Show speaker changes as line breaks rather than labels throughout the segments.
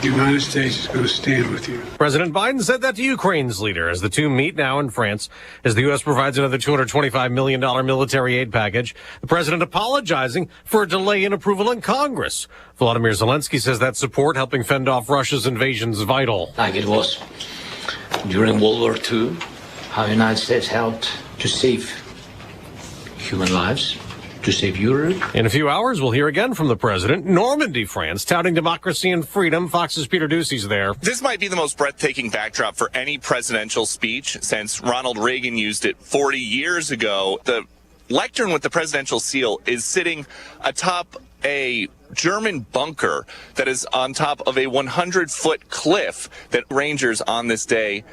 The United States is going to stand with you.
President Biden said that to Ukraine's leader as the two meet now in France as the U.S. provides another $225 million military aid package. The president apologizing for a delay in approval in Congress. Volodymyr Zelensky says that support helping fend off Russia's invasion is vital.
Like it was during World War II, how the United States helped to save human lives, to save Europe.
In a few hours, we'll hear again from the president. Normandy, France, touting democracy and freedom. Fox's Peter Ducey's there.
This might be the most breathtaking backdrop for any presidential speech since Ronald Reagan used it 40 years ago. The lectern with the presidential seal is sitting atop a German bunker that is on top of a 100-foot cliff that Rangers on this day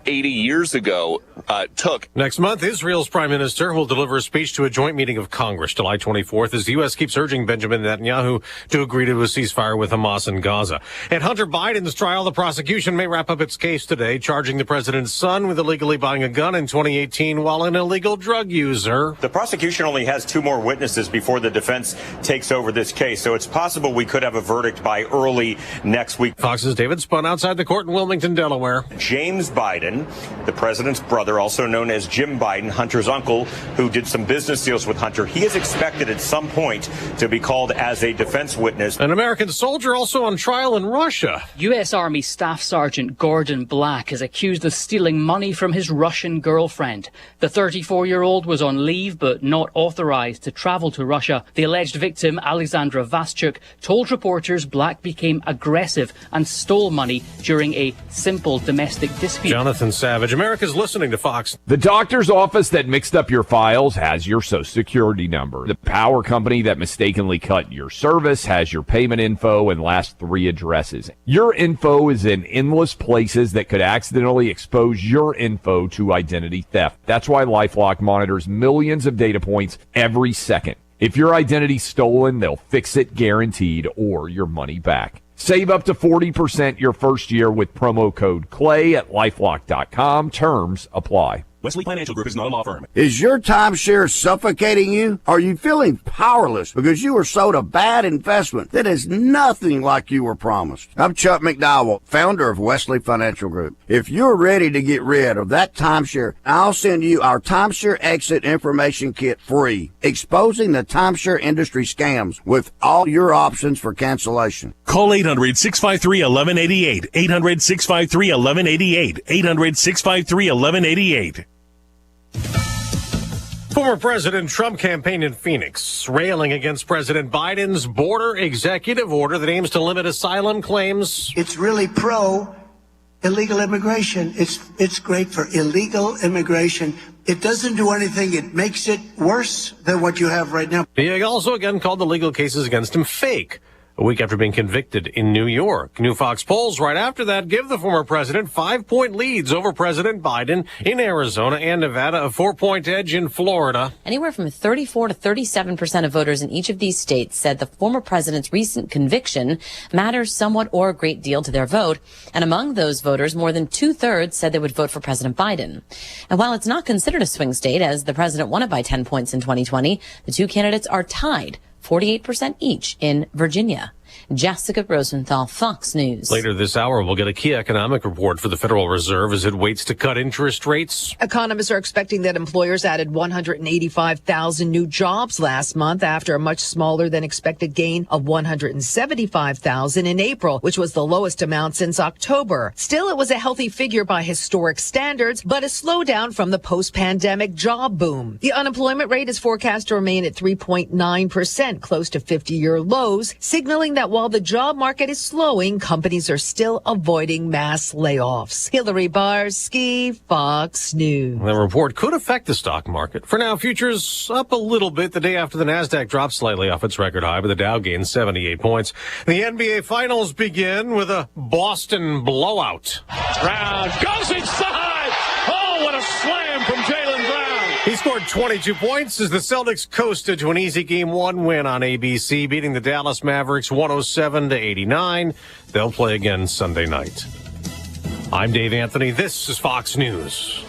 80 years ago took.
Next month, Israel's prime minister will deliver a speech to a joint meeting of Congress July 24th as the U.S. keeps urging Benjamin Netanyahu to agree to a ceasefire with Hamas in Gaza. At Hunter Biden's trial, the prosecution may wrap up its case today, charging the president's son with illegally buying a gun in 2018 while an illegal drug user.
The prosecution only has two more witnesses before the defense takes over this case, so it's possible we could have a verdict by early next week.
Fox's David Spun outside the court in Wilmington, Delaware.
James Biden, the president's brother, also known as Jim Biden, Hunter's uncle, who did some business deals with Hunter, he is expected at some point to be called as a defense witness.
An American soldier also on trial in Russia.
U.S. Army Staff Sergeant Gordon Black is accused of stealing money from his Russian girlfriend. The 34-year-old was on leave but not authorized to travel to Russia. The alleged victim, Alexandra Vaschuk, told reporters Black became aggressive and stole money during a simple domestic dispute.
Jonathan Savage, America's listening to Fox.
The doctor's office that mixed up your files has your Social Security number. The power company that mistakenly cut your service has your payment info and last three addresses. Your info is in endless places that could accidentally expose your info to identity theft. That's why LifeLock monitors millions of data points every second. If your identity's stolen, they'll fix it guaranteed or your money back. Save up to 40% your first year with promo code CLAY at LifeLock.com. Terms apply.
Wesley Financial Group is not a law firm.
Is your timeshare suffocating you? Are you feeling powerless because you were sold a bad investment that is nothing like you were promised? I'm Chuck McDowell, founder of Wesley Financial Group. If you're ready to get rid of that timeshare, I'll send you our Timeshare Exit Information Kit free, exposing the timeshare industry scams with all your options for cancellation.
Call 800-653-1188. 800-653-1188. 800-653-1188.
Former President Trump campaigned in Phoenix, railing against President Biden's border executive order that aims to limit asylum claims.
It's really pro-illegal immigration. It's great for illegal immigration. It doesn't do anything. It makes it worse than what you have right now.
He also again called the legal cases against him fake, a week after being convicted in New York. New Fox polls right after that give the former president 5-point leads over President Biden in Arizona and Nevada, a 4-point edge in Florida.
Anywhere from 34 to 37% of voters in each of these states said the former president's recent conviction matters somewhat or a great deal to their vote. And among those voters, more than 2/3 said they would vote for President Biden. And while it's not considered a swing state, as the president won it by 10 points in 2020, the two candidates are tied 48% each in Virginia. Jessica Rosenthal, Fox News.
Later this hour, we'll get a key economic report for the Federal Reserve as it waits to cut interest rates.
Economists are expecting that employers added 185,000 new jobs last month after a much smaller than expected gain of 175,000 in April, which was the lowest amount since October. Still, it was a healthy figure by historic standards, but a slowdown from the post-pandemic job boom. The unemployment rate is forecast to remain at 3.9%, close to 50-year lows, signaling that while the job market is slowing, companies are still avoiding mass layoffs. Hillary Barsky, Fox News.
The report could affect the stock market. For now, futures up a little bit the day after the NASDAQ dropped slightly off its record high, but the Dow gained 78 points. The NBA Finals begin with a Boston blowout.
Brown goes inside. Oh, what a slam from Jaylen Brown.
He scored 22 points as the Celtics coasted to an easy Game 1 win on ABC, beating the Dallas Mavericks 107-89. They'll play again Sunday night. I'm Dave Anthony. This is Fox News.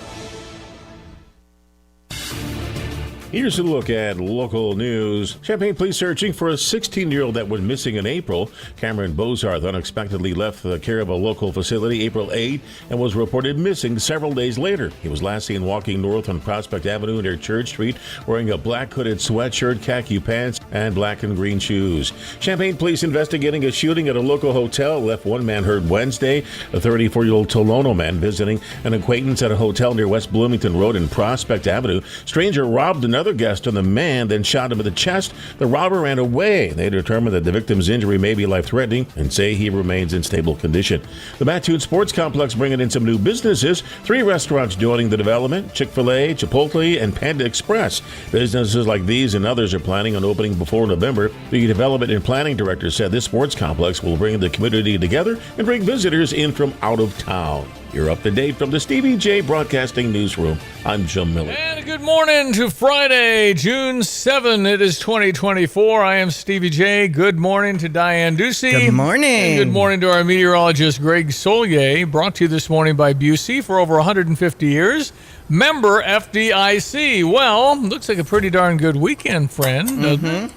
Here's a look at local news. Champaign police searching for a 16-year-old that went missing in April. Cameron Bozarth unexpectedly left the care of a local facility April 8 and was reported missing several days later. He was last seen walking north on Prospect Avenue near Church Street wearing a black hooded sweatshirt, khaki pants, and black and green shoes. Champaign police investigating a shooting at a local hotel left one man hurt Wednesday. A 34-year-old Tolono man visiting an acquaintance at a hotel near West Bloomington Road and Prospect Avenue. Stranger robbed another guest on the man, then shot him in the chest. The robber ran away. They determined that the victim's injury may be life-threatening and say he remains in stable condition. The Mattoon Sports Complex bringing in some new businesses. 3 restaurants joining the development: Chick-fil-A, Chipotle, and Panda Express. Businesses like these and others are planning on opening before November. The development and planning director said this sports complex will bring the community together and bring visitors in from out of town. You're up to date from the Stevie Jay Broadcasting Newsroom. I'm Jim Miller.
And good morning to Friday, June 7. It is 2024. I am Stevie Jay. Good morning to Diane Ducey.
Good morning.
And good morning to our meteorologist, Greg Solier, brought to you this morning by Busey for over 150 years. Member FDIC. Well, looks like a pretty darn good weekend, friend, doesn't it?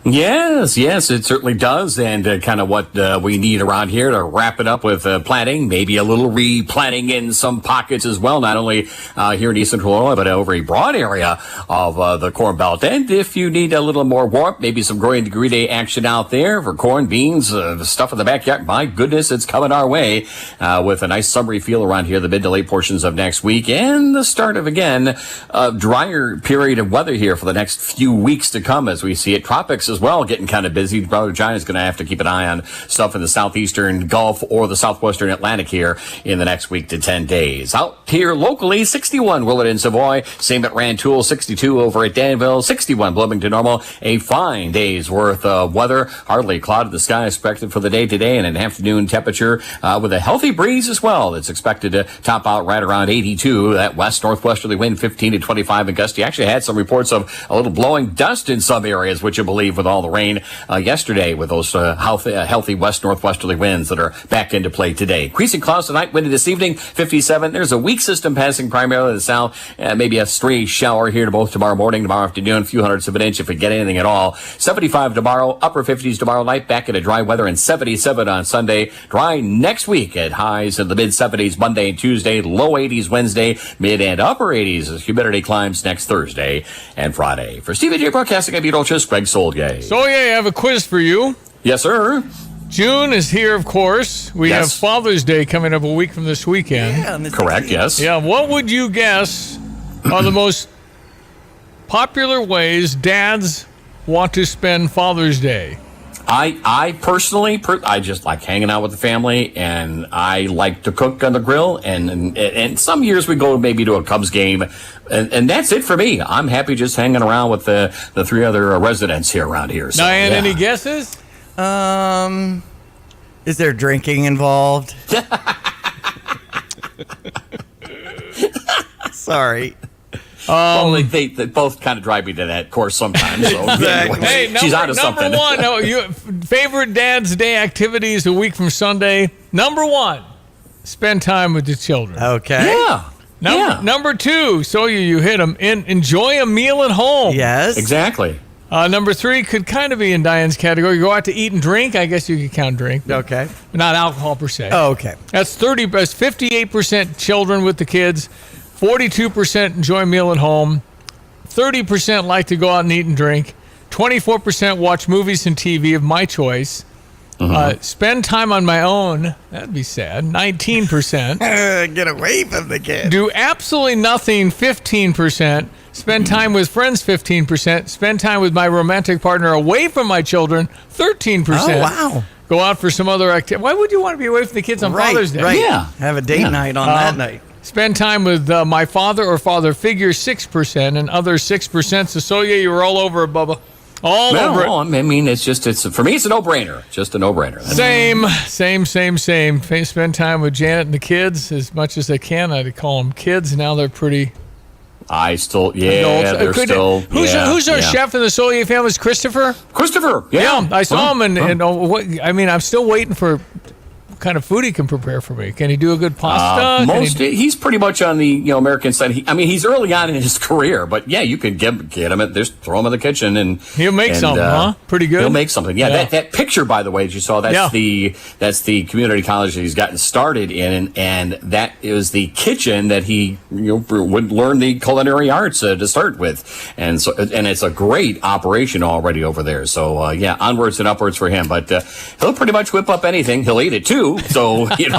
Yes, it certainly does, and kind of what we need around here to wrap it up with planting, maybe a little replanting in some pockets as well, not only here in Eastern Illinois, but over a broad area of the Corn Belt. And if you need a little more warmth, maybe some growing degree day action out there for corn, beans, stuff in the backyard, my goodness, it's coming our way with a nice summery feel around here the mid to late portions of next week, and the start of, again, a drier period of weather here for the next few weeks to come as we see it. Tropics as well getting kind of busy. Brother John is going to have to keep an eye on stuff in the southeastern Gulf or the southwestern Atlantic here in the next week to 10 days. Out here locally, 61 Willard and Savoy, same at Rantoul, 62 over at Danville, 61 Bloomington Normal. A fine day's worth of weather. Hardly a cloud in the sky expected for the day today, and an afternoon temperature with a healthy breeze as well. It's expected to top out right around 82. That west-northwesterly wind 15 to 25 and gusty. Actually had some reports of a little blowing dust in some areas, would you believe, with all the rain yesterday with those healthy west-northwesterly winds that are back into play today. Increasing clouds tonight, windy this evening, 57. There's a weak system passing primarily to the south. Maybe a stray shower here to both tomorrow morning, tomorrow afternoon, a few hundredths of an inch if we get anything at all. 75 tomorrow, upper 50s tomorrow night, back into dry weather, and 77 on Sunday. Dry next week at highs in the mid-70s Monday and Tuesday, low 80s Wednesday, mid and upper 80s as humidity climbs next Thursday and Friday. For Stevie Jay Broadcasting, I'm meteorologist Greg Solier.
So, I have a quiz for you.
Yes, sir.
June is here, of course. We have Father's Day coming up a week from this weekend.
Yeah, correct, yes.
Yeah, what would you guess are the most popular ways dads want to spend Father's Day?
I personally, I just like hanging out with the family, and I like to cook on the grill, and some years we go maybe to a Cubs game, and that's it for me. I'm happy just hanging around with the 3 other residents here around here. So,
Diane, any guesses?
Is there drinking involved? Sorry.
Well, they both kind of drive me to that course sometimes. So
Exactly.
Hey,
she's onto something.
Number one, favorite Dad's Day activities a week from Sunday. Number 1, spend time with the children.
Okay.
Yeah.
Number 2, so you hit them. Enjoy a meal at home.
Yes.
Exactly.
Number 3 could kind of be in Diane's category. Go out to eat and drink. I guess you could count drink.
Okay.
But not alcohol per se.
Oh, okay.
That's 58% children with the kids. 42% enjoy a meal at home. 30% like to go out and eat and drink. 24% watch movies and TV of my choice. Spend time on my own. That'd be sad. 19%.
Get away from the kids.
Do absolutely nothing. 15%. Spend time with friends. 15%. Spend time with my romantic partner away from my children. 13%.
Oh, wow.
Go out for some other activity. Why would you want to be away from the kids on Father's Day?
Right.
Yeah.
Have a date night on that night.
Spend time with my father or father figure, 6%, and other 6%. So yeah, you were all over it, Bubba. All over it.
I mean, it's for me, it's a no-brainer. Just a no-brainer.
Same. Spend time with Janet and the kids as much as I can. I'd call them kids. Now they're pretty.
Who's our
chef in the Solier family? Is Christopher?
Christopher, yeah.
I saw him, and I'm still waiting for kind of food he can prepare for me. Can he do a good pasta?
He's pretty much on the American side. He's early on in his career, but yeah, you could get him just throw him in the kitchen and
he'll make something, huh? Pretty good.
He'll make something. Yeah, that picture, by the way, that you saw, that's the community college that he's gotten started in, and that is the kitchen that he would learn the culinary arts to start with, and it's a great operation already over there. So onwards and upwards for him, but he'll pretty much whip up anything. He'll eat it too. So get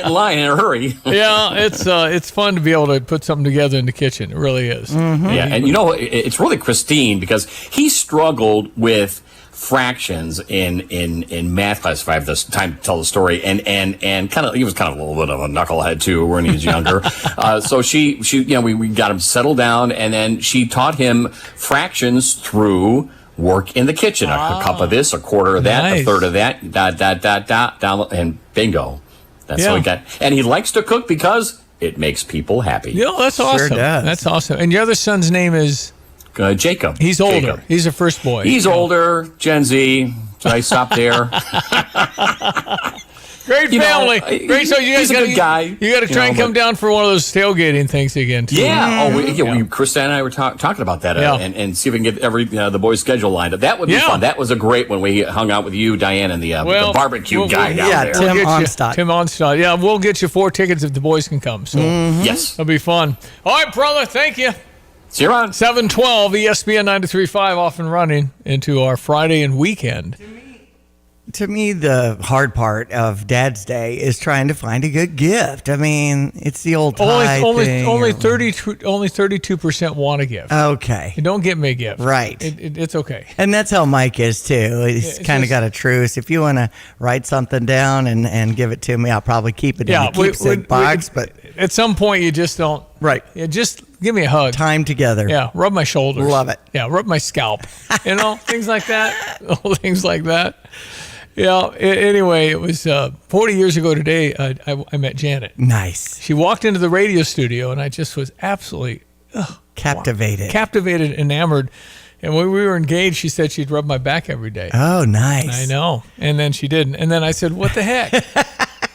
in line in a hurry.
Yeah, it's fun to be able to put something together in the kitchen. It really is.
Mm-hmm. Yeah, and it's really Christine, because he struggled with fractions in math class if I have this time to tell the story, and kind of, he was kind of a little bit of a knucklehead too when he was younger. So she we got him settled down, and then she taught him fractions through work in the kitchen. A cup of this, a quarter of that,
nice.
A third of that, down, and bingo. That's how he got. And he likes to cook because it makes people happy.
Yeah, that's awesome.
Sure does.
That's awesome. And your other son's name is?
Jacob.
He's older.
Jacob.
He's a first boy.
He's older, Gen Z. So I stopped there.
Great family. Great. So you guys
he's a good guy.
You got to try and come down for one of those tailgating things again, too.
Yeah. Krista and I were talking about that and see if we can get the boys' schedule lined up. That would be fun. That was a great one. We hung out with you, Diane, and the barbecue guy down there.
Tim Onstad.
Tim Onstad. Yeah, we'll get you 4 tickets if the boys can come. So
yes,
it'll be fun. All right, brother. Thank you.
See you around.
712 ESPN 93.5 off and running into our Friday and weekend.
To me, the hard part of Dad's Day is trying to find a good gift. I mean, it's the old tie thing.
Only 32% want a gift.
Okay.
You don't get me a gift.
Right.
It's okay.
And that's how Mike is, too. He's kind of got a truce. If you want to write something down and give it to me, I'll probably keep it in the keepsake box. But
at some point, you just don't.
Right.
Yeah, just give me a hug.
Time together.
Yeah, rub my shoulders.
Love it.
Yeah, rub my scalp. Things like that. Things like that. Yeah. Anyway, it was 40 years ago today. I met Janet.
Nice.
She walked into the radio studio, and I just was absolutely
captivated.
Captivated, enamored. And when we were engaged, she said she'd rub my back every day.
Oh, nice.
I know. And then she didn't. And then I said, "What the heck?"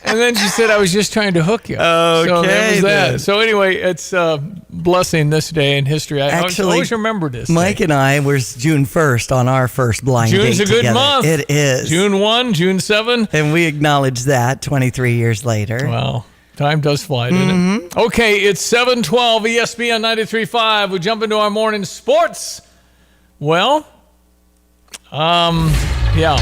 And then she said, "I was just trying to hook you."
Okay.
So that was that.
Then.
So anyway, it's a blessing this day in history. I always remember this.
Mike and I were June 1st on our first blind date
June's a good
together.
month.
It is.
June 1, June 7.
And we acknowledge that 23 years later.
Wow. Time does fly, doesn't it? Okay, it's 7:12 ESPN 93.5. We jump into our morning sports. Well, yeah.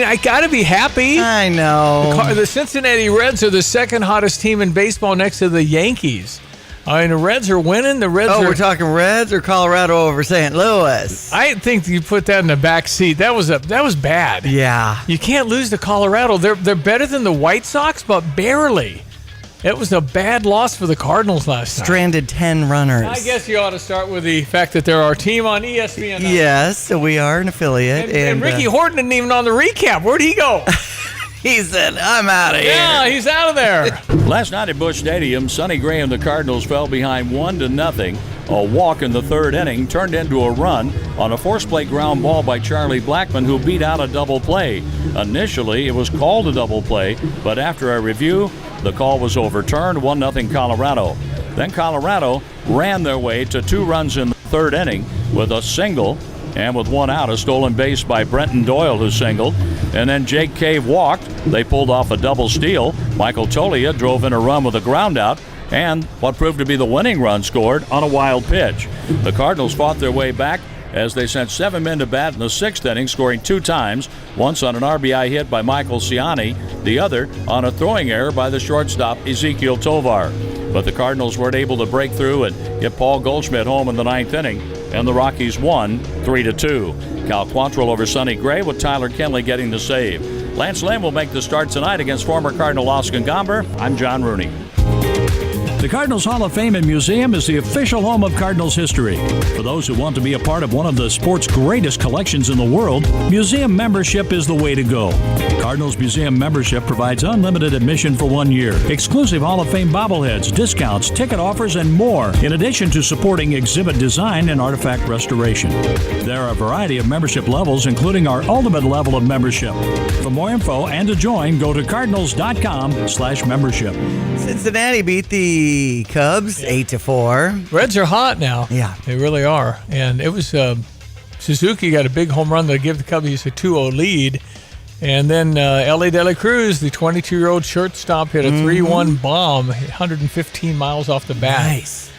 I got to be happy.
I know.
The Cincinnati Reds are the second hottest team in baseball next to the Yankees. The Reds are winning.
We're talking Reds or Colorado over St. Louis?
I think you put that in the back seat. That was bad.
Yeah.
You can't lose to Colorado. They're better than the White Sox, but barely. It was a bad loss for the Cardinals last night.
Stranded 10 runners.
I guess you ought to start with the fact that they're our team on ESPN.
Yes, so we are an affiliate.
And Ricky Horton isn't even on the recap. Where'd he go?
He said, "I'm out of here."
Yeah, he's out of there.
Last night at Busch Stadium, Sonny Gray and the Cardinals fell behind 1-0. A walk in the third inning turned into a run on a force-play ground ball by Charlie Blackmon, who beat out a double play. Initially, it was called a double play, but after a review, the call was overturned, 1-0 Colorado. Then Colorado ran their way to 2 runs in the third inning with a single, and with 1 out, a stolen base by Brenton Doyle, who singled. And then Jake Cave walked. They pulled off a double steal. Michael Tolia drove in a run with a ground out, and what proved to be the winning run scored on a wild pitch. The Cardinals fought their way back as they sent 7 men to bat in the 6th inning, scoring 2 times, once on an RBI hit by Michael Ciani, the other on a throwing error by the shortstop Ezekiel Tovar. But the Cardinals weren't able to break through and get Paul Goldschmidt home in the 9th inning, and the Rockies won 3-2. Cal Quantrill over Sonny Gray, with Tyler Kenley getting the save. Lance Lynn will make the start tonight against former Cardinal Oscar Gomber. I'm John Rooney.
The Cardinals Hall of Fame and Museum is the official home of Cardinals history. For those who want to be a part of one of the sport's greatest collections in the world, museum membership is the way to go. Cardinals Museum membership provides unlimited admission for 1 year, exclusive Hall of Fame bobbleheads, discounts, ticket offers, and more, in addition to supporting exhibit design and artifact restoration. There are a variety of membership levels, including our ultimate level of membership. For more info and to join, go to cardinals.com/membership.
Cincinnati beat the Cubs 8-4.
Reds are hot now.
Yeah.
They really are. And it was Suzuki got a big home run to give the Cubbies a 2-0 lead. And then Ellie De La Cruz, the 22-year-old shortstop, hit a 3-1 bomb, 115 miles off the bat.
Nice.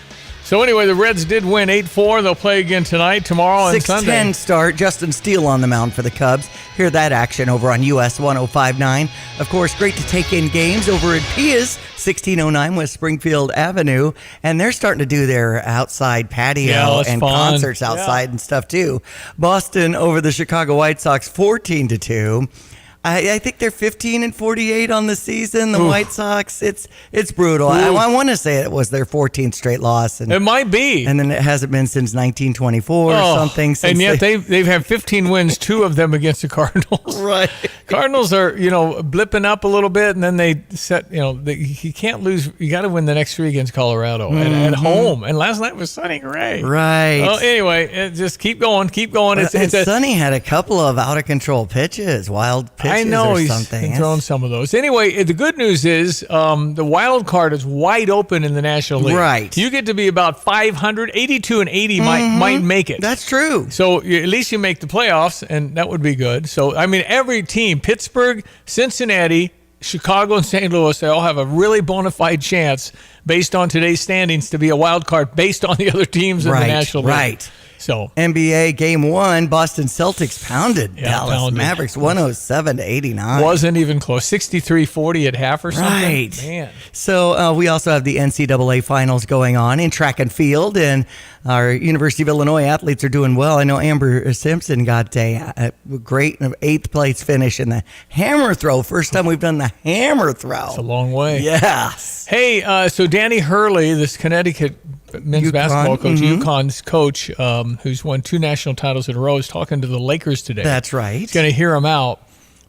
So anyway, the Reds did win 8-4. They'll play again tonight, tomorrow, and Sunday.
6:10 start. Justin Steele on the mound for the Cubs. Hear that action over on US 105.9. Of course, great to take in games over at Pia's 1609 West Springfield Avenue. And they're starting to do their outside patio and
fun.
concerts outside and stuff too. Boston over the Chicago White Sox 14-2. I think they're 15-48 on the season. The White Sox, it's brutal. I want to say it was their 14th straight loss. And
it might be.
And then it hasn't been since 1924 or something.
And yet they've had 15 wins, 2 of them against the Cardinals.
Right.
Cardinals are, blipping up a little bit, and then they set, you can't lose. You got to win the next 3 against Colorado at home. And last night was Sonny Gray.
Right.
Well, anyway, just keep going.
Sonny had a couple of out-of-control pitches, wild pitches.
I know
he's
thrown some of those. Anyway, the good news is the wild card is wide open in the National League.
Right.
You get to be about 500, 82 and 80 might make it.
That's true.
So at least you make the playoffs, and that would be good. So, I mean, every team, Pittsburgh, Cincinnati, Chicago, and St. Louis, they all have a really bona fide chance based on today's standings to be a wild card based on the other teams in the National League.
Right.
So
NBA Game 1, Boston Celtics pounded Dallas Mavericks 107-89.
Wasn't even close. 63-40 at half or something.
Right.
Man.
So we also have the NCAA finals going on in track and field, and our University of Illinois athletes are doing well. I know Amber Simpson got a great 8th place finish in the hammer throw. First time we've done the hammer throw.
It's a long way.
Yes.
Hey, so Danny Hurley, this Connecticut men's basketball coach, UConn's coach, who's won 2 national titles in a row, is talking to the Lakers today.
That's right.
He's going to hear them out.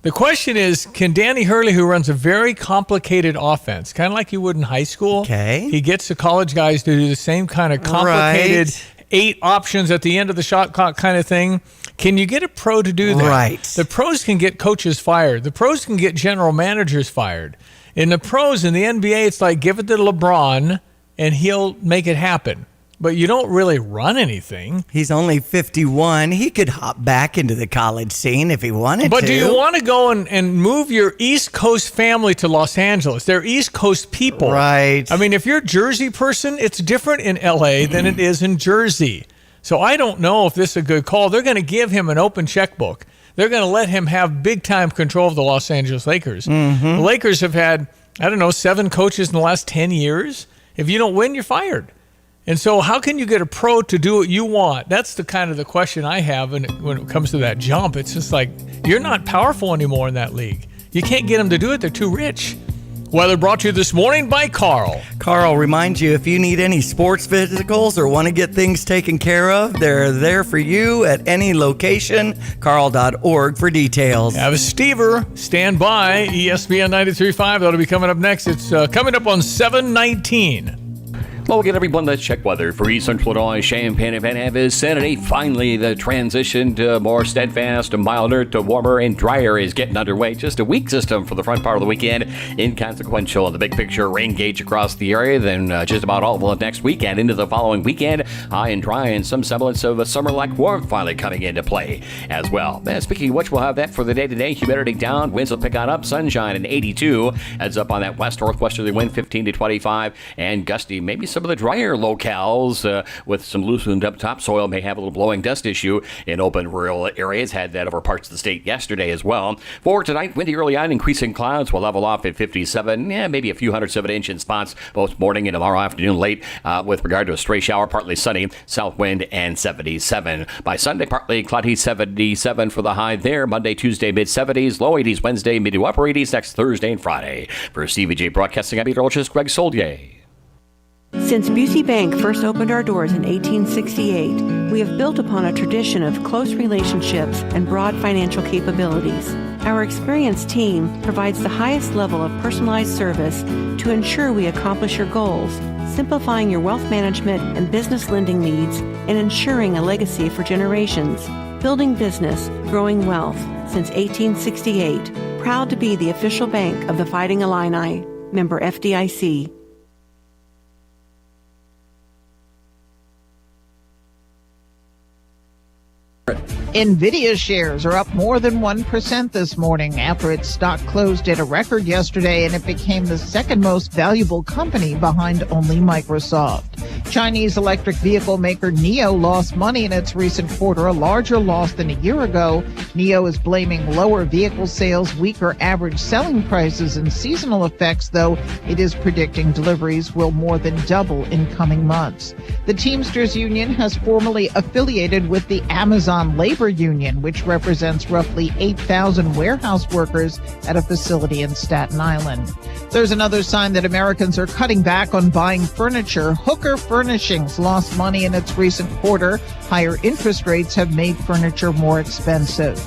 The question is, can Danny Hurley, who runs a very complicated offense, kind of like you would in high school, he gets the college guys to do the same kind of complicated 8 options at the end of the shot clock kind of thing. Can you get a pro to do that?
Right.
The pros can get coaches fired. The pros can get general managers fired. In the pros, in the NBA, it's like give it to LeBron, and he'll make it happen. But you don't really run anything.
He's only 51. He could hop back into the college scene if he wanted to.
But do you want to go and move your East Coast family to Los Angeles? They're East Coast people.
Right.
I mean, if you're a Jersey person, it's different in L.A. than it is in Jersey. So I don't know if this is a good call. They're going to give him an open checkbook. They're going to let him have big-time control of the Los Angeles Lakers. The Lakers have had, 7 coaches in the last 10 years. If you don't win, you're fired. And so how can you get a pro to do what you want? That's the kind of the question I have when it comes to that jump. It's just like, you're not powerful anymore in that league. You can't get them to do it. They're too rich. Weather brought to you this morning by Carl.
Carl reminds you, if you need any sports physicals or want to get things taken care of, they're there for you at any location. Carl.org for details.
Have a Stever. Stand by. ESPN 93.5. That'll be coming up next. It's coming up on 7:19.
Well, again, everyone, let's check weather for East Central Illinois, Champaign, and Van Ness vicinity. Finally, the transition to more steadfast, milder to warmer and drier is getting underway. Just a weak system for the front part of the weekend. Inconsequential in the big picture. Rain gauge across the area. Then just about all of next weekend into the following weekend. High and dry and some semblance of a summer-like warmth finally coming into play as well. Speaking of which, we'll have that for the day-to-day. Humidity down. Winds will pick on up. Sunshine in 82. Heads up on that west-northwesterly wind 15 to 25. And gusty, maybe some of the drier locales with some loosened up topsoil may have a little blowing dust issue in open rural areas. Had that over parts of the state yesterday as well. For tonight, windy early on, increasing clouds will level off at 57. Maybe a few 100-inch in spots both morning and tomorrow afternoon late with regard to a stray shower, partly sunny, south wind and 77. By Sunday, partly cloudy, 77 for the high there. Monday, Tuesday, mid-70s, low 80s. Wednesday, mid to upper 80s. Next Thursday and Friday. For Stevie Jay Broadcasting, I'm meteorologist Greg Solier.
Since Busey Bank first opened our doors in 1868, we have built upon a tradition of close relationships and broad financial capabilities. Our experienced team provides the highest level of personalized service to ensure we accomplish your goals, simplifying your wealth management and business lending needs and ensuring a legacy for generations. Building business, growing wealth since 1868. Proud to be the official bank of the Fighting Illini. Member FDIC.
NVIDIA shares are up more than 1% this morning after its stock closed at a record yesterday, and it became the second most valuable company behind only Microsoft. Chinese electric vehicle maker NIO lost money in its recent quarter, a larger loss than a year ago. NIO is blaming lower vehicle sales, weaker average selling prices, and seasonal effects, though it is predicting deliveries will more than double in coming months. The Teamsters Union has formally affiliated with the Amazon Labor Union, which represents roughly 8,000 warehouse workers at a facility in Staten Island. There's another sign that Americans are cutting back on buying furniture. Hooker Furnishings lost money in its recent quarter. Higher interest rates have made furniture more expensive.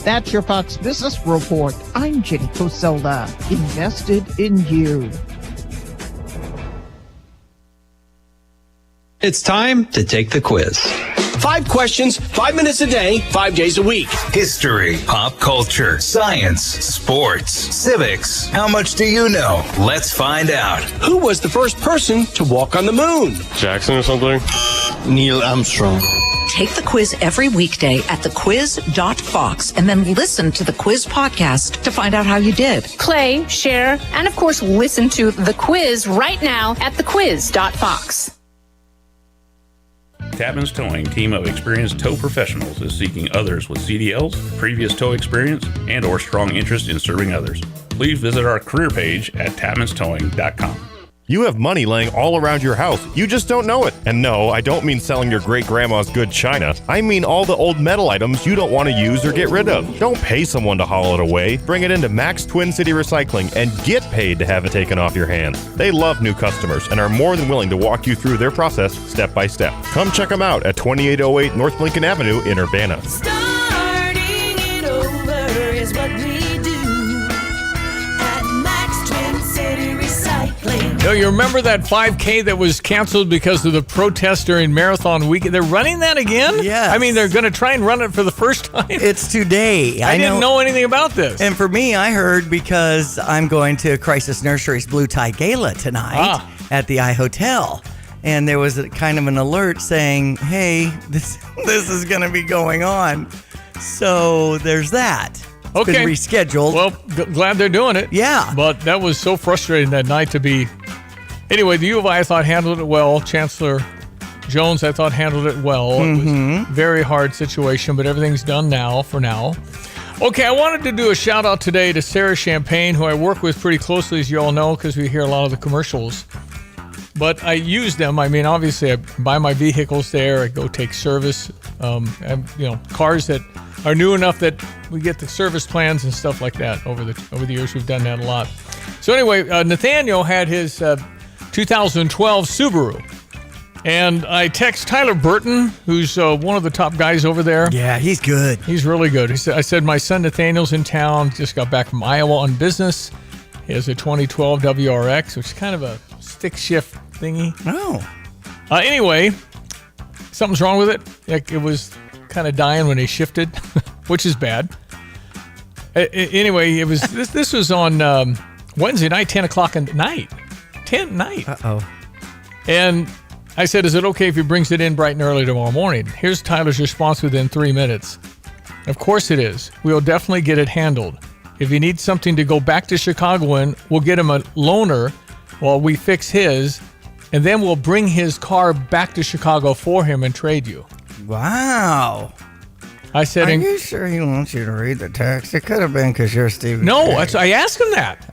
That's your Fox Business Report. I'm Jenny Coselda, invested in you.
It's time to take the quiz. 5 questions, 5 minutes a day, 5 days a week.
History, pop culture, science, sports, civics. How much do you know? Let's find out.
Who was the first person to walk on the moon?
Jackson or something?
Neil Armstrong.
Take the quiz every weekday at thequiz.fox and then listen to the quiz podcast to find out how you did.
Play, share, and of course listen to the quiz right now at thequiz.fox.
Tapman's Towing, team of experienced tow professionals, is seeking others with CDLs, previous tow experience, and or strong interest in serving others. Please visit our career page at tapmanstowing.com.
You have money laying all around your house. You just don't know it. And no, I don't mean selling your great-grandma's good china. I mean all the old metal items you don't want to use or get rid of. Don't pay someone to haul it away. Bring it into Max Twin City Recycling and get paid to have it taken off your hands. They love new customers and are more than willing to walk you through their process step by step. Come check them out at 2808 North Lincoln Avenue in Urbana.
Starting it over is what we do at Max Twin City Recycling.
No, you remember that 5K that was canceled because of the protest during Marathon Weekend? They're running that again?
Yeah.
I mean, they're going to try and run it for the first time?
It's today.
I didn't know anything about this.
And for me, I heard because I'm going to Crisis Nursery's Blue Tie Gala tonight at the iHotel. And there was a kind of an alert saying, hey, this is going to be going on. So there's that. It's been rescheduled.
Well, glad they're doing it.
Yeah.
But that was so frustrating that night to be. Anyway, the U of I thought handled it well. Chancellor Jones, I thought, handled it well. It was a very hard situation, but everything's done now for now. Okay, I wanted to do a shout out today to Sarah Champagne, who I work with pretty closely, as you all know, because we hear a lot of the commercials. But I use them. I mean, obviously, I buy my vehicles there. I go take service. Cars that are new enough that we get the service plans and stuff like that. Over the years, we've done that a lot. So anyway, Nathaniel had his 2012 Subaru. And I text Tyler Burton, who's one of the top guys over there.
Yeah, he's good.
He's really good. I said, my son Nathaniel's in town, just got back from Iowa on business. He has a 2012 WRX, which is kind of a stick shift thingy.
Oh.
Anyway, something's wrong with it. It was kind of dying when he shifted, which is bad. Anyway, it was this was on Wednesday night, 10 o'clock at night. 10 at night.
Uh-oh.
And I said, is it okay if he brings it in bright and early tomorrow morning? Here's Tyler's response within 3 minutes. Of course it is. We'll definitely get it handled. If he needs something to go back to Chicago in, we'll get him a loaner while we fix his, and then we'll bring his car back to Chicago for him and trade you.
Wow.
I said,
are you sure he wants you to read the text? It could have been because you're Stevie
No,
Jay.
I asked him that.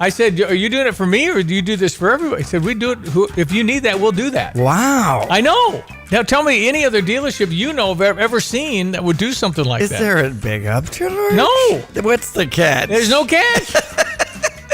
I said, are you doing it for me or do you do this for everybody? He said, we do it. If you need that, we'll do that.
Wow.
I know. Now tell me any other dealership you know of ever seen that would do something like that.
Is there a big upcharge?
No.
What's the catch?
There's no catch.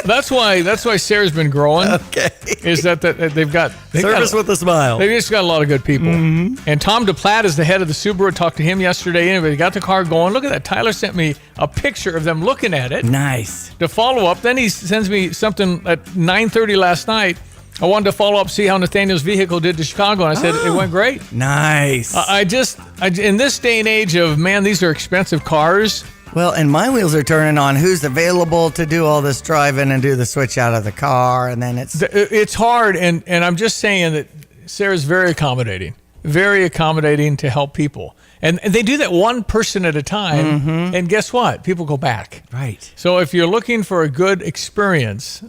That's why Sarah's been growing.
Okay.
Is that they've got
Service with a smile.
They've just got a lot of good people.
Mm-hmm.
And Tom DePlatt is the head of the Subaru. I talked to him yesterday. Anyway, they got the car going. Look at that. Tyler sent me a picture of them looking at it.
Nice.
To follow up. Then he sends me something at 9:30 last night. I wanted to follow up, see how Nathaniel's vehicle did to Chicago, and I said it went great.
Nice.
I in this day and age of, man, these are expensive cars.
Well, and my wheels are turning on who's available to do all this driving and do the switch out of the car, and then
it's hard, and I'm just saying that Sarah's very accommodating to help people. And they do that one person at a time, and guess what? People go back.
Right.
So if you're looking for a good experience,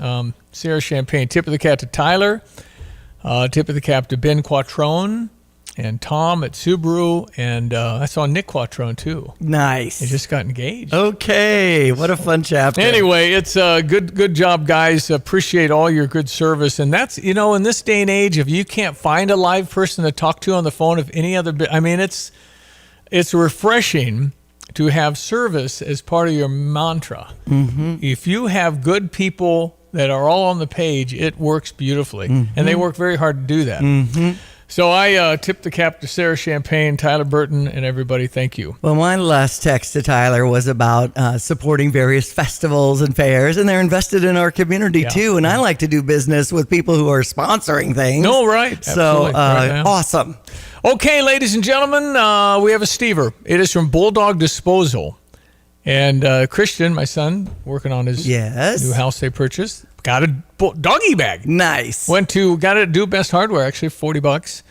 Sarah Champagne, tip of the cap to Tyler, tip of the cap to Ben Quattrone, and Tom at Subaru, and I saw Nick Quattrone too.
Nice.
They just got engaged.
Okay, what a fun chapter.
Anyway, it's a good job, guys. Appreciate all your good service, and that's, in this day and age, if you can't find a live person to talk to on the phone, if any other, it's refreshing to have service as part of your mantra. Mm-hmm. If you have good people that are all on the page, it works beautifully, and they work very hard to do that. Mm-hmm. So I tip the cap to Sarah Champagne, Tyler Burton, and everybody. Thank you.
Well, my last text to Tyler was about supporting various festivals and fairs, and they're invested in our community too. And I like to do business with people who are sponsoring things.
No, right.
So
right,
awesome.
Okay, ladies and gentlemen, we have a Stever. It is from Bulldog Disposal. And Christian, my son, working on his new house they purchased, got a doggy bag.
Nice.
Got it at Do Best Hardware, actually, $40.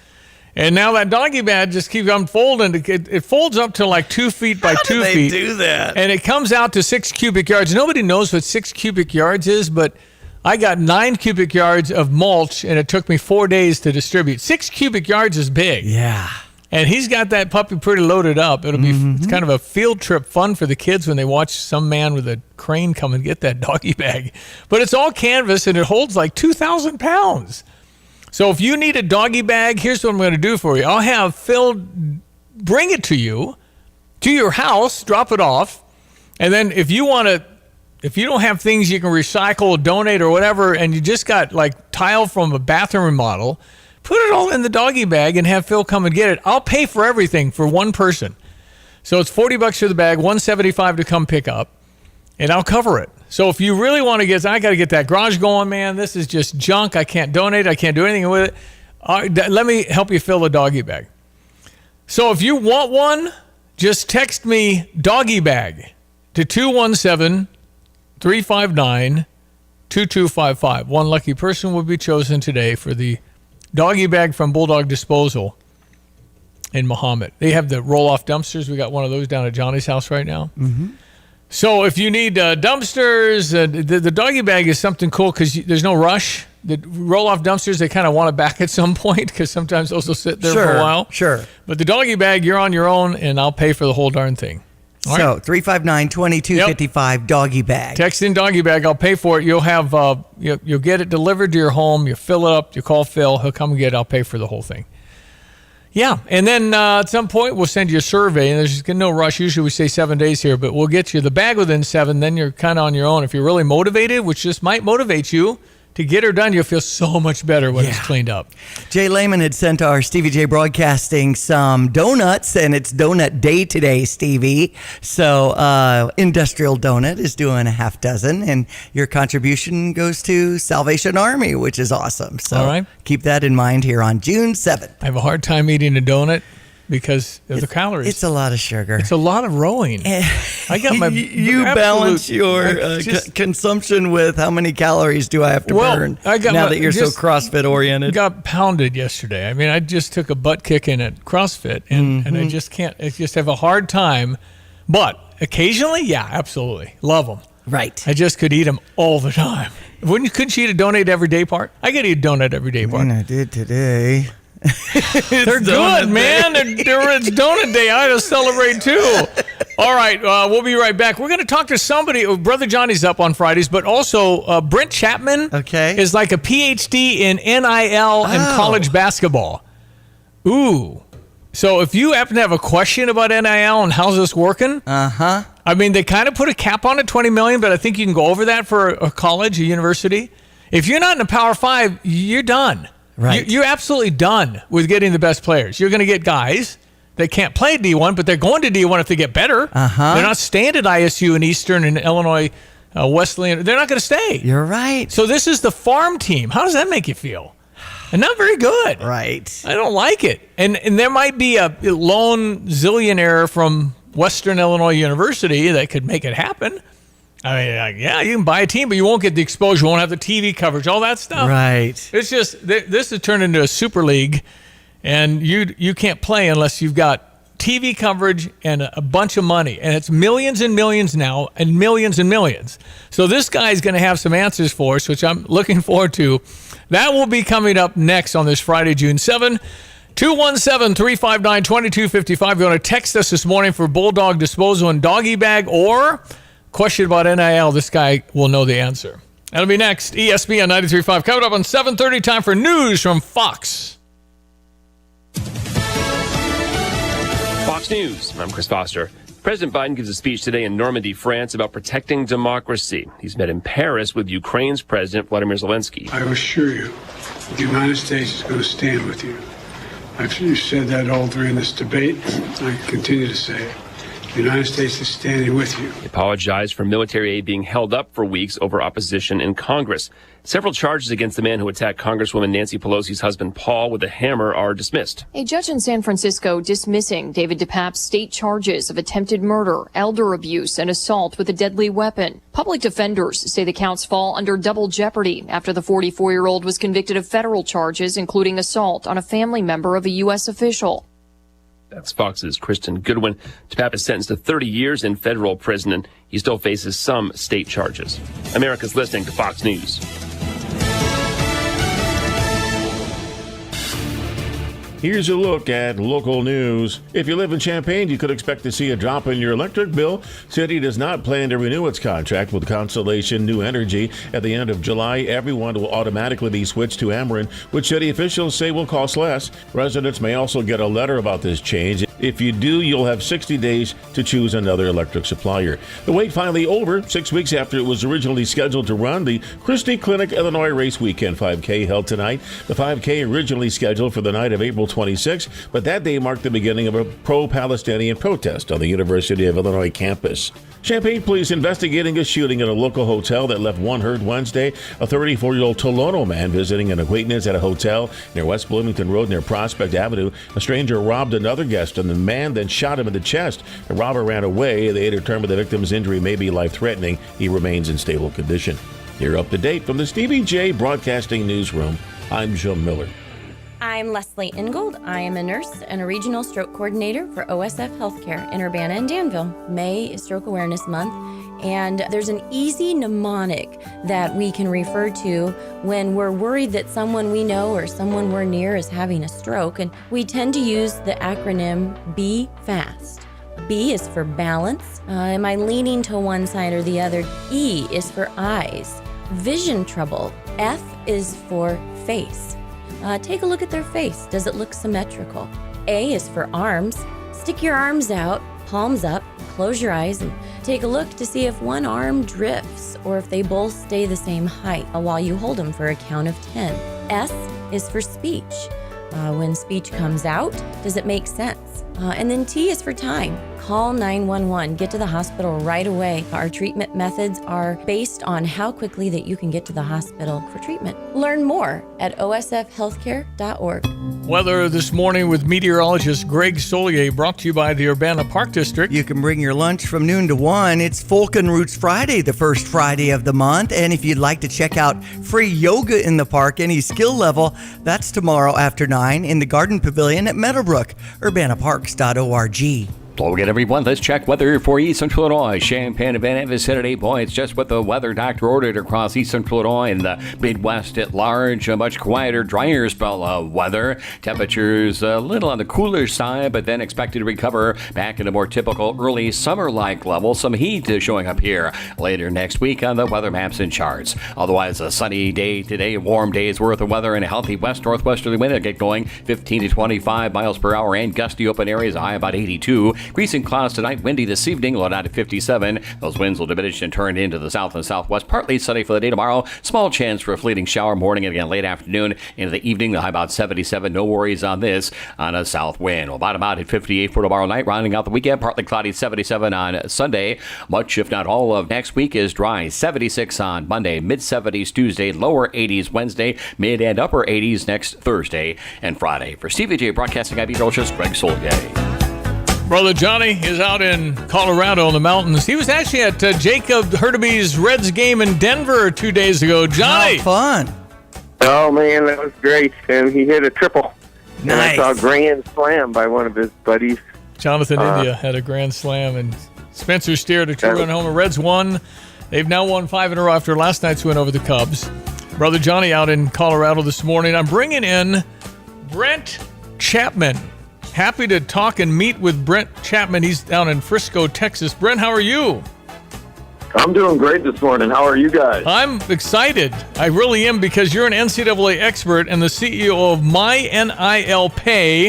And now that doggy bag just keeps unfolding. It folds up to like 2 feet by 2 feet.
How do they do that?
And it comes out to 6 cubic yards. Nobody knows what 6 cubic yards is, but I got 9 cubic yards of mulch, and it took me 4 days to distribute. 6 cubic yards is big.
Yeah.
And he's got that puppy pretty loaded up. It'll be it's kind of a field trip fun for the kids when they watch some man with a crane come and get that doggy bag. But it's all canvas, and it holds like 2,000 pounds. So if you need a doggy bag, here's what I'm going to do for you. I'll have Phil bring it to you, to your house, drop it off. And then if you don't have things you can recycle, donate, or whatever, and you just got like tile from a bathroom remodel, put it all in the doggy bag and have Phil come and get it. I'll pay for everything for one person. So it's $40 for the bag, $175 to come pick up, and I'll cover it. So if you really want to I got to get that garage going, man. This is just junk. I can't donate. I can't do anything with it. Let me help you fill the doggy bag. So if you want one, just text me doggy bag to 217-359-2255. One lucky person will be chosen today for the doggy bag from Bulldog Disposal in Mahomet. They have the roll-off dumpsters. We got one of those down at Johnny's house right now. Mm-hmm. So if you need dumpsters, the doggy bag is something cool because there's no rush. The roll-off dumpsters, they kind of want it back at some point because sometimes those will sit there for a while.
Sure.
But the doggy bag, you're on your own, and I'll pay for the whole darn thing. All
so
right?
359-2255 doggy bag.
Text in doggy bag. I'll pay for it. You'll have you'll get it delivered to your home. You fill it up. You call Phil. He'll come and get it. I'll pay for the whole thing. Yeah, and then at some point we'll send you a survey, and there's no rush. Usually we say 7 days here, but we'll get you the bag within 7. Then you're kind of on your own. If you're really motivated, which just might motivate you to get her done, you'll feel so much better when it's cleaned up.
Jay Lehman had sent our Stevie J Broadcasting some donuts, and it's donut day today, Stevie. So Industrial Donut is doing a half dozen, and your contribution goes to Salvation Army, which is awesome. So
all right.
Keep that in mind here on June 7th.
I have a hard time eating a donut because of the calories.
It's a lot of sugar.
It's a lot of rowing. I got my
you balance your consumption with how many calories do I have to burn now that you're so CrossFit oriented.
Got pounded yesterday. I mean, I just took a butt kicking at CrossFit, and I just can't. I just have a hard time. But occasionally, yeah, absolutely, love them.
Right.
I just could eat them all the time. Couldn't you eat a donut every day part? I could eat a donut every day part.
I did today.
They're good, man. It's donut day. I had to celebrate too. All right, we'll be right back. We're going to talk to somebody. Brother Johnny's up on Fridays, but also Brent Chapman is like a PhD in NIL and college basketball. Ooh. So if you happen to have a question about NIL and how's this working, I mean, they kind of put a cap on it, $20 million, but I think you can go over that for a college, a university. If you're not in the Power 5, you're done.
Right.
You're absolutely done with getting the best players. You're going to get guys that can't play D1, but they're going to D1 if they get better.
Uh-huh.
They're not staying at ISU and Eastern and Illinois Wesleyan. They're not going to stay.
You're right.
So this is the farm team. How does that make you feel? And not very good.
Right.
I don't like it. And there might be a lone zillionaire from Western Illinois University that could make it happen. I mean, yeah, you can buy a team, but you won't get the exposure. You won't have the TV coverage, all that stuff.
Right.
It's just, this has turned into a super league, and you can't play unless you've got TV coverage and a bunch of money. And it's millions and millions now, and millions. So this guy's going to have some answers for us, which I'm looking forward to. That will be coming up next on this Friday, June 7. 217-359-2255. If you want to text us this morning for Bulldog Disposal and Doggy Bag or question about NIL, this guy will know the answer. That'll be next. ESPN 93.5. Coming up on 7:30, time for news from Fox.
Fox News. I'm Chris Foster. President Biden gives a speech today in Normandy, France, about protecting democracy. He's met in Paris with Ukraine's President Vladimir Zelensky.
I assure you, the United States is going to stand with you. I've said that all during this debate. I continue to say it. The United States is standing with you.
He apologized for military aid being held up for weeks over opposition in Congress. Several charges against the man who attacked Congresswoman Nancy Pelosi's husband Paul with a hammer are dismissed.
A judge in San Francisco dismissing David DePape's state charges of attempted murder, elder abuse, and assault with a deadly weapon. Public defenders say the counts fall under double jeopardy after the 44-year-old was convicted of federal charges, including assault on a family member of a U.S. official.
That's Fox's Kristen Goodwin. DePape is sentenced to 30 years in federal prison, and he still faces some state charges. America's listening to Fox News.
Here's a look at local news. If you live in Champaign, you could expect to see a drop in your electric bill. City does not plan to renew its contract with Constellation New Energy at the end of July. Everyone will automatically be switched to Ameren, which city officials say will cost less. Residents may also get a letter about this change. If you do, you'll have 60 days to choose another electric supplier. The wait finally over. 6 weeks after it was originally scheduled to run, the Christie Clinic Illinois Race Weekend 5K held tonight. The 5K originally scheduled for the night of April 26, but that day marked the beginning of a pro-Palestinian protest on the University of Illinois campus. Champaign police investigating a shooting at a local hotel that left one hurt Wednesday. A 34-year-old Tolono man visiting an acquaintance at a hotel near West Bloomington Road near Prospect Avenue. A stranger robbed another guest, and the man then shot him in the chest. The robber ran away. They determined the victim's injury may be life-threatening. He remains in stable condition. You're up to date from the Stevie Jay Broadcasting Newsroom. I'm Jim Miller.
I'm Leslie Ingold. I am a nurse and a regional stroke coordinator for OSF Healthcare in Urbana and Danville. May is Stroke Awareness Month, and there's an easy mnemonic that we can refer to when we're worried that someone we know or someone we're near is having a stroke, and we tend to use the acronym Be Fast. B is for balance. Am I leaning to one side or the other? E is for eyes. Vision trouble. F is for face. Take a look at their face. Does it look symmetrical? A is for arms. Stick your arms out, palms up, close your eyes, and take a look to see if one arm drifts or if they both stay the same height while you hold them for a count of 10. S is for speech. When speech comes out, does it make sense? And then T is for time. Call 911. Get to the hospital right away. Our treatment methods are based on how quickly that you can get to the hospital for treatment. Learn more at osfhealthcare.org.
Weather this morning with meteorologist Greg Solier, brought to you by the Urbana Park District.
You can bring your lunch from noon to 1. It's Fulton Roots Friday, the first Friday of the month. And if you'd like to check out free yoga in the park, any skill level, that's tomorrow after 9 in the Garden Pavilion at Meadowbrook, urbanaparks.org.
Hello again, everyone. Let's check weather for East Central Illinois. Champaign, Urbana vicinity. Boy, it's just what the weather doctor ordered across East Central Illinois and the Midwest at large. A much quieter, drier spell of weather. Temperatures a little on the cooler side, but then expected to recover back in a more typical early summer-like level. Some heat showing up here later next week on the weather maps and charts. Otherwise, a sunny day today, a warm day's worth of weather and a healthy west-northwesterly wind to get going 15 to 25 miles per hour and gusty open areas, high about 82. Increasing clouds tonight, windy this evening, low down to 57. Those winds will diminish and turn into the south and southwest. Partly sunny for the day tomorrow. Small chance for a fleeting shower morning and again late afternoon into the evening. The high about 77. No worries on this on a south wind. We'll bottom out at 58 for tomorrow night. Rounding out the weekend, partly cloudy, 77 on Sunday. Much, if not all, of next week is dry. 76 on Monday, mid-70s Tuesday, lower 80s Wednesday, mid and upper 80s next Thursday and Friday. For Stevie Jay Broadcasting, I'm Roach's Greg Solgay.
Brother Johnny is out in Colorado in the mountains. He was actually at Jacob Hurtaby's Reds game in Denver 2 days ago. Johnny!
How fun.
Oh, man, that was great. And he hit a triple.
Nice.
And I saw a grand slam by one of his buddies.
Jonathan India had a grand slam, and Spencer Steer, a two-run homer. Reds won. They've now won 5 in a row after last night's win over the Cubs. Brother Johnny out in Colorado this morning. I'm bringing in Brent Chapman. Happy to talk and meet with Brent Chapman. He's down in Frisco, Texas. Brent, how are you?
I'm doing great this morning. How are you guys?
I'm excited. I really am, because you're an NCAA expert and the CEO of My NIL Pay,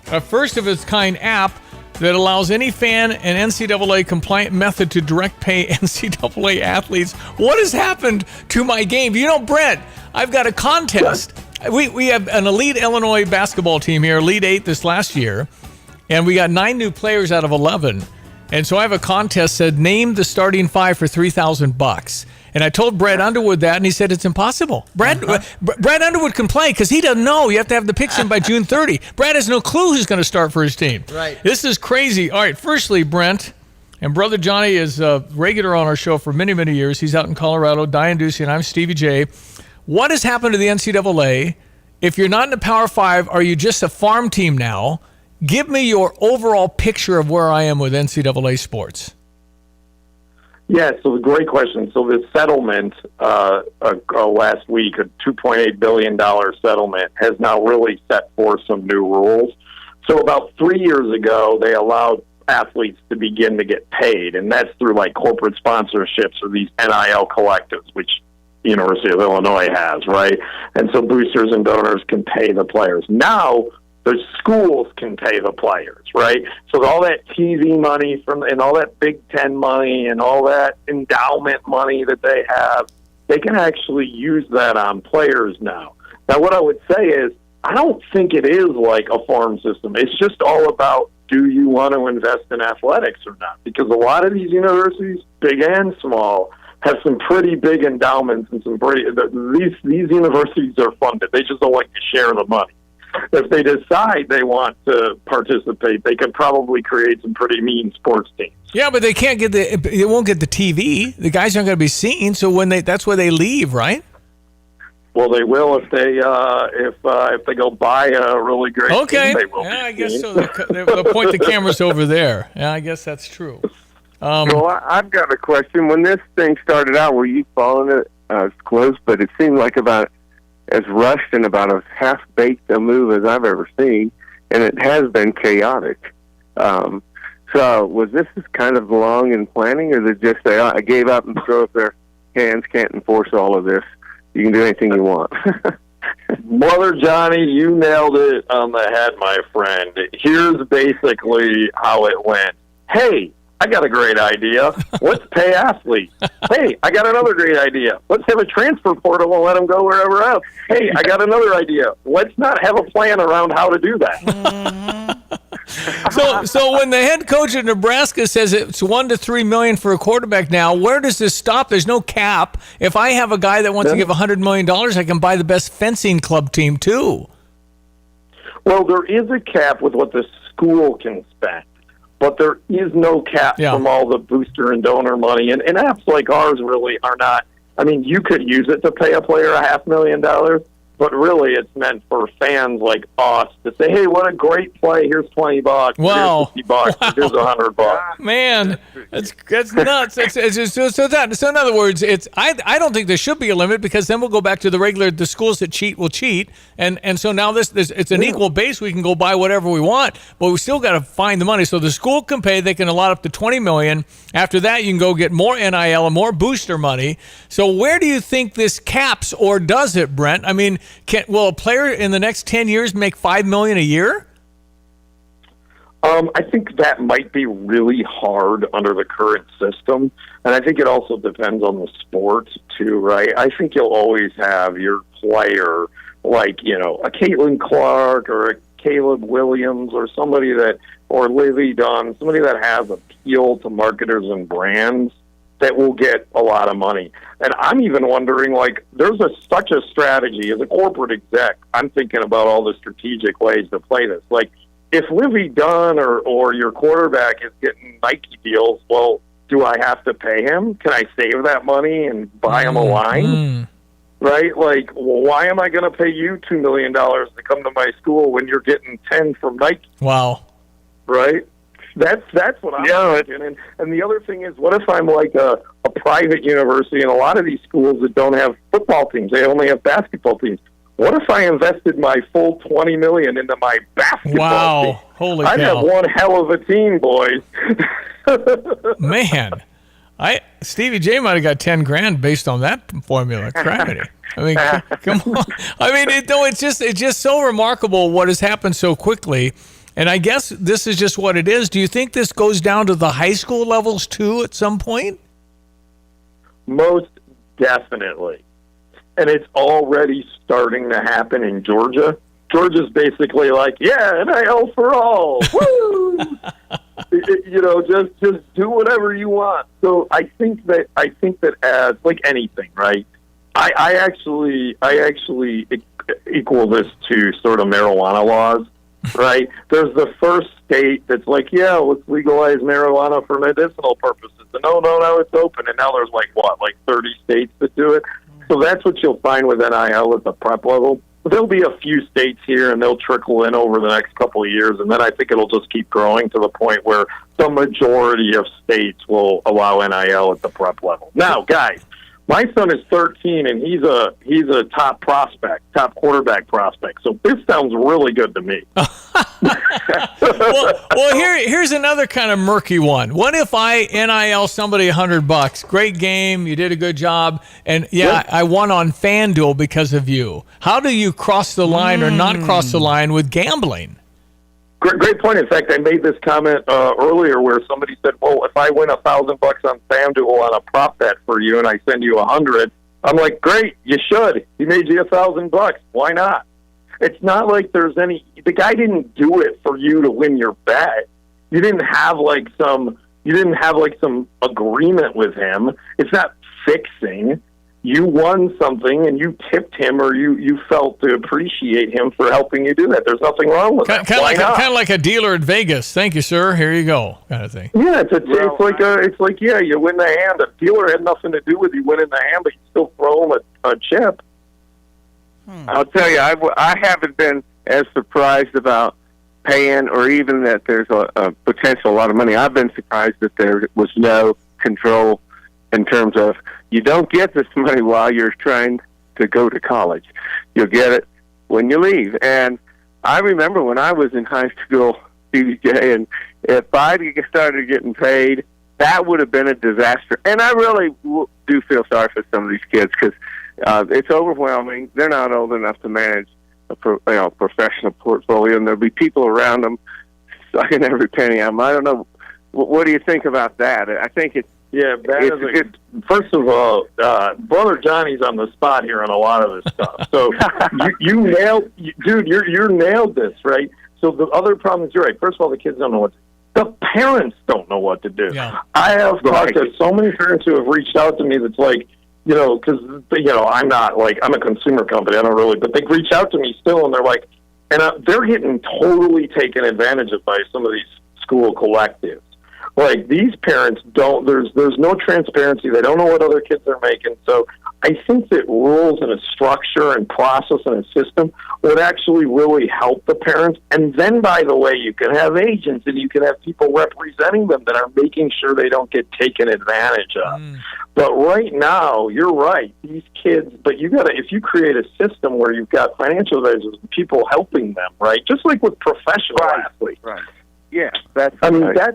a first-of-its-kind app that allows any fan an NCAA-compliant method to direct pay NCAA athletes. What has happened to my game? You know, Brent, I've got a contest. We have an elite Illinois basketball team here, Elite 8 this last year, and we got 9 new players out of 11. And so I have a contest said, name the starting 5 for $3,000. And I told Brad Underwood that, and he said it's impossible. Brad Underwood can play because he doesn't know. You have to have the picks in by June 30. Brad has no clue who's going to start for his team.
Right.
This is crazy. All right, firstly, Brent, and Brother Johnny is a regular on our show for many, many years. He's out in Colorado. Diane Ducey, and I'm Stevie J. What has happened to the NCAA? If you're not in the Power 5, are you just a farm team now? Give me your overall picture of where I am with NCAA sports.
Yeah, so great question. So this settlement last week, a $2.8 billion settlement, has now really set forth some new rules. So about 3 years ago, they allowed athletes to begin to get paid, and that's through like corporate sponsorships or these NIL collectives, which University of Illinois has, right? And so boosters and donors can pay the players. Now, the schools can pay the players, right? So all that TV money and all that Big Ten money and all that endowment money that they have, they can actually use that on players now. Now, what I would say is, I don't think it is like a farm system. It's just all about, do you want to invest in athletics or not? Because a lot of these universities, big and small, have some pretty big endowments and some pretty, these universities are funded. They just don't like to share the money. If they decide they want to participate, they could probably create some pretty mean sports teams.
Yeah, but they can't get they won't get the TV. The guys aren't going to be seen, so that's where they leave, right?
Well, they will if they go buy a really great
okay.
team. They will
I guess so. They'll point the cameras over there. Yeah, I guess that's true.
Well, I've got a question. When this thing started out, were you following it close? But it seemed like about as rushed and about as half-baked a move as I've ever seen, and it has been chaotic. So was this kind of long in planning, or did they just say, I gave up and throw up their hands, can't enforce all of this, you can do anything you want? Brother Johnny, you nailed it on the head, my friend. Here's basically how it went. Hey, I got a great idea. Let's pay athletes. Hey, I got another great idea. Let's have a transfer portal and let them go wherever else. Hey, I got another idea. Let's not have a plan around how to do that.
So when the head coach of Nebraska says it's $1 to $3 million for a quarterback now, where does this stop? There's no cap. If I have a guy that wants to give $100 million, I can buy the best fencing club team too.
Well, there is a cap with what the school can spend. But there is no cap from all the booster and donor money. And apps like ours really are not. I mean, you could use it to pay a player $500,000, but really it's meant for fans like us to say, hey, what a great play. Here's $20.
Wow.
Here's $50. Here's $100.
Man, that's nuts. So in other words, I don't think there should be a limit, because then we'll go back to the schools that cheat will cheat. And so now it's an equal base. We can go buy whatever we want, but we still got to find the money. So the school can pay. They can allot up to $20 million. After that, you can go get more NIL and more booster money. So where do you think this caps, or does it, Brent? I mean, will a player in the next 10 years make $5 million a year?
I think that might be really hard under the current system, and I think it also depends on the sport too, right? I think you'll always have your player like, a Caitlin Clark or a Caleb Williams or somebody or Lily Dunn, somebody that has appeal to marketers and brands that will get a lot of money. And I'm even wondering, there's such a strategy as a corporate exec. I'm thinking about all the strategic ways to play this. Like, if Livy Dunn or your quarterback is getting Nike deals, well, do I have to pay him? Can I save that money and buy him a line? Right? Like, well, why am I going to pay you $2 million to come to my school when you're getting 10 from Nike?
Wow.
Right? That's what I'm thinking. And the other thing is, what if I'm like a private university, and a lot of these schools that don't have football teams, they only have basketball teams. What if I invested my full $20 million into my basketball team?
Holy
I'd
cow.
have one hell of a team, boys.
Man, Stevie J might have got $10,000 based on that formula. Crappity. I mean, come on. I mean, it's just so remarkable what has happened so quickly. And I guess this is just what it is. Do you think this goes down to the high school levels too at some point?
Most definitely. And it's already starting to happen in Georgia. Georgia's basically like, NIL for all. Woo! Just do whatever you want. So I think that as like anything, right? I actually equal this to sort of marijuana laws, right? There's the first state that's like, let's legalize marijuana for medicinal purposes. And no, it's open. And now there's like 30 states that do it. So that's what you'll find with NIL at the prep level. There'll be a few states here, and they'll trickle in over the next couple of years, and then I think it'll just keep growing to the point where the majority of states will allow NIL at the prep level. Now, guys, my son is 13, and he's a top quarterback prospect. So this sounds really good to me.
well, here's another kind of murky one. What if I NIL somebody $100? Great game, you did a good job, and I won on FanDuel because of you. How do you cross the line or not cross the line with gambling?
Great point. In fact, I made this comment earlier where somebody said, "Well, if I win $1,000 on FanDuel on a prop bet for you, and I send you $100," I'm like, "Great, you should. He made you $1,000. Why not?" It's not like there's any. The guy didn't do it for you to win your bet. You didn't have some agreement with him. It's not fixing. You won something, and you tipped him, or you felt to appreciate him for helping you do that. There's nothing wrong with that.
Kind of like a dealer at Vegas. Thank you, sir. Here you go, kind of thing.
Yeah, it's like you win the hand. The dealer had nothing to do with you winning the hand, but you still throw him a chip.
I'll tell you, I haven't been as surprised about paying, or even that there's a potential a lot of money. I've been surprised that there was no control in terms of, you don't get this money while you're trying to go to college. You'll get it when you leave. And I remember when I was in high school, Stevie J, and if I started getting paid, that would have been a disaster. And I really do feel sorry for some of these kids, because it's overwhelming. They're not old enough to manage a professional portfolio, and there'll be people around them sucking every penny out of them. I don't know. What do you think about that? I think it's
first of all, Brother Johnny's on the spot here on a lot of this stuff. So you nailed, dude. You're nailed this, right? So the other problem is, you're right. First of all, the kids don't know what to do. The parents don't know what to do. Yeah. I have talked to so many parents who have reached out to me that's like, because I'm not like, I'm a consumer company. I don't really, but they reach out to me still, and they're like, and they're getting totally taken advantage of by some of these school collectives. Like, these parents don't, there's no transparency. They don't know what other kids are making. So I think that rules and a structure and process and a system would actually really help the parents. And then, by the way, you can have agents and you can have people representing them that are making sure they don't get taken advantage of. But right now, you're right. These kids, but if you create a system where you've got financial advisors and people helping them, right? Just like with professional athletes.
Right. Yeah, that's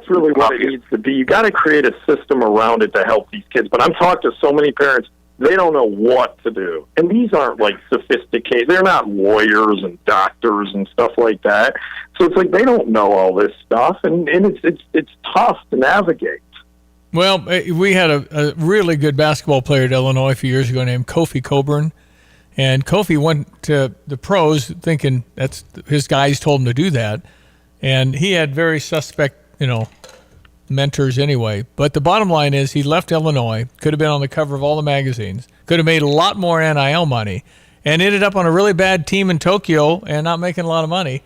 really
what it needs to be. You got to create a system around it to help these kids. But I'm talking to so many parents. They don't know what to do. And these aren't like sophisticated. They're not lawyers and doctors and stuff like that. So it's like they don't know all this stuff, and it's tough to navigate.
Well, we had a really good basketball player at Illinois a few years ago named Kofi Coburn. And Kofi went to the pros thinking that's his guys told him to do that. And he had very suspect, mentors anyway. But the bottom line is he left Illinois, could have been on the cover of all the magazines, could have made a lot more NIL money, and ended up on a really bad team in Tokyo and not making a lot of money.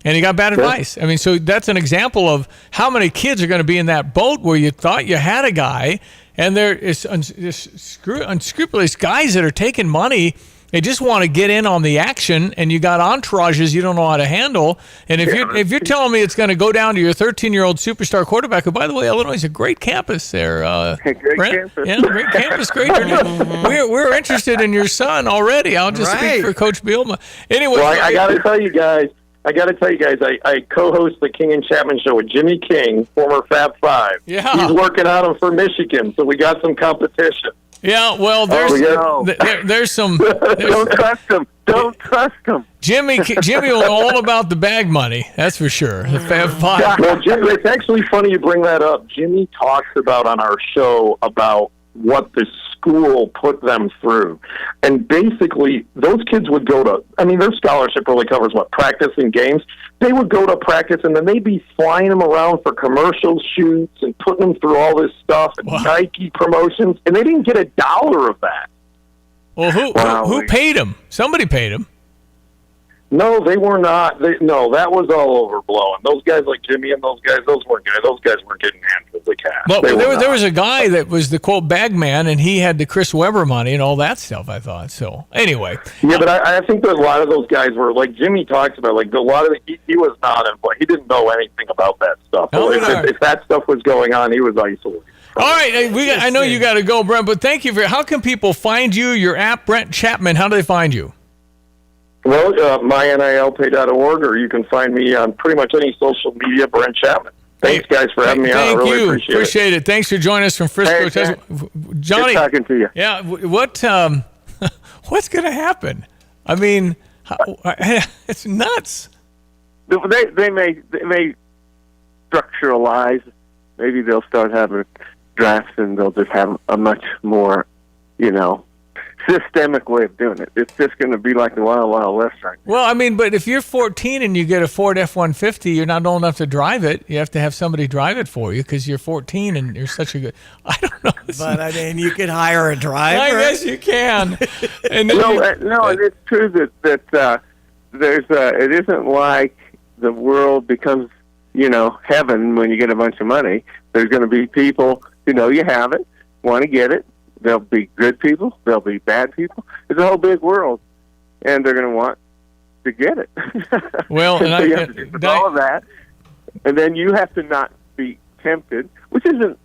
And he got bad advice. I mean, so that's an example of how many kids are going to be in that boat where you thought you had a guy, and there is unscrupulous guys that are taking money. They just want to get in on the action, and you got entourages you don't know how to handle. And if you're telling me it's going to go down to your 13-year-old superstar quarterback, who, by the way, Illinois is a great campus there.
Great campus.
Yeah, great campus, great. We're interested in your son already. I'll just speak for Coach Bielma. Anyway,
well, I got to tell you guys, I co-host the King and Chapman Show with Jimmy King, former Fab Five.
Yeah.
He's working on him for Michigan, so we got some competition.
Yeah, well, there's some.
Don't trust him. Don't trust him.
Jimmy will know all about the bag money. That's for sure. The Fab Five.
Well, Jimmy, it's actually funny you bring that up. Jimmy talks about on our show about what the school put them through. And basically, those kids would go to, their scholarship really covers practice and games. They would go to practice, and then they'd be flying them around for commercial shoots and putting them through all this stuff and Nike promotions, and they didn't get $1 of that.
Well, who paid them? Somebody paid them.
No, they were not. No, that was all overblown. Those guys like Jimmy and those guys weren't guys. Those guys weren't getting handled the cash.
But there was a guy that was the quote bag man, and he had the Chris Webber money and all that stuff. I thought so. Anyway,
yeah, but I think that a lot of those guys were like Jimmy talks about. Like a lot of he was not involved. He didn't know anything about that stuff. So if that stuff was going on, he was isolated.
All right, I know you got to go, Brent, but thank you for. How can people find you? Your app, Brent Chapman. How do they find you?
Well, mynilpay.org, or you can find me on pretty much any social media, Brent Chapman. Thanks, guys, for having me on. I really appreciate it.
Thanit's for joining us from Frisco, Texas. Johnny,
good talking to you.
Yeah, what's going to happen? I mean, it's nuts.
They may structuralize. Maybe they'll start having drafts, and they'll just have a much more, systemic way of doing it. It's just going to be like the Wild Wild West right now.
Well, but if you're 14 and you get a Ford F-150, you're not old enough to drive it. You have to have somebody drive it for you because you're 14 and you're such a good. I don't know.
But you can hire a driver.
I guess you can. And
no, it's true that there's it isn't like the world becomes heaven when you get a bunch of money. There's going to be people who know you have it, want to get it. There'll be good people. There'll be bad people. It's a whole big world, and they're going to want to get it.
Well,
so you have to do all of that, and then you have to not be tempted, which isn't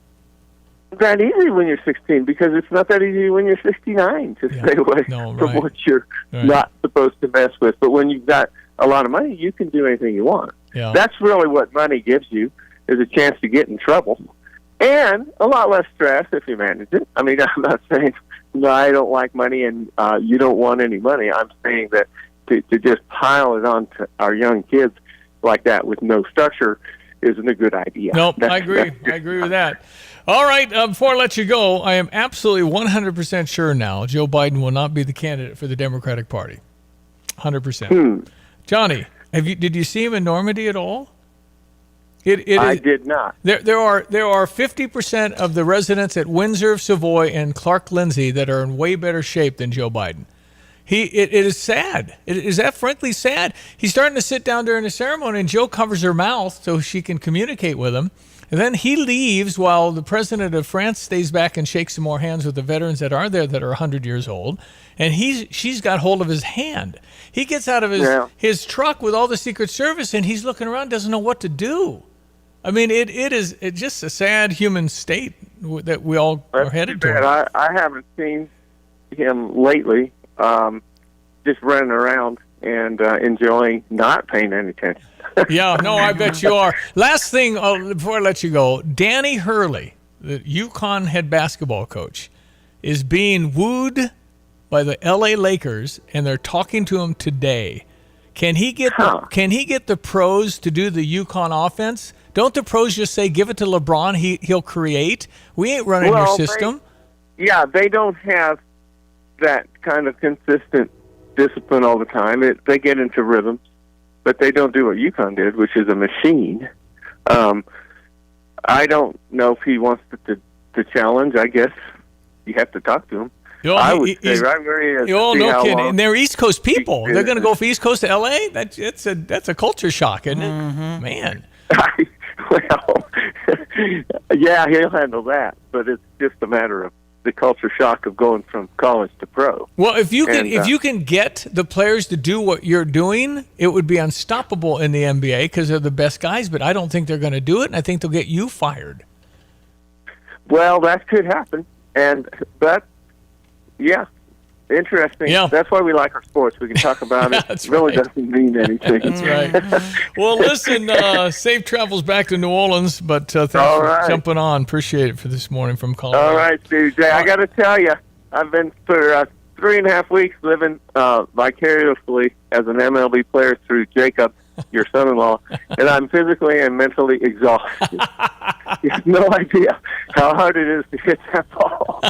that easy when you're 16, because it's not that easy when you're 59 to stay away from what you're not supposed to mess with. But when you've got a lot of money, you can do anything you want.
Yeah.
That's really what money gives you, is a chance to get in trouble. And a lot less stress if you manage it. I'm not saying, no, I don't like money and you don't want any money. I'm saying that to just pile it on to our young kids like that with no structure isn't a good idea.
Nope, I agree. I agree with that. All right, before I let you go, I am absolutely 100% sure now Joe Biden will not be the candidate for the Democratic Party. 100%. Johnny, did you see him in Normandy at all?
I did not.
There are 50% of the residents at Windsor, Savoy, and Clark Lindsay that are in way better shape than Joe Biden. It is sad. Is that frankly sad? He's starting to sit down during the ceremony, and Joe covers her mouth so she can communicate with him. And then he leaves while the president of France stays back and shakes some more hands with the veterans that are there that are 100 years old. And she's got hold of his hand. He gets out of his truck with all the Secret Service, and he's looking around, doesn't know what to do. It's just a sad human state that we all are headed toward.
I haven't seen him lately, just running around and enjoying not paying any attention.
Yeah, no, I bet you are. Last thing before I let you go, Danny Hurley, the UConn head basketball coach, is being wooed by the L.A. Lakers, and they're talking to him today. Can he get the pros to do the UConn offense? Don't the pros just say, give it to LeBron, he'll create? We ain't running your system.
They don't have that kind of consistent discipline all the time. They get into rhythms, but they don't do what UConn did, which is a machine. I don't know if he wants to challenge. I guess you have to talk to him. I would say right where he is.
No kidding. And they're East Coast people. They're going to go from East Coast to L.A.? That's a culture shock, isn't it? Mm-hmm. Man.
Well, yeah, he'll handle that, but it's just a matter of the culture shock of going from college to pro.
Well, if you can get the players to do what you're doing, it would be unstoppable in the NBA because they're the best guys, but I don't think they're going to do it, and I think they'll get you fired.
Well, that could happen, but yeah, interesting. Yeah. That's why we like our sports. We can talk about it. It really doesn't mean anything.
That's right. Well, listen, safe travels back to New Orleans, but thanks for jumping on. Appreciate it for this morning from Colorado.
All right, Stevie Jay. I got to tell you, I've been for 3.5 weeks living vicariously as an MLB player through Jacob, your son-in-law, and I'm physically and mentally exhausted. You have no idea how hard it is to hit that ball.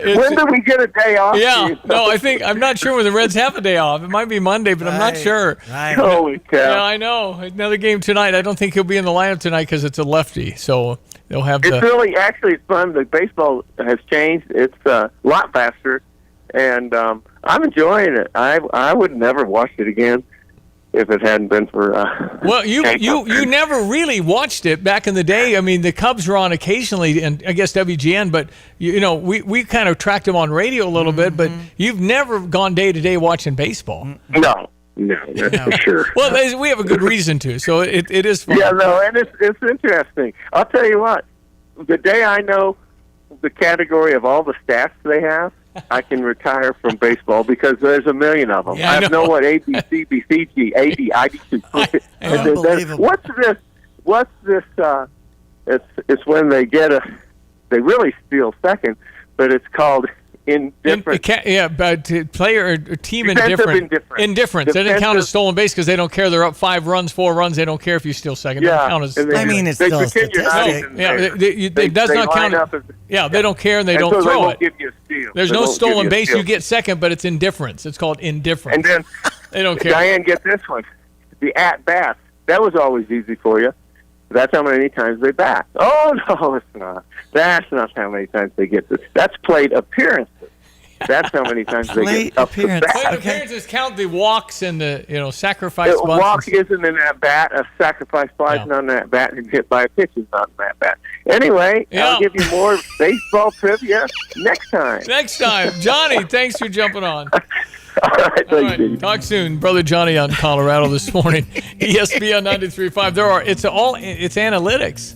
When do we get a day off?
Yeah, I'm not sure when the Reds have a day off. It might be Monday, but I'm not sure.
Holy cow.
Yeah, I know. Another game tonight. I don't think he'll be in the lineup tonight because it's a lefty, so they'll have
it's fun. The baseball has changed. It's a lot faster, and I'm enjoying it. I would never watch it again if it hadn't been for.
Well, you never really watched it back in the day. I mean, the Cubs were on occasionally, and I guess WGN, but we kind of tracked them on radio a little bit. But you've never gone day to day watching baseball.
No, that's for sure.
Well, we have a good reason to, so it is fun.
Yeah, no, and it's interesting. I'll tell you what. The day I know the category of all the stats they have, I can retire from baseball because there's a million of them.
Yeah,
I know what A, B, C, B, C, G, A, D, I, D, C. What's this? It's when they they really steal second, but it's called indifference.
Player or team indifference. They don't count as stolen base because they don't care. They're up 5 runs, 4 runs. They don't care if you steal second. They don't count as.
It's still a statistic.
It does not count. They don't care and they don't throw it.
Give you a steal.
There's no stolen base. You get second, but it's indifference. It's called indifference.
And then
they don't care.
Diane, get this one. The at bat. That was always easy for you. That's how many times they bat. Oh no, it's not. That's not how many times they get this. That's plate appearances. That's how many times they get up the bat.
Plate appearances count the walks and the sacrifice bunts.
Walk isn't in that bat. A sacrifice fly isn't on that bat, and hit by a pitch is not in that bat. Anyway, I'll give you more baseball trivia next time.
Johnny, thanks for jumping on.
All right, thank you.
Talk soon, brother Johnny out in Colorado this morning. ESPN 93.5. It's analytics,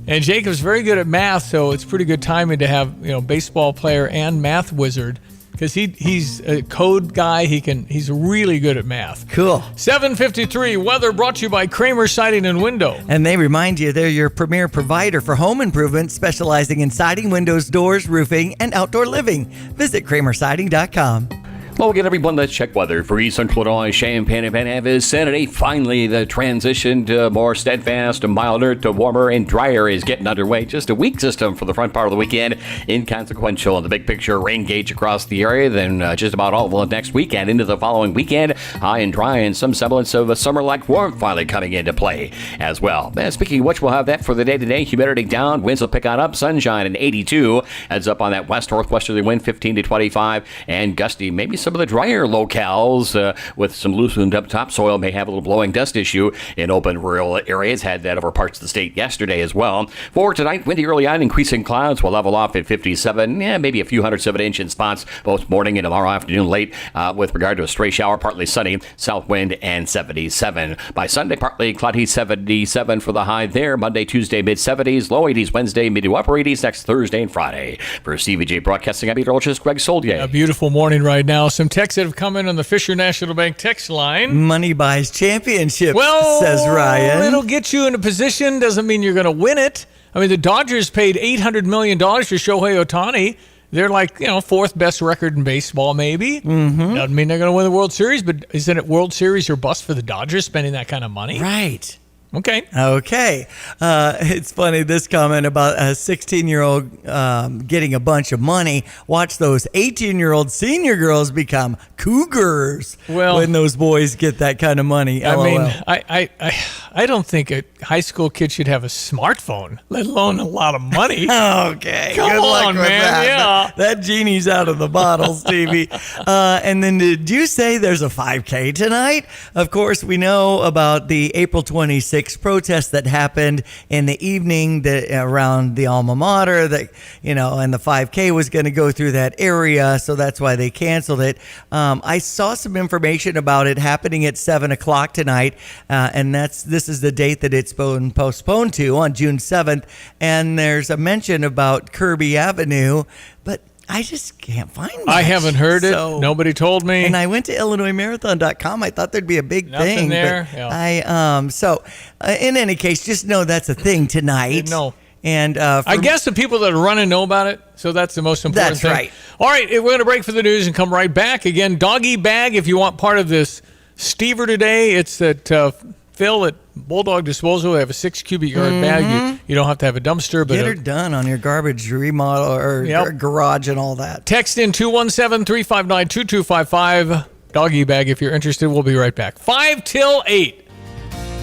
and Jacob's very good at math, so it's pretty good timing to have baseball player and math wizard because he's a code guy. He's really good at math.
Cool.
7:53 weather brought to you by Kramer Siding and Window,
and they remind you they're your premier provider for home improvement, specializing in siding, windows, doors, roofing, and outdoor living. Visit KramerSiding.com.
Well, again, everyone, let's check weather for East Central Illinois, Champaign, and Van Avis. Saturday, finally, the transition to more steadfast, milder, to warmer and drier is getting underway. Just a weak system for the front part of the weekend. Inconsequential in the big picture, rain gauge across the area. Then just about all of next weekend into the following weekend. High and dry and some semblance of a summer-like warmth finally coming into play as well. Speaking of which, we'll have that for the day-to-day. Humidity down, winds will pick on up, sunshine at 82. Heads up on that west-northwesterly wind, 15 to 25, and gusty, maybe some of the drier locales with some loosened up topsoil may have a little blowing dust issue in open rural areas. Had that over parts of the state yesterday as well. For tonight, windy early on, increasing clouds will level off at 57. Maybe a few 107-inch in spots both morning and tomorrow afternoon late with regard to a stray shower, partly sunny, south wind, and 77. By Sunday, partly cloudy, 77 for the high there. Monday, Tuesday, mid-70s, low 80s, Wednesday, mid to upper 80s, next Thursday and Friday. For Stevie Jay Broadcasting, I'm meteorologist Greg Soldier.
A beautiful morning right now. Some texts that have come in on the Fisher National Bank text line.
Money buys championships,
well,
says Ryan.
It'll get you in a position. Doesn't mean you're going to win it. I mean, the Dodgers paid $800 million for Shohei Ohtani. They're like, fourth best record in baseball, maybe. Mm-hmm. Doesn't mean they're going to win the World Series, but isn't it World Series or bust for the Dodgers spending that kind of money?
Right.
Okay.
It's funny, this comment about a 16-year-old getting a bunch of money. Watch those 18-year-old senior girls become cougars when those boys get that kind of money.
I
LOL.
mean, I don't think a high school kid should have a smartphone, let alone a lot of money.
Okay.
Come
Good luck
on,
with
man.
that.
Yeah.
That genie's out of the bottle, Stevie. And then did you say there's a 5K tonight? Of course, we know about the April 26th protest that happened in the evening around the alma mater and the 5K was going to go through that area. So that's why they canceled it. I saw some information about it happening at 7:00 tonight. And this is the date that it's been postponed to on June 7th. And there's a mention about Kirby Avenue, but I just can't find much.
I haven't heard it. Nobody told me.
And I went to IllinoisMarathon.com. I thought there'd be a big
Nothing
thing.
there.
But
Yeah.
in any case, just know that's a thing tonight.
No.
And
I guess the people that are running know about it, so that's the most important thing.
That's right.
All right, we're going to break for the news and come right back. Again, doggy bag, if you want part of this Stever today, it's at Phil at Bulldog Disposal. They have a 6 cubic yard bag. You don't have to have a dumpster. But
get her done on your garbage remodel or garage and all that.
Text in 217-359-2255. Doggy bag if you're interested. We'll be right back. 5 till 8.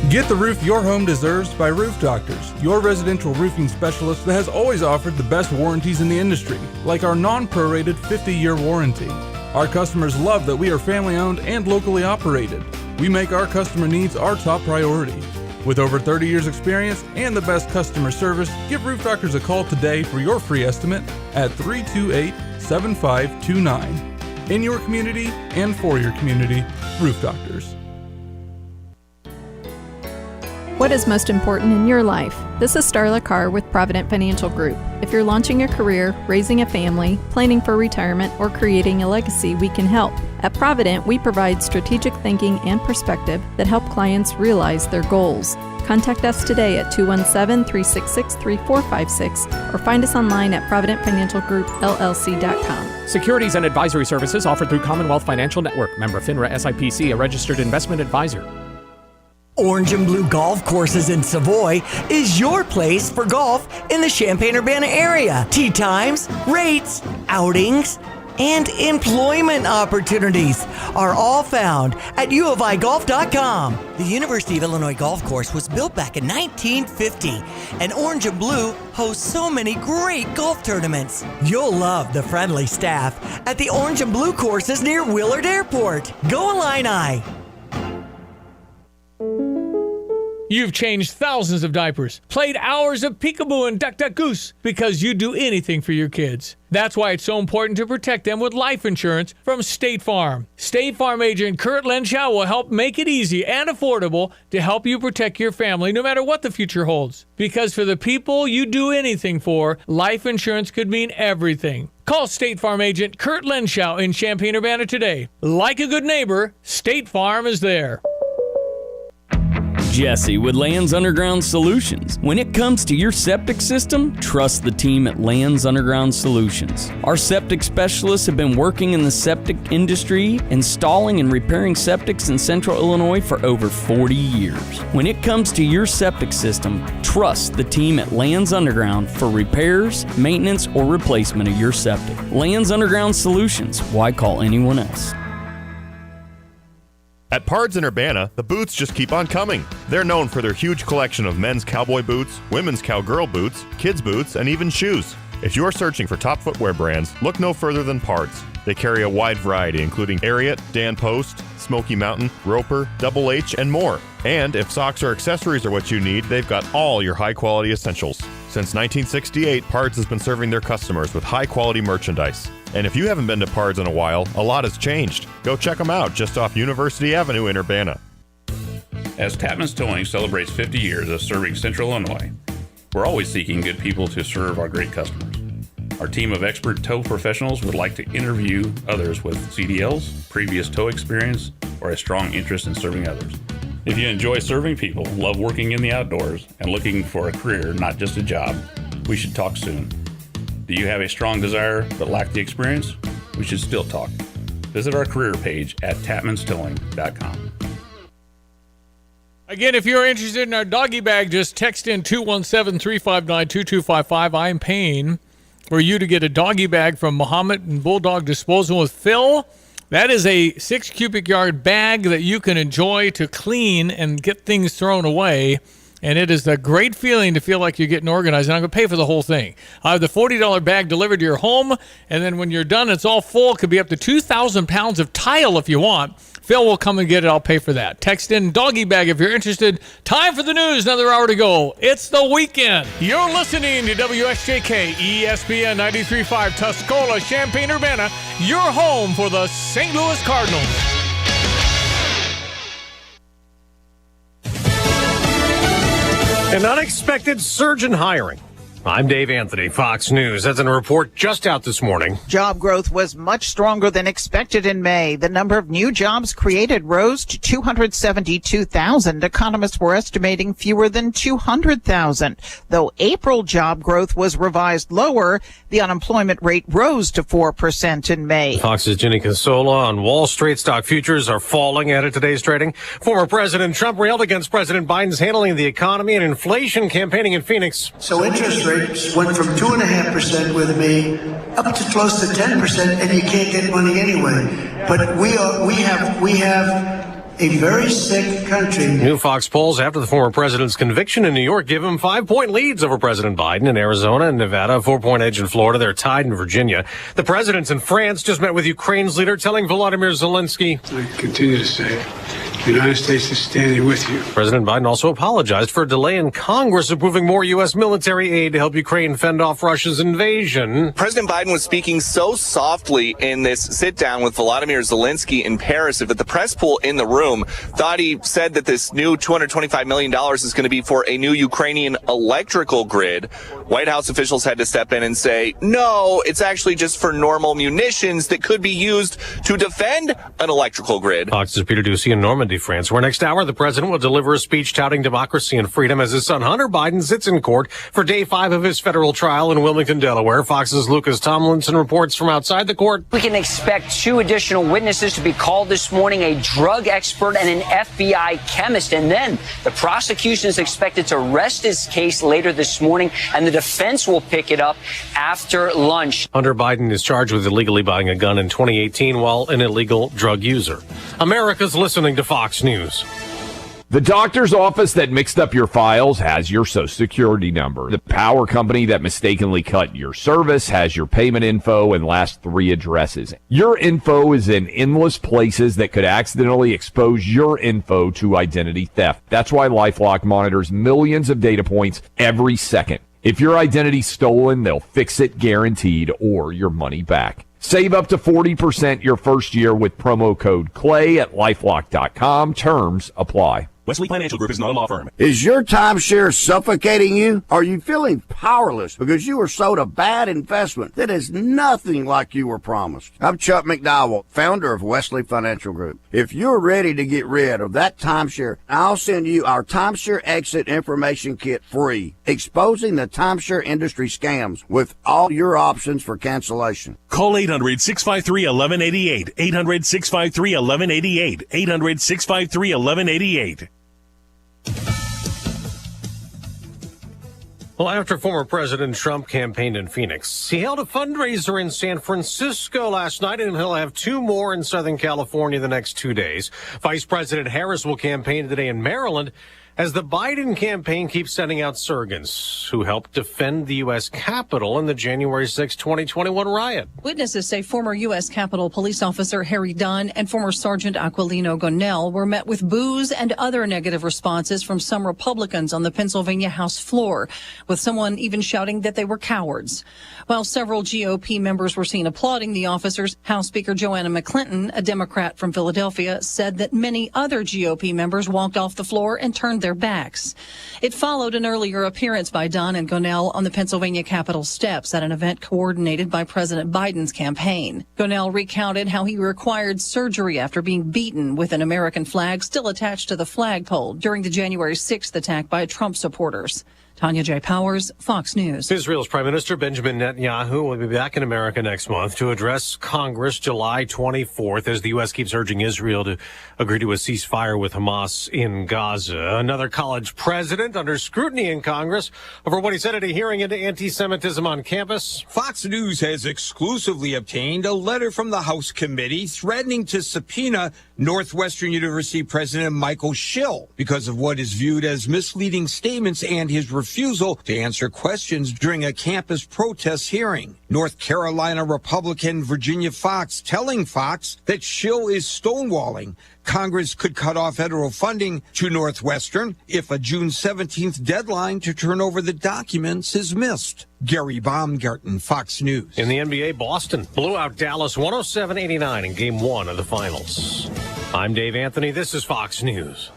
Get the roof your home deserves by Roof Doctors, your residential roofing specialist that has always offered the best warranties in the industry, like our non-prorated 50-year warranty. Our customers love that we are family-owned and locally operated. We make our customer needs our top priority. With over 30 years experience and the best customer service, give Roof Doctors a call today for your free estimate at 328-7529. In your community and for your community, Roof Doctors.
What is most important in your life? This is Starla Carr with Provident Financial Group. If you're launching a career, raising a family, planning for retirement, or creating a legacy, we can help. At Provident, we provide strategic thinking and perspective that help clients realize their goals. Contact us today at 217-366-3456 or find us online at providentfinancialgroupllc.com.
Securities and advisory services offered through Commonwealth Financial Network. Member FINRA SIPC, a registered investment advisor.
Orange and Blue Golf Courses in Savoy is your place for golf in the Champaign-Urbana area. Tee times, rates, outings, and employment opportunities are all found at uofigolf.com. The University of Illinois Golf Course was built back in 1950, and Orange and Blue hosts so many great golf tournaments. You'll love the friendly staff at the Orange and Blue courses near Willard Airport. Go Illini!
You've changed thousands of diapers, played hours of peekaboo and duck duck goose because you do anything for your kids. That's why it's so important to protect them with life insurance from State Farm. State Farm agent Kurt Lenschow will help make it easy and affordable to help you protect your family no matter what the future holds. Because for the people you do anything for, life insurance could mean everything. Call State Farm agent Kurt Lenschow in Champaign-Urbana today. Like a good neighbor, State Farm is there.
Jesse with Lands Underground Solutions. When it comes to your septic system, trust the team at Lands Underground Solutions. Our septic specialists have been working in the septic industry, installing and repairing septics in Central Illinois for over 40 years. When it comes to your septic system, trust the team at Lands Underground for repairs, maintenance, or replacement of your septic. Lands Underground Solutions. Why call anyone else?
At Pards in Urbana, the boots just keep on coming. They're known for their huge collection of men's cowboy boots, women's cowgirl boots, kids' boots, and even shoes. If you're searching for top footwear brands, look no further than Pards. They carry a wide variety, including Ariat, Dan Post, Smoky Mountain, Roper, Double H, and more. And if socks or accessories are what you need, they've got all your high-quality essentials. Since 1968, Pards has been serving their customers with high-quality merchandise. And if you haven't been to Pards in a while, a lot has changed. Go check them out just off University Avenue in Urbana.
As Tapman's Towing celebrates 50 years of serving Central Illinois, we're always seeking good people to serve our great customers. Our team of expert tow professionals would like to interview others with CDLs, previous tow experience, or a strong interest in serving others. If you enjoy serving people, love working in the outdoors, and looking for a career, not just a job, we should talk soon. Do you have a strong desire but lack the experience? We should still talk. Visit our career page at tapmanstowing.com.
Again, if you're interested in our doggy bag, just text in 217-359-2255. I'm paying for you to get a doggy bag from Muhammad and Bulldog Disposal with Phil. That is a 6 cubic yard bag that you can enjoy to clean and get things thrown away. And it is a great feeling to feel like you're getting organized. And I'm going to pay for the whole thing. I have the $40 bag delivered to your home. And then when you're done, it's all full. It could be up to 2,000 pounds of tile if you want. Phil will come and get it. I'll pay for that. Text in doggy bag if you're interested. Time for the news. Another hour to go. It's the weekend. You're listening to WSJK ESPN 93.5 Tuscola, Champaign-Urbana, your home for the St. Louis Cardinals.
An unexpected surge in hiring. I'm Dave Anthony, Fox News. That's in a report just out this morning.
Job growth was much stronger than expected in May. The number of new jobs created rose to 272,000. Economists were estimating fewer than 200,000. Though April job growth was revised lower, the unemployment rate rose to 4% in May.
Fox's Ginny Consola on Wall Street. Stock futures are falling at today's trading. Former President Trump railed against President Biden's handling of the economy and inflation campaigning in Phoenix.
So interest rates went from 2.5% with me up to close to 10%, and you can't get money anyway. But we have a very sick country.
New Fox polls after the former president's conviction in New York give him 5-point leads over President Biden in Arizona and Nevada, a 4-point edge in Florida. They're tied in Virginia. The presidents in France just met with Ukraine's leader, telling Volodymyr Zelensky,
I continue to say it. The United States is standing with you.
President Biden also apologized for a delay in Congress approving more U.S. military aid to help Ukraine fend off Russia's invasion.
President Biden was speaking so softly in this sit-down with Volodymyr Zelensky in Paris that the press pool in the room thought he said that this new $225 million is going to be for a new Ukrainian electrical grid. White House officials had to step in and say, no, it's actually just for normal munitions that could be used to defend an electrical grid.
Fox's Peter Ducey in Normandy, France, where next hour the president will deliver a speech touting democracy and freedom as his son Hunter Biden sits in court for day 5 of his federal trial in Wilmington, Delaware. Fox's Lucas Tomlinson reports from outside the court.
We can expect 2 additional witnesses to be called this morning, a drug expert and an FBI chemist. And then the prosecution is expected to rest his case later this morning, and the defense will pick it up after lunch.
Hunter Biden is charged with illegally buying a gun in 2018 while an illegal drug user. America's listening to Fox News.
The doctor's office that mixed up your files has your Social Security number. The power company that mistakenly cut your service has your payment info and last 3 addresses. Your info is in endless places that could accidentally expose your info to identity theft. That's why LifeLock monitors millions of data points every second. If your identity's stolen, they'll fix it guaranteed or your money back. Save up to 40% your first year with promo code CLAY at LifeLock.com. Terms apply.
Wesley Financial Group is not a law firm.
Is your timeshare suffocating you? Are you feeling powerless because you were sold a bad investment that is nothing like you were promised? I'm Chuck McDowell, founder of Wesley Financial Group. If you're ready to get rid of that timeshare, I'll send you our Timeshare Exit Information Kit free, exposing the timeshare industry scams with all your options for cancellation.
Call 800-653-1188. 800-653-1188. 800-653-1188.
Well, after former President Trump campaigned in Phoenix, he held a fundraiser in San Francisco last night, and he'll have 2 more in Southern California the next 2 days. Vice President Harris will campaign today in Maryland as the Biden campaign keeps sending out surgeons who helped defend the U.S. Capitol in the January 6, 2021 riot.
Witnesses say former U.S. Capitol Police Officer Harry Dunn and former Sergeant Aquilino Gonell were met with boos and other negative responses from some Republicans on the Pennsylvania House floor, with someone even shouting that they were cowards. While several GOP members were seen applauding the officers, House Speaker Joanna McClinton, a Democrat from Philadelphia, said that many other GOP members walked off the floor and turned behind their backs. It followed an earlier appearance by Don and Gonell on the Pennsylvania Capitol steps at an event coordinated by President Biden's campaign. Gonell recounted how he required surgery after being beaten with an American flag still attached to the flagpole during the January 6th attack by Trump supporters. Tanya J. Powers, Fox News.
Israel's Prime Minister Benjamin Netanyahu will be back in America next month to address Congress July 24th as the U.S. keeps urging Israel to agree to a ceasefire with Hamas in Gaza. Another college president under scrutiny in Congress over what he said at a hearing into anti-Semitism on campus.
Fox News has exclusively obtained a letter from the House committee threatening to subpoena Northwestern University President Michael Schill because of what is viewed as misleading statements and his refusal to answer questions during a campus protest hearing. North Carolina Republican Virginia Fox telling Fox that Schill is stonewalling. Congress could cut off federal funding to Northwestern if a June 17th deadline to turn over the documents is missed. Gary Baumgarten, Fox News.
In the NBA, Boston blew out Dallas 107-89 in Game 1 of the Finals. I'm Dave Anthony. This is Fox News.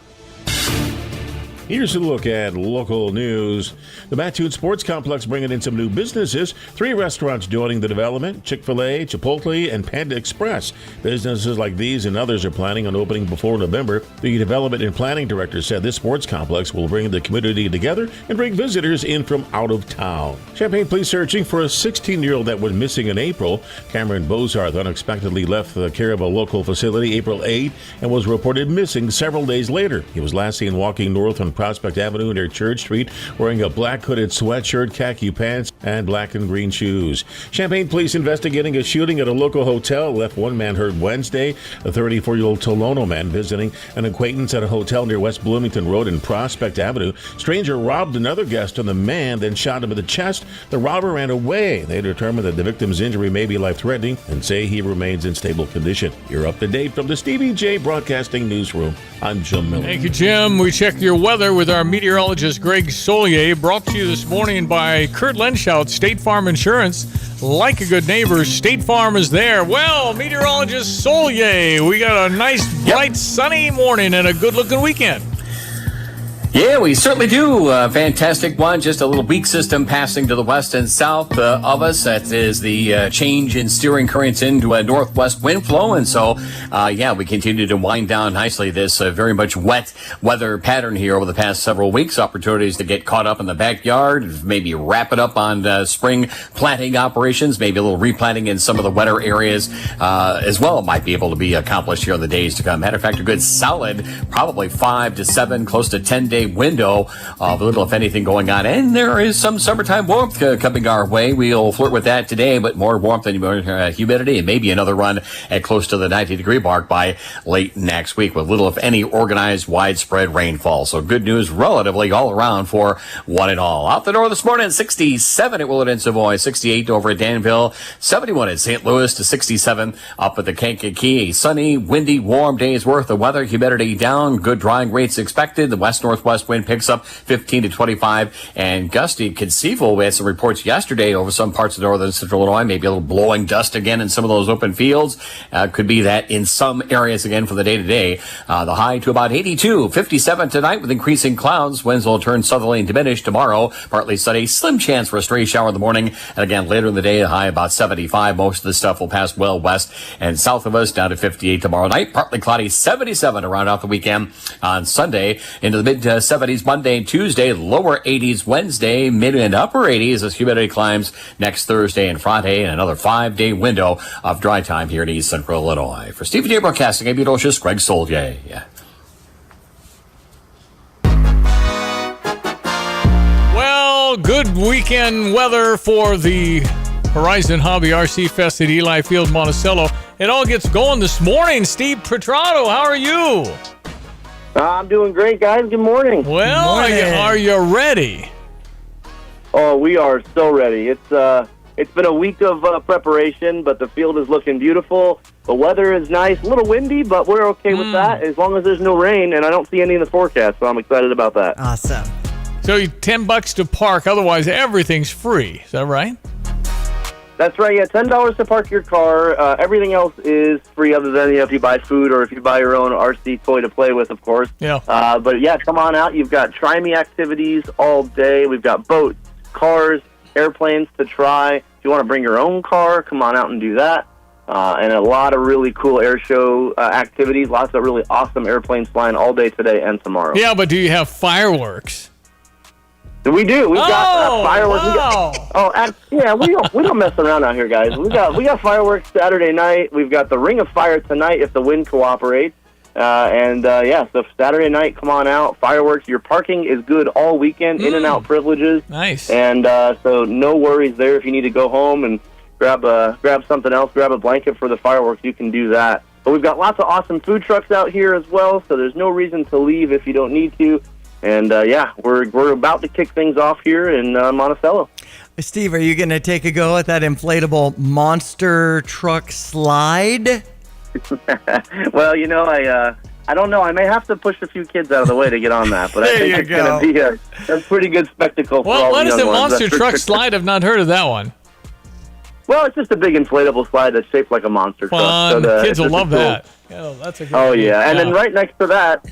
Here's a look at local news. The Mattoon Sports Complex bringing in some new businesses. 3 restaurants joining the development: Chick-fil-A, Chipotle, and Panda Express. Businesses like these and others are planning on opening before November. The development and planning director said this sports complex will bring the community together and bring visitors in from out of town. Champaign police searching for a 16-year-old that went missing in April. Cameron Bozarth unexpectedly left the care of a local facility April 8 and was reported missing several days later. He was last seen walking north on Prospect Avenue near Church Street, wearing a black hooded sweatshirt, khaki pants, and black and green shoes. Champaign police investigating a shooting at a local hotel left one man hurt Wednesday. A 34-year-old Tolono man visiting an acquaintance at a hotel near West Bloomington Road and Prospect Avenue. Stranger robbed another guest on the man, then shot him in the chest. The robber ran away. They determined that the victim's injury may be life-threatening and say he remains in stable condition. You're up to date from the Stevie Jay Broadcasting Newsroom. I'm Jim Miller.
Thank you, Jim. We check your weather with our meteorologist, Greg Solier, brought to you this morning by Kurt Lenschout, State Farm Insurance. Like a good neighbor, State Farm is there. Well, meteorologist Solier, we got a nice, bright, sunny morning and a good-looking weekend.
Yeah, we certainly do. Fantastic one. Just a little weak system passing to the west and south of us. That is the change in steering currents into a northwest wind flow. And so, we continue to wind down nicely this very much wet weather pattern here over the past several weeks. Opportunities to get caught up in the backyard, maybe wrap it up on spring planting operations, maybe a little replanting in some of the wetter areas as well might be able to be accomplished here in the days to come. Matter of fact, a good solid, probably 5 to 7, close to 10-day window of little, if anything, going on. And there is some summertime warmth coming our way. We'll flirt with that today, but more warmth than humidity, and maybe another run at close to the 90-degree mark by late next week with little, if any, organized widespread rainfall. So good news relatively all around for one and all. Out the door this morning, 67 at Willard and Savoy, 68 over at Danville, 71 at St. Louis to 67 up at the Kankakee. A sunny, windy, warm day's worth of weather. Humidity down. Good drying rates expected. The west-northwest wind picks up 15 to 25 and gusty. Conceivable. We had some reports yesterday over some parts of northern central Illinois, maybe a little blowing dust again in some of those open fields. Could be that in some areas again for the day today. The high to about 82, 57 tonight with increasing clouds. Winds will turn southerly and diminish tomorrow. Partly sunny, slim chance for a stray shower in the morning. And again, later in the day, a high about 75. Most of the stuff will pass well west and south of us, down to 58 tomorrow night. Partly cloudy, 77 to round out the weekend on Sunday. Into the mid 70s Monday and Tuesday, lower 80s Wednesday, mid and upper 80s as humidity climbs next Thursday and Friday, and another 5-day window of dry time here in East Central Illinois. For Stevie Jay Broadcasting, I'm meteorologist Greg Solier.
Well, good weekend weather for the Horizon Hobby RC Fest at Eli Field, Monticello. It all gets going this morning. Steve Petrato, how are you?
I'm doing great, guys. Good morning.
Well, are you ready?
Oh, we are so ready. It's been a week of preparation, but the field is looking beautiful. The weather is nice, a little windy, but we're okay with that as long as there's no rain, and I don't see any in the forecast, so I'm excited about that.
Awesome.
So $10 to park, otherwise everything's free. Is that right?
That's right. Yeah, $10 to park your car. Everything else is free, other than if you buy food or if you buy your own RC toy to play with, of course.
Yeah.
But yeah, come on out. You've got Try Me activities all day. We've got boats, cars, airplanes to try. If you want to bring your own car, come on out and do that. And a lot of really cool air show activities. Lots of really awesome airplanes flying all day today and tomorrow.
Yeah, but do you have fireworks?
We do. We've got fireworks.
Wow.
We don't mess around out here, guys. We got fireworks Saturday night. We've got the Ring of Fire tonight if the wind cooperates. So Saturday night, come on out. Fireworks. Your parking is good all weekend. In and out privileges.
Nice.
And so no worries there. If you need to go home and grab something else, grab a blanket for the fireworks, you can do that. But we've got lots of awesome food trucks out here as well. So there's no reason to leave if you don't need to. And, we're about to kick things off here in Monticello.
Steve, are you going to take a go at that inflatable monster truck slide?
Well, I don't know. I may have to push a few kids out of the way to get on that, but I think it's going to be a pretty good spectacle for all the young ones.
What is the monster truck slide? I've not heard of that one.
Well, it's just a big inflatable slide that's shaped like a monster truck.
So kids will love that. Yeah, that's a good idea.
And then right next to that,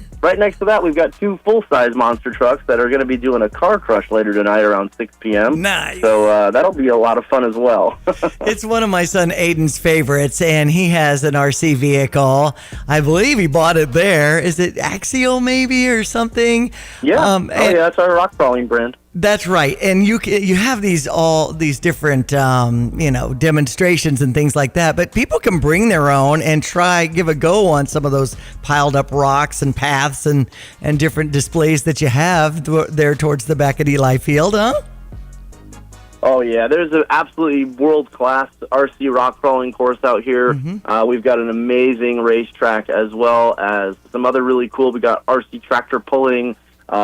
we've got two full-size monster trucks that are going to be doing a car crush later tonight around 6 p.m.
Nice.
So that'll be a lot of fun as well.
It's one of my son Aiden's favorites, and he has an RC vehicle. I believe he bought it there. Is it Axial maybe or something?
Yeah. That's our rock crawling brand.
That's right, and you have all these different demonstrations and things like that. But people can bring their own and give a go on some of those piled up rocks and paths and different displays that you have there towards the back of Eli Field, huh?
Oh yeah, there's an absolutely world-class RC rock crawling course out here.
Mm-hmm.
We've got an amazing racetrack as well as some other really cool. We got RC tractor pulling.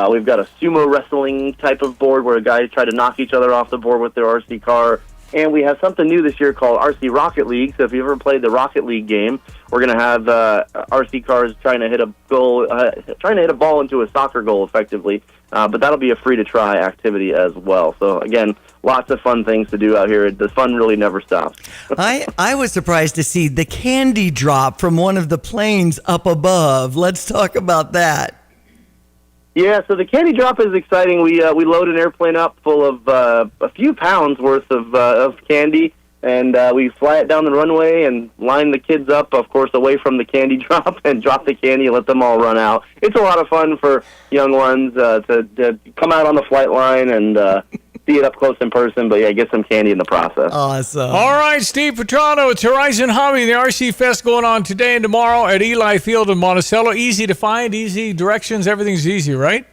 We've got a sumo wrestling type of board where guys try to knock each other off the board with their RC car. And we have something new this year called RC Rocket League. So if you ever played the Rocket League game, we're going to have RC cars trying to hit a ball into a soccer goal effectively. But that'll be a free-to-try activity as well. So again, lots of fun things to do out here. The fun really never stops.
I was surprised to see the candy drop from one of the planes up above. Let's talk about that.
Yeah, so the candy drop is exciting. We load an airplane up full of a few pounds worth of candy, and we fly it down the runway and line the kids up, of course, away from the candy drop and drop the candy and let them all run out. It's a lot of fun for young ones to come out on the flight line and see it up close in person, but yeah, get some candy in the process.
Awesome.
All right, Steve Petrano, it's Horizon Hobby, the RC Fest going on today and tomorrow at Eli Field in Monticello. Easy to find, easy directions, everything's easy, right?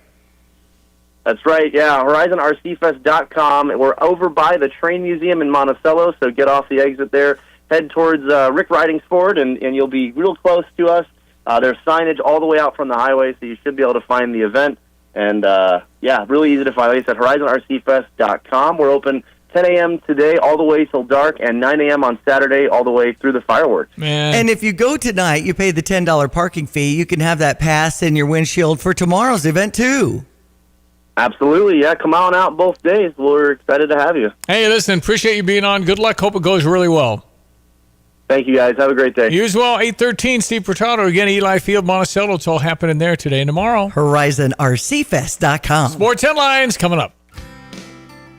That's right, yeah, HorizonRCFest.com. We're over by the Train Museum in Monticello, so get off the exit there, head towards Rick Riding Sport, and you'll be real close to us. There's signage all the way out from the highway, so you should be able to find the event. And, really easy to find. Like I said, HorizonRCFest.com. We're open 10 a.m. today all the way till dark and 9 a.m. on Saturday all the way through the fireworks.
Man.
And if you go tonight, you pay the $10 parking fee. You can have that pass in your windshield for tomorrow's event, too.
Absolutely, yeah. Come on out both days. We're excited to have you.
Hey, listen, appreciate you being on. Good luck. Hope it goes really well.
Thank you, guys. Have a great day.
You as well. 8:13, Steve Petrano. Again, Eli Field, Monticello. It's all happening there today and tomorrow.
HorizonRCFest.com.
Sports headlines coming up.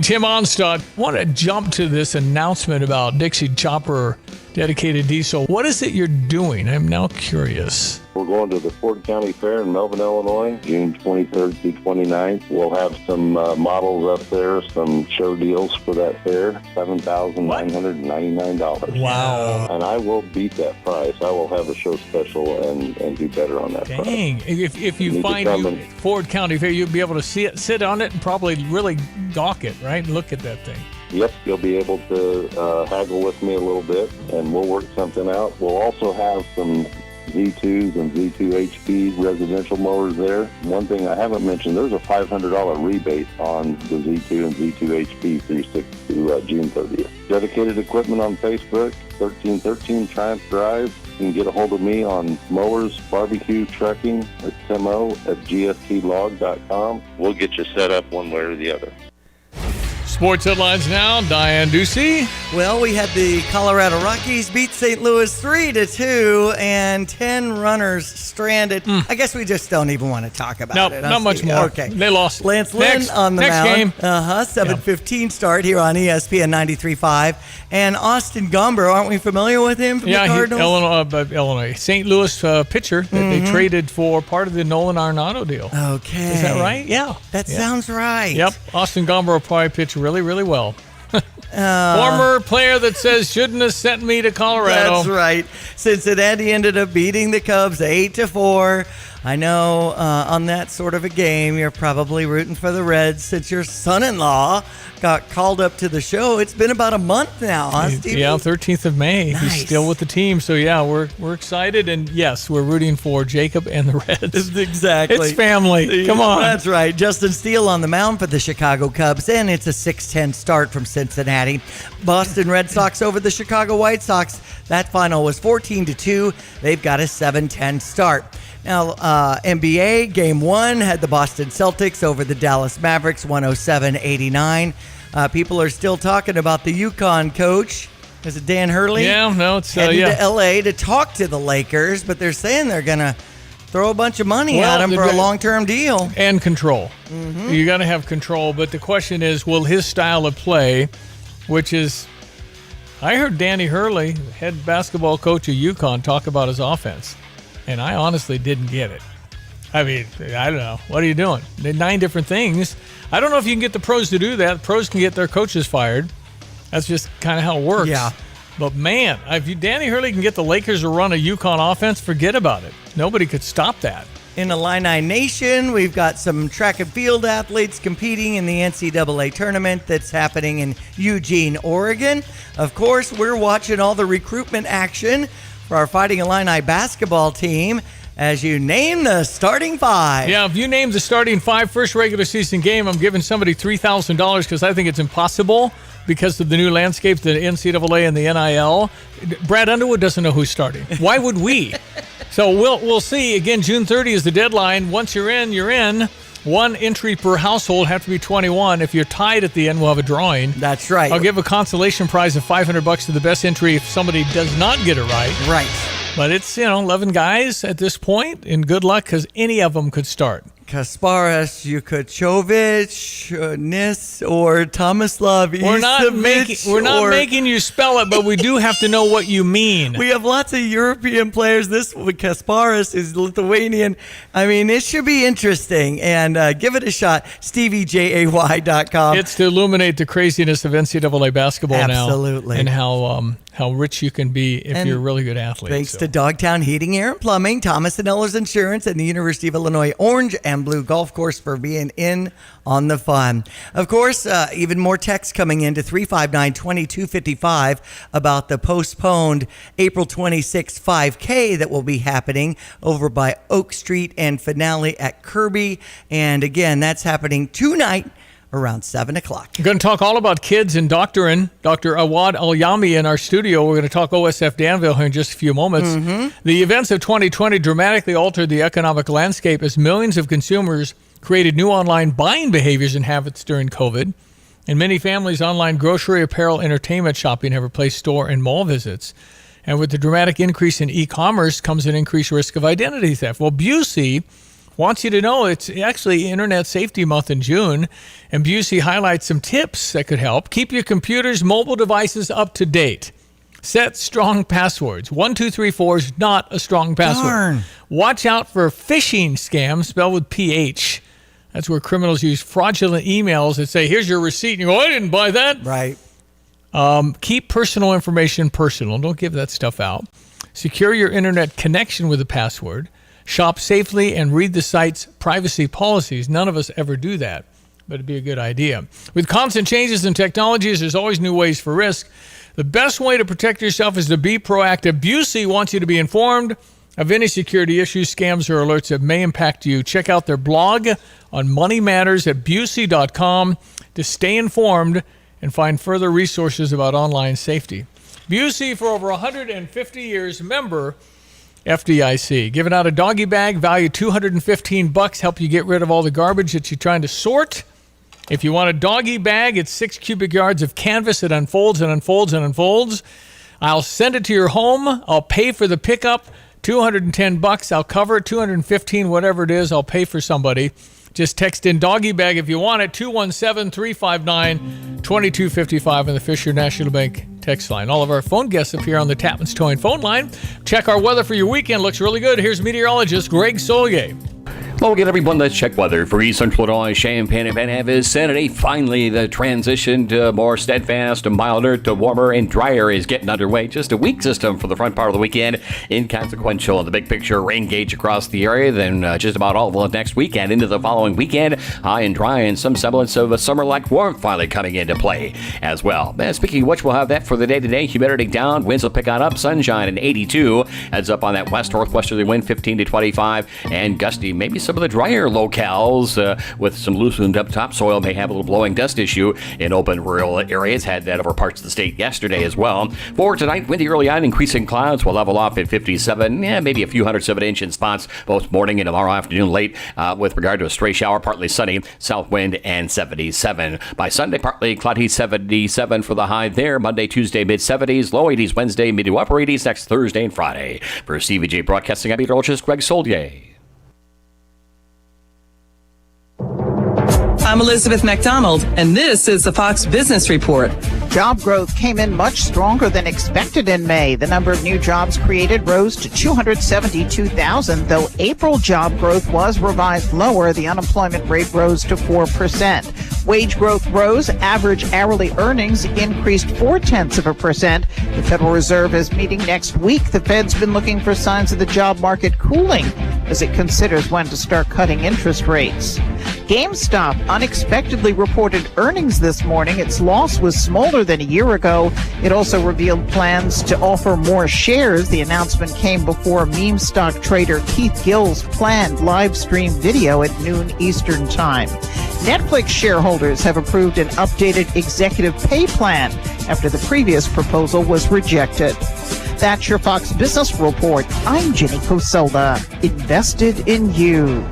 Tim Onstad, want to jump to this announcement about Dixie Chopper dedicated diesel. What is it you're doing? I'm now curious.
We're going to the Ford County Fair in Melvin, Illinois, June 23rd through 29th. We'll have some models up there, some show deals for that fair, $7,999.
Wow.
And I will beat that price. I will have a show special and do better on that price.
Dang. If you find Ford County Fair, you'll be able to see it, sit on it, and probably really gawk it, right? Look at that thing.
Yep, you'll be able to haggle with me a little bit, and we'll work something out. We'll also have some Z2s and Z2 HP residential mowers there. One thing I haven't mentioned, there's a $500 rebate on the Z2 and Z2 HP through June 30th. Dedicated equipment on Facebook, 1313 Triumph Drive. You can get a hold of me on mowers, barbecue, trucking, at Timo at gstlog.com. We'll get you set up one way or the other.
Sports headlines now. Diane Ducey.
Well, we had the Colorado Rockies beat St. Louis 3-2 and 10 runners stranded. I guess we just don't even want to talk about it.
Not much more.
Okay.
They lost.
Lance Lynn on the
next
mound.
game.
7:15 start here on ESPN 93.5. And Austin Gomber, aren't we familiar with him from the Cardinals?
Illinois. St. Louis pitcher that they traded for part of the Nolan Arenado deal.
Okay.
Is that right? Yeah.
That sounds right.
Yep. Austin Gomber will probably pitch really, really well. Former player that says shouldn't have sent me to Colorado.
That's right. Cincinnati ended up beating the Cubs 8-4. I know on that sort of a game, you're probably rooting for the Reds since your son-in-law got called up to the show. It's been about a month now, huh, Stevie?
Yeah, 13th of May.
Nice.
He's still with the team. So, yeah, we're excited. And, yes, we're rooting for Jacob and the Reds.
Exactly.
It's family. Come on.
That's right. Justin Steele on the mound for the Chicago Cubs, and it's a 6-10 start from Cincinnati. Boston Red Sox over the Chicago White Sox. That final was 14-2. They've got a 7-10 start. Now, NBA Game 1 had the Boston Celtics over the Dallas Mavericks 107-89. People are still talking about the UConn coach. Is it Dan Hurley?
Yeah, no, it's
heading to L.A. to talk to the Lakers, but they're saying they're going to throw a bunch of money at him for a long-term deal.
And control. You got to have control. But the question is, will his style of play, which is, I heard Danny Hurley, head basketball coach of UConn, talk about his offense. And I honestly didn't get it. I mean, I don't know. What are you doing? 9 different things. I don't know if you can get the pros to do that. Pros can get their coaches fired. That's just kind of how it works.
Yeah.
But, man, if Danny Hurley can get the Lakers to run a UConn offense, forget about it. Nobody could stop that.
In Illini Nation, we've got some track and field athletes competing in the NCAA tournament that's happening in Eugene, Oregon. Of course, we're watching all the recruitment action for our Fighting Illini basketball team as you name the starting 5.
Yeah, if you name the starting 5 first regular season game, I'm giving somebody $3,000 because I think it's impossible because of the new landscape, the NCAA and the NIL. Brad Underwood doesn't know who's starting. Why would we? So we'll see. Again, June 30 is the deadline. Once you're in, you're in. 1 entry per household, have to be 21. If you're tied at the end, we'll have a drawing.
That's right.
I'll give a consolation prize of $500 to the best entry if somebody does not get it right.
Right.
But it's, 11 guys at this point, and good luck because any of them could start.
Kasparas, Yukochovic, Nis, or Tomislav Isavic.
We're not making you spell it, but we do have to know what you mean.
We have lots of European players. This Kasparas is Lithuanian. I mean, it should be interesting. And give it a shot. StevieJay.com.
It's to illuminate the craziness of NCAA basketball now.
Absolutely.
And how rich you can be if you're a really good athlete.
Thanks to Dogtown Heating, Air, and Plumbing, Thomas & Eller's Insurance, and the University of Illinois Orange and Blue Golf Course for being in on the fun. Of course, even more texts coming in to 359-2255 about the postponed April 26th 5K that will be happening over by Oak Street and finale at Kirby. And again, that's happening tonight around 7 o'clock.
We're going to talk all about kids and doctoring. Dr. Awad Al-Yami in our studio. We're going to talk OSF Danville here in just a few moments. The events of 2020 dramatically altered the economic landscape as millions of consumers created new online buying behaviors and habits during COVID. In many families, online grocery, apparel, entertainment shopping have replaced store and mall visits. And with the dramatic increase in e-commerce comes an increased risk of identity theft. Well, Busey wants you to know it's actually Internet Safety Month in June, and Busey highlights some tips that could help. Keep your computers, mobile devices up to date. Set strong passwords. 1234 is not a strong password.
Darn.
Watch out for phishing scams, spelled with PH. That's where criminals use fraudulent emails that say, here's your receipt, and you go, I didn't buy that.
Right.
Keep personal information personal. Don't give that stuff out. Secure your internet connection with a password. Shop safely and read the site's privacy policies. None of us ever do that, but it'd be a good idea. With constant changes in technologies, there's always new ways for risk. The best way to protect yourself is to be proactive. Busey wants you to be informed of any security issues, scams, or alerts that may impact you. Check out their blog on Money Matters at Busey.com to stay informed and find further resources about online safety. Busey, for over 150 years, member FDIC. Giving out a doggy bag, value $215, help you get rid of all the garbage that you're trying to sort. If you want a doggy bag, it's 6 cubic yards of canvas. It unfolds and unfolds and unfolds. I'll send it to your home. I'll pay for the pickup. $210. I'll cover it. $215, whatever it is, I'll pay for somebody. Just text in doggy bag if you want it. 217-359-2255 on the Fisher National Bank text line. All of our phone guests appear on the Tapman's Towing phone line. Check our weather for your weekend. Looks really good. Here's meteorologist Greg Solye.
Well, again, everyone, let's check weather for East Central Illinois, Champaign, and Van Have Saturday. Finally, the transition to more steadfast, to milder, to warmer, and drier is getting underway. Just a weak system for the front part of the weekend. Inconsequential in the big picture, rain gauge across the area. Then just about all of next weekend into the following weekend. High and dry and some semblance of a summer-like warmth finally coming into play as well. Speaking of which, we'll have that for the day-to-day. Humidity down, winds will pick on up, sunshine at 82. Heads up on that west-northwesterly wind, 15 to 25, and gusty, maybe some of the drier locales with some loosened up topsoil may have a little blowing dust issue in open rural areas. Had that over parts of the state yesterday as well. For tonight, windy early on, increasing clouds will level off at 57. Maybe a few 107-inch in spots both morning and tomorrow afternoon late with regard to a stray shower, partly sunny, south wind, and 77. By Sunday, partly cloudy, 77 for the high there. Monday, Tuesday, mid-70s, low 80s, Wednesday, mid to upper 80s, next Thursday and Friday. For Stevie Jay Broadcasting, I'm meteorologist Greg Solye.
I'm Elizabeth McDonald, and this is the Fox Business Report.
Job growth came in much stronger than expected in May. The number of new jobs created rose to 272,000, though April job growth was revised lower. The unemployment rate rose to 4%. Wage growth rose. Average hourly earnings increased 0.4%. The Federal Reserve is meeting next week. The Fed's been looking for signs of the job market cooling as it considers when to start cutting interest rates. GameStop unexpectedly reported earnings this morning. Its loss was smaller than a year ago. It also revealed plans to offer more shares. The announcement came before meme stock trader Keith Gill's planned live stream video at noon Eastern Time. Netflix shareholders have approved an updated executive pay plan after the previous proposal was rejected. That's your Fox Business Report. I'm Jenny Cosola. Invested in you.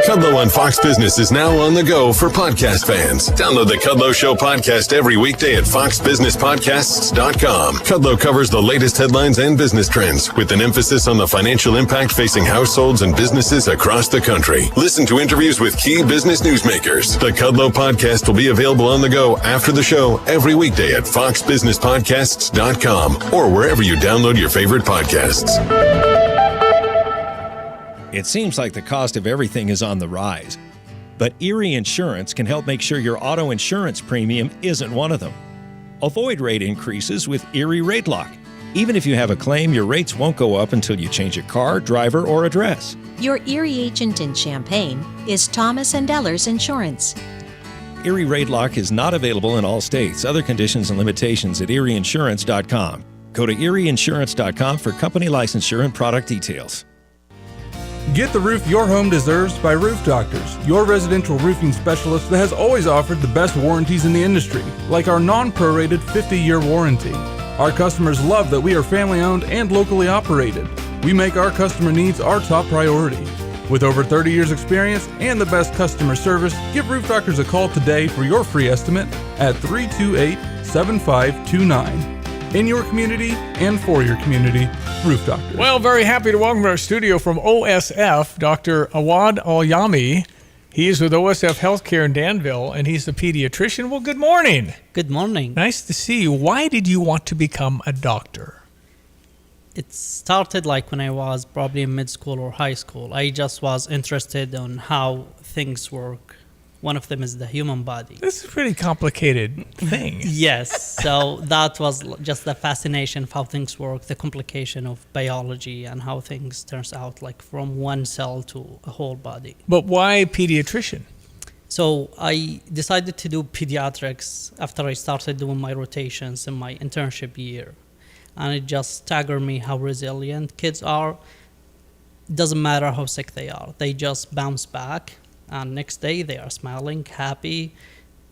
Kudlow on Fox Business is now on the go for podcast fans. Download the Kudlow Show podcast every weekday at foxbusinesspodcasts.com. Kudlow covers the latest headlines and business trends with an emphasis on the financial impact facing households and businesses across the country. Listen to interviews with key business newsmakers. The Kudlow podcast will be available on the go after the show every weekday at foxbusinesspodcasts.com or wherever you download your favorite podcasts.
It seems like the cost of everything is on the rise, but Erie Insurance can help make sure your auto insurance premium isn't one of them. Avoid rate increases with Erie Rate Lock. Even if you have a claim, your rates won't go up until you change a car, driver, or address.
Your Erie agent in Champaign is Thomas & Ellers Insurance.
Erie Rate Lock is not available in all states. Other conditions and limitations at erieinsurance.com. Go to erieinsurance.com for company licensure and product details.
Get the roof your home deserves by Roof Doctors, your residential roofing specialist that has always offered the best warranties in the industry, like our non-prorated 50-year warranty. Our customers love that we are family-owned and locally operated. We make our customer needs our top priority. With over 30 years experience and the best customer service, give Roof Doctors a call today for your free estimate at 328-7529. In your community and for your community, Roof Doctors.
Well, very happy to welcome to our studio from OSF, Dr. Awad Al-Yami. He is with OSF Healthcare in Danville, and he's a pediatrician. Well, good morning.
Good morning.
Nice to see you. Why did you want to become a doctor?
It started like when I was probably in mid school or high school. I just was interested in how things work. One of them is the human body.
This is a pretty complicated thing.
Yes. So that was just the fascination of how things work, the complication of biology and how things turns out like from one cell to a whole body.
But why pediatrician?
So I decided to do pediatrics after I started doing my rotations in my internship year. And it just staggered me how resilient kids are. It doesn't matter how sick they are. They just bounce back. And next day they are smiling, happy,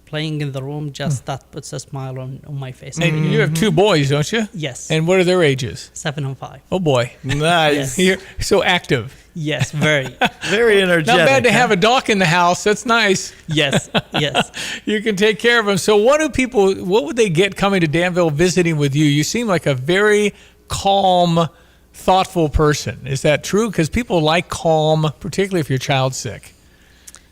playing in the room. Just that puts a smile on my face.
And you have two boys, don't you?
Yes.
And what are their ages?
7 and 5.
Oh boy. Nice.
Yes.
You're so active.
Yes, very.
Very energetic.
Not bad to have a doc in the house. That's nice.
Yes, yes.
You can take care of them. So what would they get coming to Danville visiting with you? You seem like a very calm, thoughtful person. Is that true? Because people like calm, particularly if your child's sick.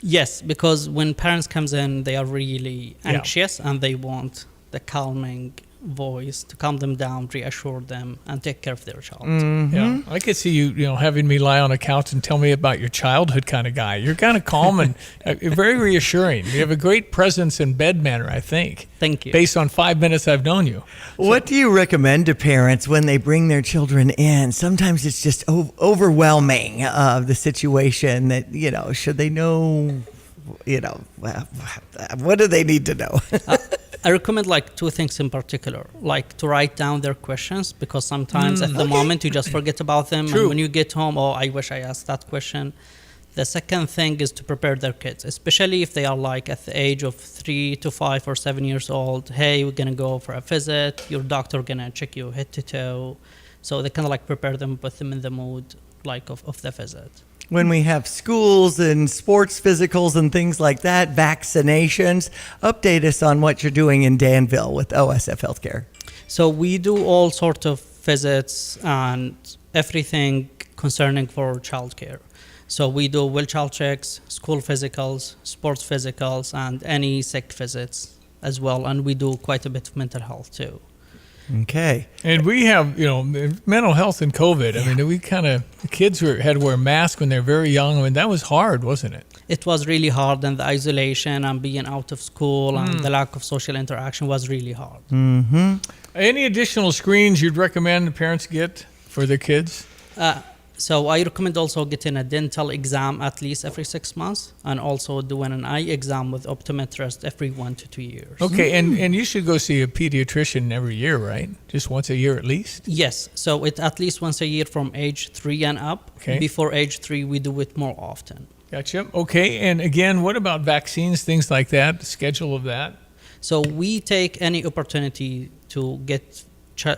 Yes, because when parents comes in, they are really anxious and they want the calming voice to calm them down, reassure them, and take care of their child.
Mm-hmm.
Yeah, I could see you having me lie on a couch and tell me about your childhood kind of guy. You're kind of calm and very reassuring. You have a great presence and bed manner, I think.
Thank you.
Based on 5 minutes I've known you.
What do you recommend to parents when they bring their children in? Sometimes it's just overwhelming, the situation that, should they know, what do they need to know?
I recommend two things in particular, to write down their questions, because sometimes at the moment you just forget about them.
True.
And when you get home, I wish I asked that question. The second thing is to prepare their kids, especially if they are at the age of 3 to 5 or 7 years old. Hey, we're going to go for a visit. Your doctor going to check you head to toe. So they kind of prepare them, put them in the mood of the visit.
When we have schools and sports physicals and things like that, vaccinations, update us on what you're doing in Danville with OSF Healthcare.
So we do all sorts of visits and everything concerning for childcare. So we do well child checks, school physicals, sports physicals, and any sick visits as well. And we do quite a bit of mental health too.
Okay.
And we have, mental health and COVID. I mean, the kids had to wear masks when they're very young. I mean, that was hard, wasn't it?
It was really hard, and the isolation and being out of school and the lack of social interaction was really hard.
Mm-hmm.
Any additional screens you'd recommend the parents get for their kids?
So I recommend also getting a dental exam at least every 6 months, and also doing an eye exam with optometrist every 1 to 2 years.
Okay, and you should go see a pediatrician every year, right? Just once a year at least?
Yes, so it's at least once a year from age 3 and up.
Okay.
Before age 3, we do it more often.
Gotcha. Okay, and again, what about vaccines, things like that, the schedule of that?
So we take any opportunity to get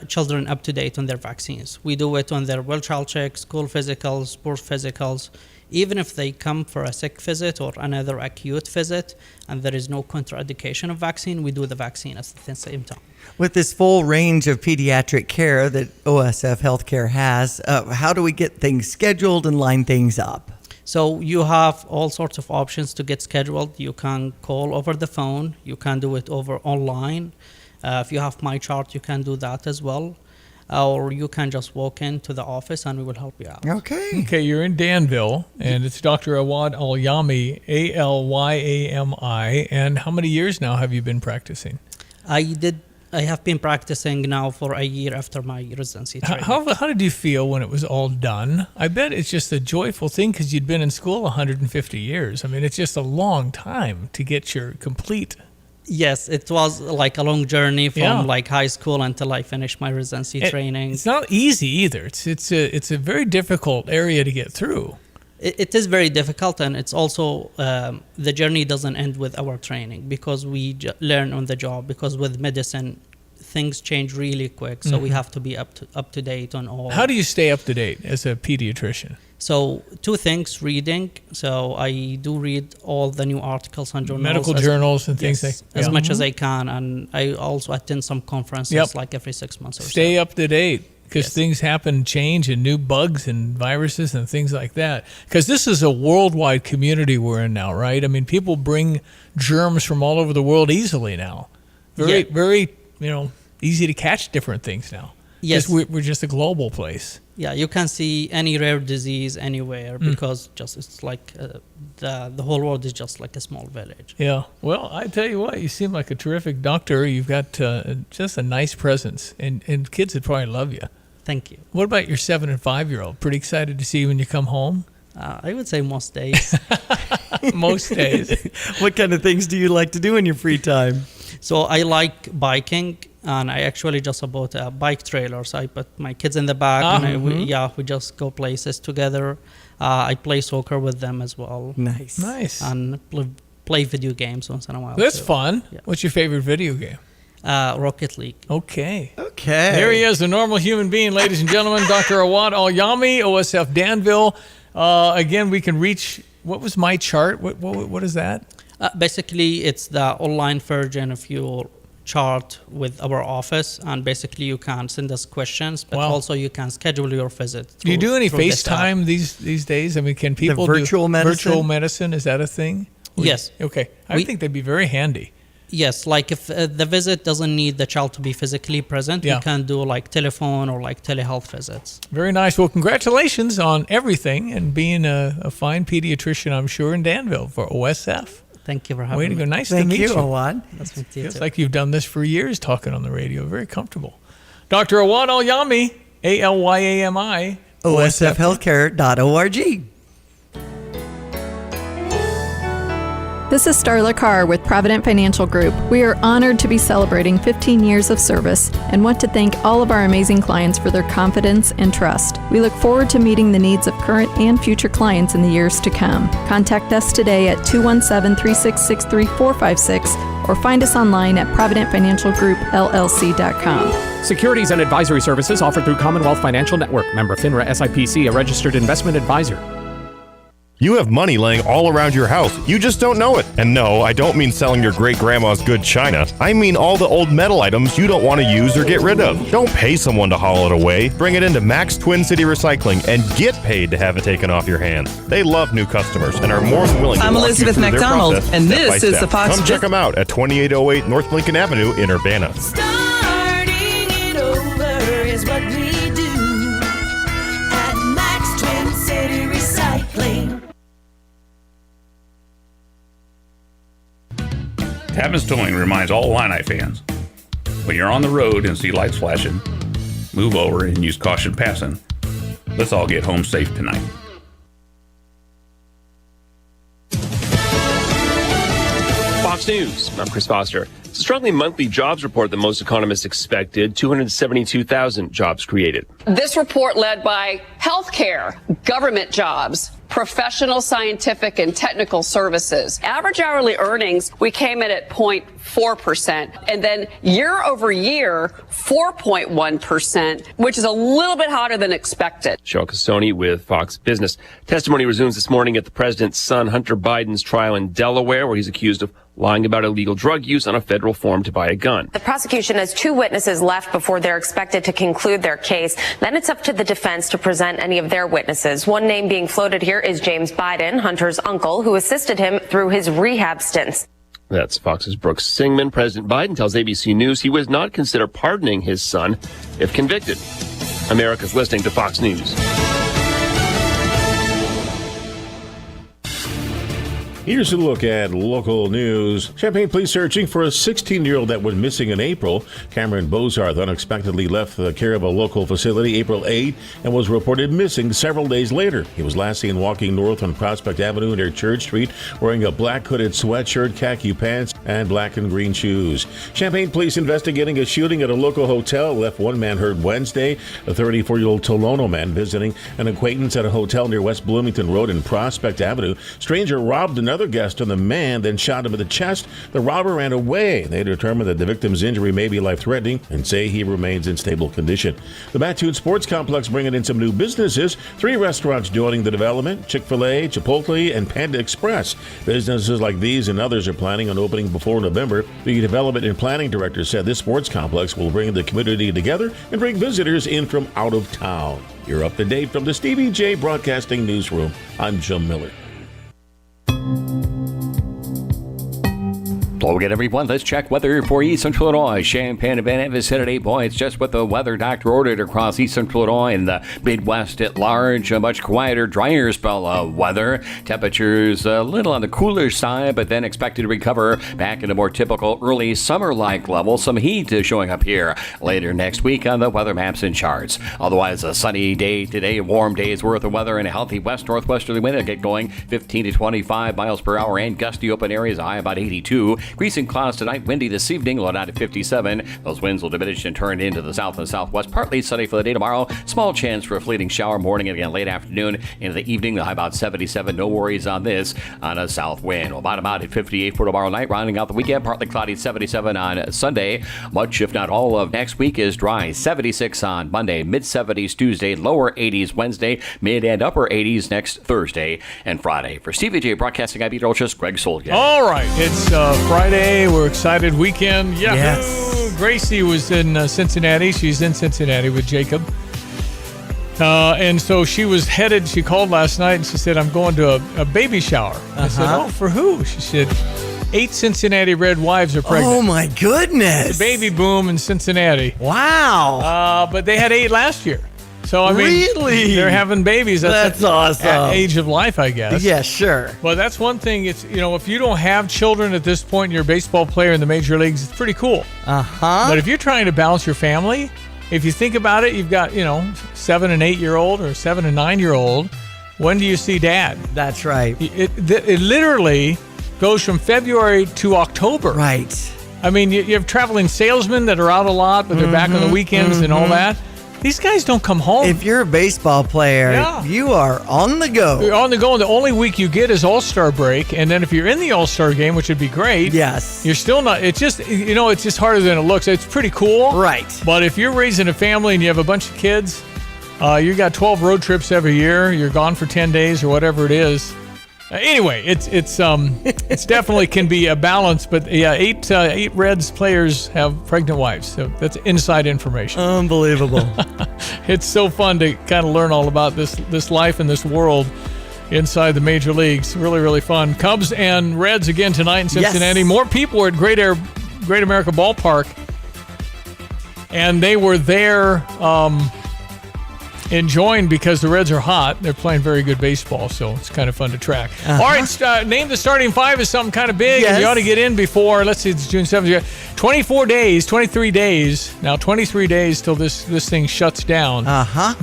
children up to date on their vaccines. We do it on their well child checks, school physicals, sports physicals. Even if they come for a sick visit or another acute visit and there is no contraindication of vaccine, we do the vaccine at the same time.
With this full range of pediatric care that OSF Healthcare has, how do we get things scheduled and line things up?
So you have all sorts of options to get scheduled. You can call over the phone. You can do it over online. If you have My Chart, you can do that as well. Or you can just walk into the office and we will help you out.
Okay,
you're in Danville, and it's Dr. Awad Al-Yami, Alyami. And how many years now have you been practicing?
I have been practicing now for a year after my residency training.
How did you feel when it was all done? I bet it's just a joyful thing because you'd been in school 150 years. I mean, it's just a long time to get your complete...
Yes, it was a long journey from high school until I finished my residency training.
It's not easy either. It's a very difficult area to get through.
It is very difficult, and it's also the journey doesn't end with our training because we learn on the job. Because with medicine, things change really quick, so we have to be up to date on all.
How do you stay up to date as a pediatrician?
So 2 things, reading. So I do read all the new articles and journals.
Medical journals and things
as much as I can. And I also attend some conferences every 6 months or so.
Stay up to date because things happen, change, and new bugs and viruses and things like that. Because this is a worldwide community we're in now, right? I mean, people bring germs from all over the world easily now. Very, easy to catch different things now.
Yes.
We're just a global place.
Yeah, you can see any rare disease anywhere because it's the whole world is just like a small village.
Yeah. Well, I tell you what, you seem like a terrific doctor. You've got just a nice presence, and kids would probably love you.
Thank you.
What about your 7 and 5-year-old? Pretty excited to see you when you come home?
I would say most days.
Most days.
What kind of things do you like to do in your free time?
So I like biking, and I actually just bought a bike trailer. So I put my kids in the back, and we just go places together. I play soccer with them as well.
Nice.
And play video games once in a while.
That's
too.
fun.
Yeah.
What's your favorite video game?
Rocket League.
Okay.
Okay.
There he is, the normal human being, ladies and gentlemen, Dr. Awad Al-Yami, OSF Danville. Again, we can reach, what was my chart? What is that?
Basically, it's the online version of your chart with our office, and basically you can send us questions, but also you can schedule your visit.
Do you do any FaceTime these days? I mean, can people do virtual medicine? Is that a thing?
Yes.
Okay. I think they'd be very handy.
Yes, like if the visit doesn't need the child to be physically present, you can do like telephone or like telehealth visits.
Very nice. Well, congratulations on everything and being a fine pediatrician, I'm sure, in Danville for OSF.
Thank you for having me.
Way to go. Nice to meet you.
Thank you, Awad.
Nice to meet you
It's
too.
like you've done this for years, talking on the radio. Very comfortable. Dr. Awad Al-Yami, ALYAMI.
OSFhealthcare.org.
This is Starla Carr with Provident Financial Group. We are honored to be celebrating 15 years of service and want to thank all of our amazing clients for their confidence and trust. We look forward to meeting the needs of current and future clients in the years to come. Contact us today at 217-366-3456 or find us online at providentfinancialgroupllc.com.
Securities and advisory services offered through Commonwealth Financial Network. Member FINRA SIPC, a registered investment advisor.
You have money laying all around your house. You just don't know it. And no, I don't mean selling your great-grandma's good china. I mean all the old metal items you don't want to use or get rid of. Don't pay someone to haul it away. Bring it into Max Twin City Recycling and get paid to have it taken off your hands. They love new customers and are more than willing to
I'm
walk
Elizabeth
you through
McDonald,
their process
and
step
this
by
is the
step.
Fox
Come check them out at 2808 North Lincoln Avenue in Urbana.
Starting it over is what we do at Max Twin City Recycling.
Tavis Towing reminds all Illini fans, when you're on the road and see lights flashing, move over and use caution passing. Let's all get home safe tonight.
Fox News, I'm Chris Foster. It's a struggling monthly jobs report that most economists expected. 272,000 jobs created.
This report led by healthcare, government jobs, professional, scientific, and technical services. Average hourly earnings, we came in at 0.4%. And then year over year, 4.1%, which is a little bit hotter than expected.
Cheryl Casoni with Fox Business. Testimony resumes this morning at the president's son, Hunter Biden's trial in Delaware, where he's accused of lying about illegal drug use on a federal form to buy a gun.
The prosecution has 2 witnesses left before they're expected to conclude their case. Then it's up to the defense to present any of their witnesses. One name being floated here is James Biden, Hunter's uncle, who assisted him through his rehab stints.
That's Fox's Brooks Singman. President Biden tells ABC News he would not consider pardoning his son if convicted. America's listening to Fox News.
Here's a look at local news. Champaign police searching for a 16-year-old that went missing in April. Cameron Bozarth unexpectedly left the care of a local facility April 8 and was reported missing several days later. He was last seen walking north on Prospect Avenue near Church Street wearing a black hooded sweatshirt, khaki pants, and black and green shoes. Champaign police investigating a shooting at a local hotel left one man hurt Wednesday. A 34-year-old Tolono man visiting an acquaintance at a hotel near West Bloomington Road and Prospect Avenue. Stranger robbed another guest on the man, then shot him in the chest. The robber ran away. They determined that the victim's injury may be life-threatening and say he remains in stable condition. The Mattoon Sports Complex bringing in some new businesses. 3 restaurants joining the development: Chick-fil-A, Chipotle, and Panda Express. Businesses like these and others are planning on opening before November. The development and planning director said this sports complex will bring the community together and bring visitors in from out of town. You're up to date from the Stevie Jay Broadcasting Newsroom. I'm Jim Miller.
Hello again, everyone. Let's check weather for East Central Illinois. Champaign and Van Evan at 8 points. Just what the weather doctor ordered across East Central Illinois and the Midwest at large. A much quieter, drier spell of weather. Temperatures a little on the cooler side, but then expected to recover back into more typical early summer-like levels. Some heat is showing up here later next week on the weather maps and charts. Otherwise, a sunny day today, a warm day's worth of weather, and a healthy west-northwesterly wind that get going 15 to 25 miles per hour, and gusty open areas, high about 82. Increasing clouds tonight, windy this evening, low down to 57. Those winds will diminish and turn into the south and southwest. Partly sunny for the day tomorrow. Small chance for a fleeting shower morning and again late afternoon into the evening. The high about 77. No worries on this on a south wind. We'll bottom out at 58 for tomorrow night. Rounding out the weekend, partly cloudy 77 on Sunday. Much, if not all, of next week is dry. 76 on Monday, mid-70s Tuesday, lower 80s Wednesday, mid and upper 80s next Thursday and Friday. For Stevie Jay Broadcasting, I'm Peter Olchus, Greg Soldier.
All right, it's Friday. We're excited weekend. Yeah.
Yes.
Gracie was in Cincinnati. She's in Cincinnati with Jacob. And so she was headed. She called last night and she said, I'm going to a baby shower. I said, oh, for who? She said, 8 Cincinnati Red wives are pregnant.
Oh, my goodness.
It's a baby boom in Cincinnati.
Wow.
But they had 8 last year. So, I mean,
really?
They're having babies.
That's awesome.
At age of life, I guess.
Yeah, sure.
Well, that's one thing. It's, if you don't have children at this point and you're a baseball player in the major leagues, it's pretty cool.
Uh-huh.
But if you're trying to balance your family, if you think about it, you've got, 7 and 8-year-old or 7 and 9-year-old. When do you see dad?
That's right.
It literally goes from February to October.
Right.
I mean, you have traveling salesmen that are out a lot, but they're back on the weekends and all that. These guys don't come home.
If you're a baseball player, you are on the go.
You're on the go, and the only week you get is All-Star break. And then if you're in the All-Star game, which would be great,
yes,
you're still not. It's just, it's just harder than it looks. It's pretty cool.
Right.
But if you're raising a family and you have a bunch of kids, you got 12 road trips every year. You're gone for 10 days or whatever it is. Anyway, it's definitely can be a balance, but yeah, 8 Reds players have pregnant wives, so that's inside information.
Unbelievable.
It's so fun to kind of learn all about this life and this world inside the major leagues. Really, really fun. Cubs and Reds again tonight in Cincinnati.
Yes.
More people are at Great America Ballpark, and they were there enjoying because the Reds are hot. They're playing very good baseball, so it's kind of fun to track. All right, name the starting 5 is something kind of big, and you ought to get in before, let's see, it's June 7th. 23 days, now 23 days till this thing shuts down.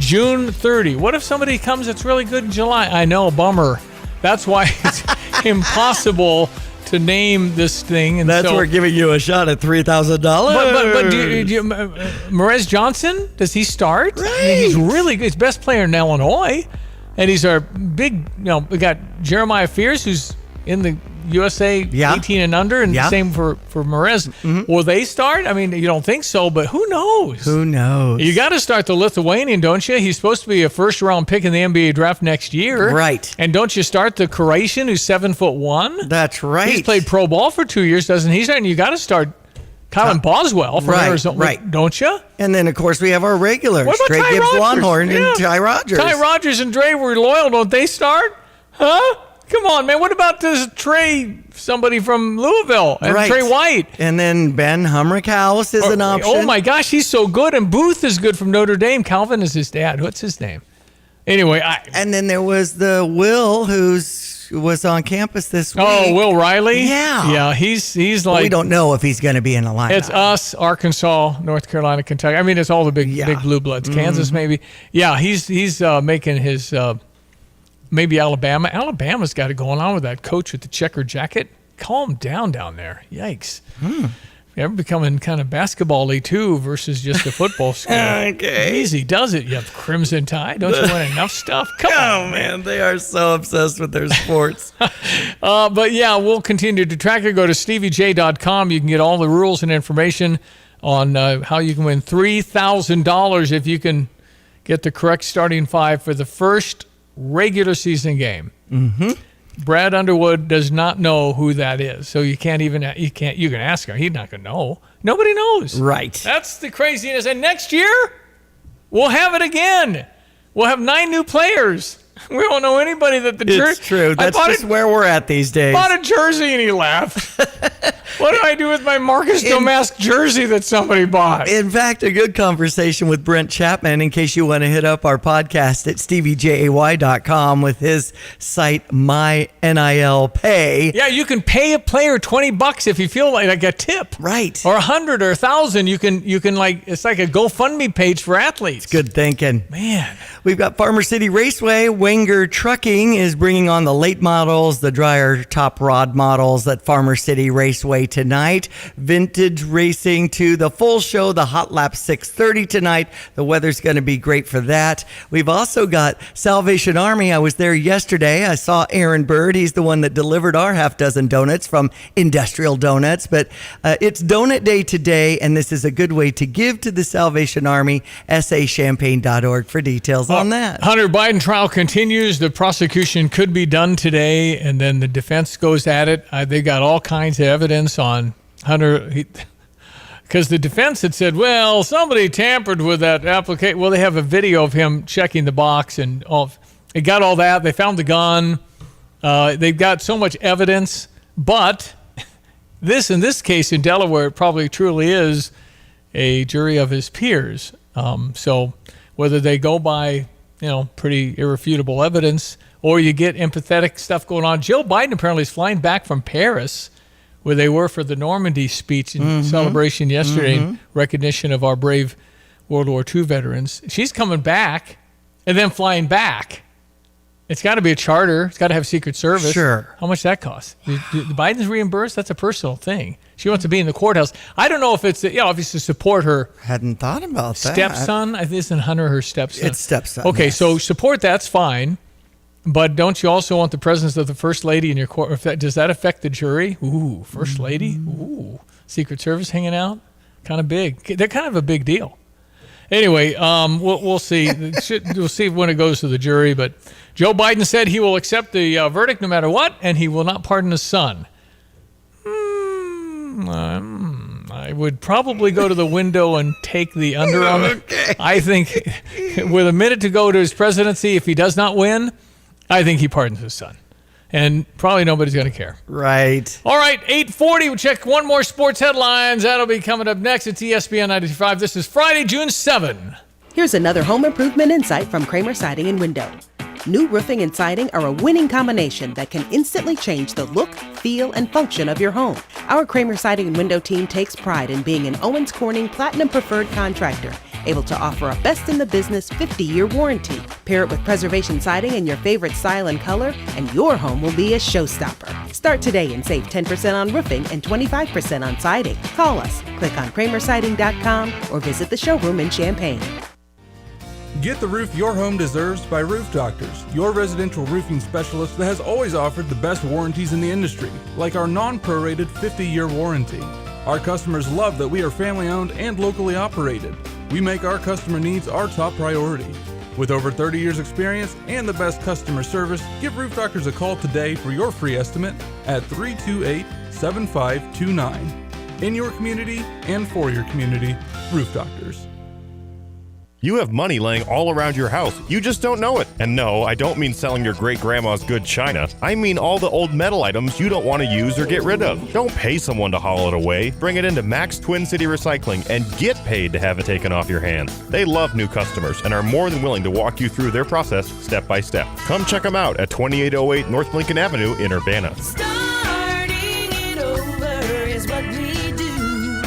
June 30. What if somebody comes that's really good in July? I know, bummer. That's why it's impossible to name this thing. And
that's we're giving you a shot at $3,000.
But do you, Merez Johnson, does he start?
Right.
I mean, he's really good. He's best player in Illinois. And he's our big, we got Jeremiah Fears, who's in the USA 18 and under, and the same for Merez. Will they start? I mean, you don't think so, but who knows?
Who knows?
You got to start the Lithuanian, don't you? He's supposed to be a first-round pick in the NBA draft next year.
Right.
And don't you start the Croatian, who's 7'1"?
That's right.
He's played pro ball for 2 years, doesn't he? And you got to start Colin Boswell from Arizona, don't you?
And then, of course, we have our regulars,
what about
Trey
Ty
Gibbs
Rogers?
Longhorn and Ty Rogers.
Ty Rogers and Dre were loyal. Don't they start? Huh? Come on, man. What about this Trey, somebody from Louisville, and Trey White?
And then Ben Humrickhouse is an option.
Oh, my gosh, he's so good. And Booth is good from Notre Dame. Calvin is his dad. What's his name? Anyway.
And then there was the Will, was on campus this week.
Oh, Will Riley?
Yeah.
Yeah, he's like.
We don't know if he's going to be in the lineup.
It's us, Arkansas, North Carolina, Kentucky. I mean, it's all the big blue bloods. Kansas, maybe. Yeah, he's making his. Maybe Alabama. Alabama's got it going on with that coach with the checkered jacket. Calm down there. Yikes. You're becoming kind of basketball-y, too, versus just a football school.
Okay.
Easy does it. You have Crimson Tide. Don't you win enough stuff? Come on,
man. They are so obsessed with their sports.
But, yeah, we'll continue to track it. Go to steviej.com. You can get all the rules and information on how you can win $3,000 if you can get the correct starting 5 for the first regular season game. Brad Underwood does not know who that is, so you can ask him. He's not going to know. Nobody knows.
Right.
That's the craziness. And next year, we'll have it again. We'll have 9 new players. We don't know anybody that the jersey.
It's true. That's just where we're at these days.
Bought a jersey and he left. What do I do with my Marcus Domask jersey that somebody bought?
In fact, a good conversation with Brent Chapman, in case you want to hit up our podcast at steviejay.com with his site, My NIL Pay.
Yeah, you can pay a player $20 if you feel like a tip.
Right.
Or $100 or $1,000. You can it's like a GoFundMe page for athletes.
It's good thinking.
Man.
We've got Farmer City Raceway. Wenger Trucking is bringing on the late models, the dryer top rod models that Farmer City Raceway Speedway tonight. Vintage racing to the full show, the Hot Lap 6:30 tonight. The weather's going to be great for that. We've also got Salvation Army. I was there yesterday. I saw Aaron Bird. He's the one that delivered our half dozen donuts from Industrial Donuts. But it's Donut Day today, and this is a good way to give to the Salvation Army. sachampaign.org for details on that.
Hunter Biden trial continues. The prosecution could be done today, and then the defense goes at it. They got all kinds of evidence on Hunter, because the defense had said, well, somebody tampered with that application. Well, they have a video of him checking the box, and they got all that. They found the gun. They've got so much evidence, but in this case in Delaware, it probably truly is a jury of his peers. So whether they go by, pretty irrefutable evidence, or you get empathetic stuff going on. Jill Biden apparently is flying back from Paris, where they were for the Normandy speech in celebration yesterday in recognition of our brave World War II veterans. She's coming back and then flying back. It's got to be a charter. It's got to have Secret Service.
Sure.
How much that costs? Do Biden's reimbursed? That's a personal thing. She wants to be in the courthouse. I don't know if it's, obviously support her.
Hadn't thought about that.
Stepson? I think isn't Hunter her stepson?
It's stepson.
Okay,
yes.
so support that's fine. But don't you also want the presence of the First Lady in your court? Does that affect the jury? Ooh, First Lady? Ooh, Secret Service hanging out? Kind of big. They're kind of a big deal. Anyway, we'll see. We'll see when it goes to the jury. But Joe Biden said he will accept the verdict no matter what, and he will not pardon his son. I would probably go to the window and take the under on it. Okay. I think with a minute to go to his presidency, if he does not win, I think he pardons his son. And probably nobody's going to care.
Right.
All right, 8:40. We'll check one more sports headlines. That'll be coming up next. It's ESPN 92.5. This is Friday, June 7.
Here's another home improvement insight from Kramer Siding and Window. New roofing and siding are a winning combination that can instantly change the look, feel, and function of your home. Our Kramer Siding and Window team takes pride in being an Owens Corning Platinum Preferred contractor, able to offer a best-in-the-business 50-year warranty. Pair it with preservation siding in your favorite style and color, and your home will be a showstopper. Start today and save 10% on roofing and 25% on siding. Call us, click on kramersiding.com, or visit the showroom in Champaign.
Get the roof your home deserves by Roof Doctors, your residential roofing specialist that has always offered the best warranties in the industry, like our non-prorated 50-year warranty. Our customers love that we are family-owned and locally operated. We make our customer needs our top priority. With over 30 years experience and the best customer service, give Roof Doctors a call today for your free estimate at 328-7529. In your community and for your community, Roof Doctors.
You have money laying all around your house. You just don't know it. And no, I don't mean selling your great-grandma's good china. I mean all the old metal items you don't want to use or get rid of. Don't pay someone to haul it away. Bring it into Max Twin City Recycling and get paid to have it taken off your hands. They love new customers and are more than willing to walk you through their process step by step. Come check them out at 2808 North Lincoln Avenue in Urbana.
Starting it over is what we do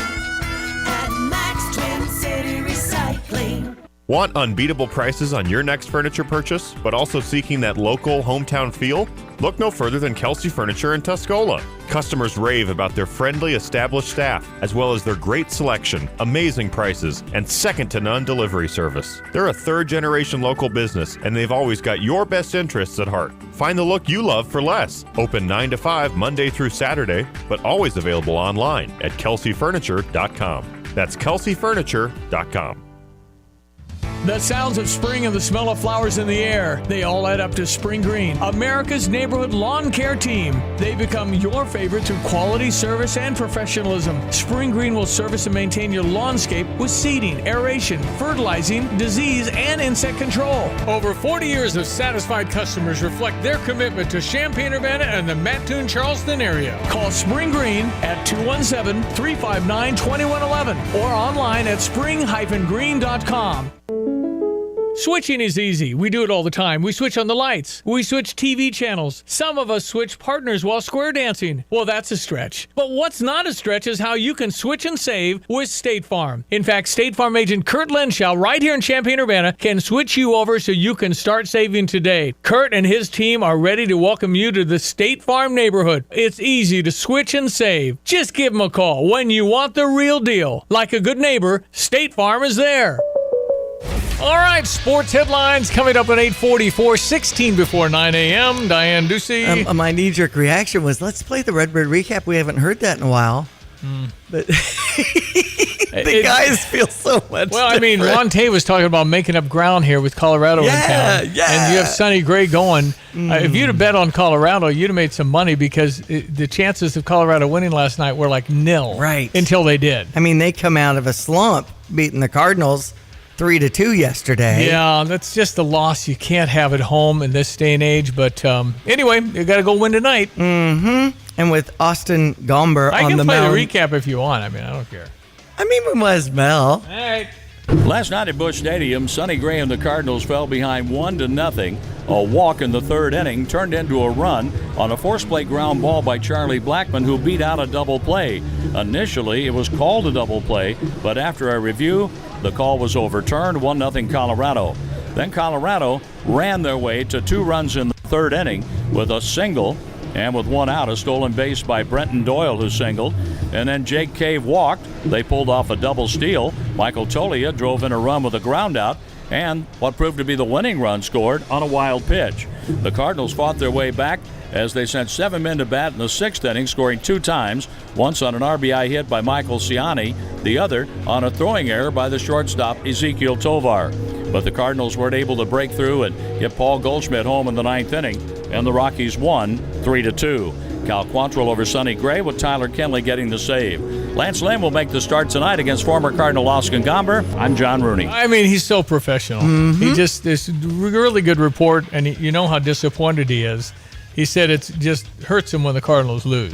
at Max Twin City Recycling.
Want unbeatable prices on your next furniture purchase, but also seeking that local hometown feel? Look no further than Kelsey Furniture in Tuscola. Customers rave about their friendly, established staff, as well as their great selection, amazing prices, and second-to-none delivery service. They're a third-generation local business, and they've always got your best interests at heart. Find the look you love for less. Open 9 to 5 Monday through Saturday, but always available online at kelseyfurniture.com. That's kelseyfurniture.com.
The sounds of spring and the smell of flowers in the air, they all add up to Spring Green, America's neighborhood lawn care team. They become your favorite through quality service and professionalism. Spring Green will service and maintain your lawnscape with seeding, aeration, fertilizing, disease, and insect control. Over 40 years of satisfied customers reflect their commitment to Champaign-Urbana and the Mattoon-Charleston area. Call Spring Green at 217-359-2111 or online at spring-green.com. Switching is easy. We do it all the time. We switch on the lights. We switch TV channels. Some of us switch partners while square dancing. Well, that's a stretch. But what's not a stretch is how you can switch and save with State Farm. In fact, State Farm agent Kurt Lenschow right here in Champaign-Urbana can switch you over so you can start saving today. Kurt and his team are ready to welcome you to the State Farm neighborhood. It's easy to switch and save. Just give them a call when you want the real deal. Like a good neighbor, State Farm is there. All right, sports headlines coming up at 8:44, 16 before 9 a.m. Diane Ducey.
My knee-jerk reaction was, let's play the Redbird recap. We haven't heard that in a while. But the guys feel so much
Well, I mean,
different.
Ron Tay was talking about making up ground here with Colorado in town.
Yeah.
And you have Sonny Gray going. If you'd have bet on Colorado, you'd have made some money because the chances of Colorado winning last night were like nil.
Right.
Until they did.
I mean, they come out of a slump beating the Cardinals 3-2 yesterday.
Yeah, that's just a loss you can't have at home in this day and age. But anyway, you got to go win tonight.
Mm-hmm. And with Austin Gomber
I
on
can
the
play
mound.
the recap if you want. I mean, I don't care.
I mean, we might as well.
All right.
Last night at Busch Stadium, Sonny Gray and the Cardinals fell behind 1-0. A walk in the third inning turned into a run on a force play ground ball by Charlie Blackmon, who beat out a double play. Initially, it was called a double play, but after a review, the call was overturned, 1-0 Colorado. Then Colorado ran their way to 2 runs in the third inning with a single, and with 1 out, a stolen base by Brenton Doyle, who singled. And then Jake Cave walked. They pulled off a double steal. Michael Tolia drove in a run with a ground out, and what proved to be the winning run scored on a wild pitch. The Cardinals fought their way back as they sent 7 men to bat in the 6th inning, scoring 2 times, once on an RBI hit by Michael Ciani, the other on a throwing error by the shortstop Ezekiel Tovar. But the Cardinals weren't able to break through and get Paul Goldschmidt home in the 9th inning, and the Rockies won 3-2. Cal Quantrill over Sonny Gray, with Tyler Kenley getting the save. Lance Lynn will make the start tonight against former Cardinal Austin Gomber. I'm John Rooney.
I mean, he's so professional. He just, this really good report, and you know how disappointed he is. He said it just hurts him when the Cardinals lose.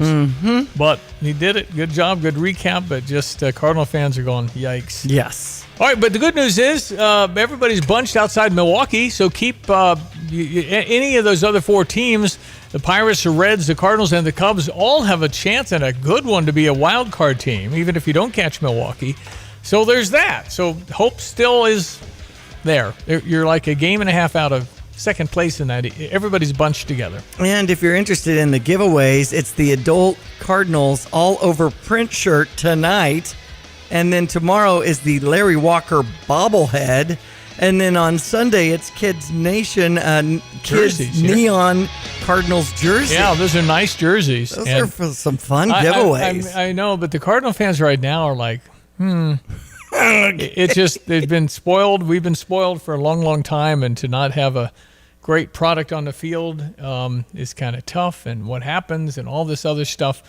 But he did it. Good job, good recap, but just Cardinal fans are going, yikes.
Yes.
All right, but the good news is everybody's bunched outside Milwaukee, so keep any of those other 4 teams, the Pirates, the Reds, the Cardinals, and the Cubs, all have a chance, and a good one, to be a wild card team, even if you don't catch Milwaukee. So there's that. So hope still is there. You're like a game and a half out of second place in that. Everybody's bunched together.
And if you're interested in the giveaways, it's the adult Cardinals all over print shirt tonight. And then tomorrow is the Larry Walker bobblehead. And then on Sunday, it's Kids Nation, Kids
Jerseys,
Neon Cardinals jerseys.
Yeah, those are nice jerseys.
Those are for some fun giveaways.
I know, but the Cardinal fans right now are like, It's just, they've been spoiled. We've been spoiled for a long, long time, and to not have a great product on the field is kind of tough, and what happens and all this other stuff.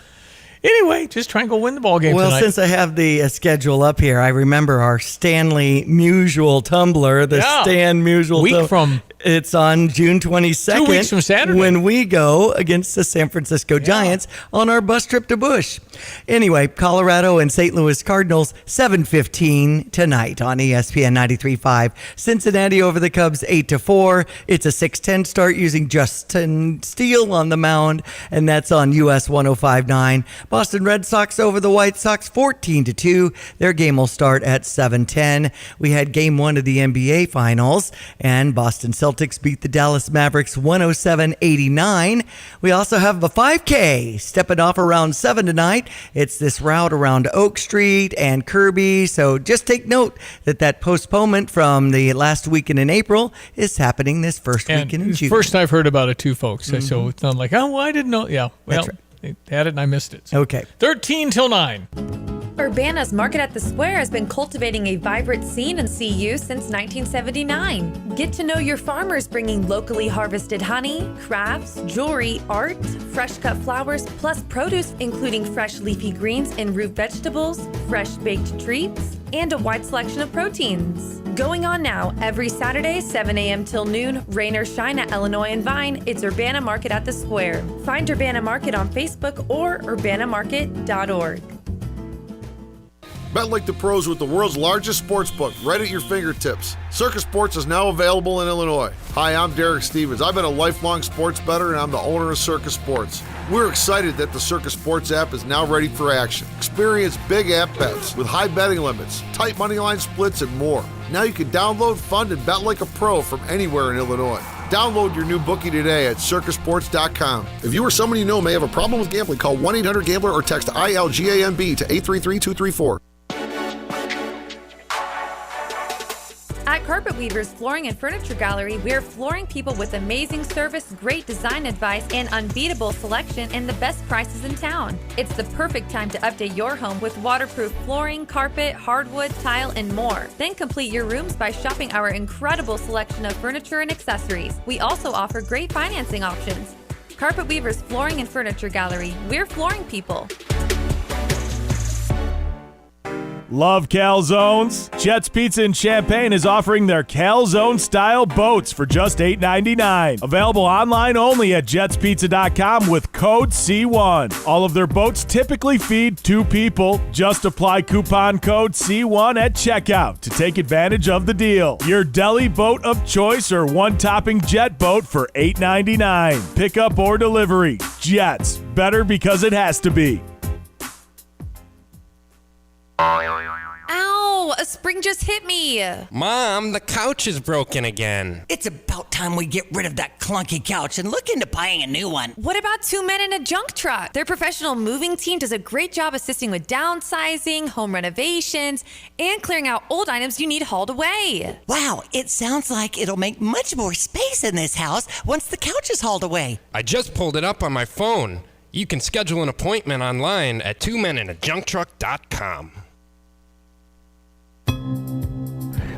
Anyway, just try and go win the ball game tonight.
Since I have the schedule up here, I remember our Stanley Musial Tumbler, Stan Musial
from.
It's on June 22nd.
2 weeks from Saturday.
When we go against the San Francisco Giants on our bus trip to Busch. Anyway, Colorado and St. Louis Cardinals, 7:15 tonight on ESPN 93.5. Cincinnati over the Cubs, 8-4. It's a 6:10 start using Justin Steele on the mound, and that's on US 105.9. Boston Red Sox over the White Sox, 14-2. Their game will start at 7:10. We had game 1 of the NBA Finals, and Boston Celtics beat the Dallas Mavericks 107-89. We also have a 5K stepping off around 7 tonight. It's this route around Oak Street and Kirby, so just take note that postponement from the last weekend in April is happening this first weekend in June.
First I've heard about it too, folks. So it's not like, I didn't know. Yeah, well, they had it and I missed it. So.
Okay.
13 till 9.
Urbana's Market at the Square has been cultivating a vibrant scene in CU since 1979. Get to know your farmers bringing locally harvested honey, crafts, jewelry, art, fresh cut flowers, plus produce including fresh leafy greens and root vegetables, fresh baked treats, and a wide selection of proteins. Going on now, every Saturday, 7 a.m. till noon, rain or shine at Illinois and Vine, it's Urbana Market at the Square. Find Urbana Market on Facebook or urbanamarket.org.
Bet like the pros with the world's largest sports book right at your fingertips. Circus Sports is now available in Illinois. Hi, I'm Derek Stevens. I've been a lifelong sports bettor, and I'm the owner of Circus Sports. We're excited that the Circus Sports app is now ready for action. Experience big app bets with high betting limits, tight money line splits, and more. Now you can download, fund, and bet like a pro from anywhere in Illinois. Download your new bookie today at circusports.com. If you or someone you know may have a problem with gambling, call 1-800-GAMBLER or text ILGAMB to 833-234.
At Carpet Weavers Flooring and Furniture Gallery, we're flooring people with amazing service, great design advice, and unbeatable selection and the best prices in town. It's the perfect time to update your home with waterproof flooring, carpet, hardwood, tile, and more. Then complete your rooms by shopping our incredible selection of furniture and accessories. We also offer great financing options. Carpet Weavers Flooring and Furniture Gallery, we're flooring people.
Love calzones? Jet's Pizza in Champaign is offering their calzone-style boats for just $8.99. Available online only at jetspizza.com with code C1. All of their boats typically feed 2 people. Just apply coupon code C1 at checkout to take advantage of the deal. Your deli boat of choice or one-topping jet boat for $8.99. Pickup or delivery. Jets. Better because it has to be.
Ow! A spring just hit me!
Mom, the couch is broken again.
It's about time we get rid of that clunky couch and look into buying a new one.
What about 2 men in a junk truck? Their professional moving team does a great job assisting with downsizing, home renovations, and clearing out old items you need hauled away.
Wow, it sounds like it'll make much more space in this house once the couch is hauled away.
I just pulled it up on my phone. You can schedule an appointment online at 2meninajuncktruck.com.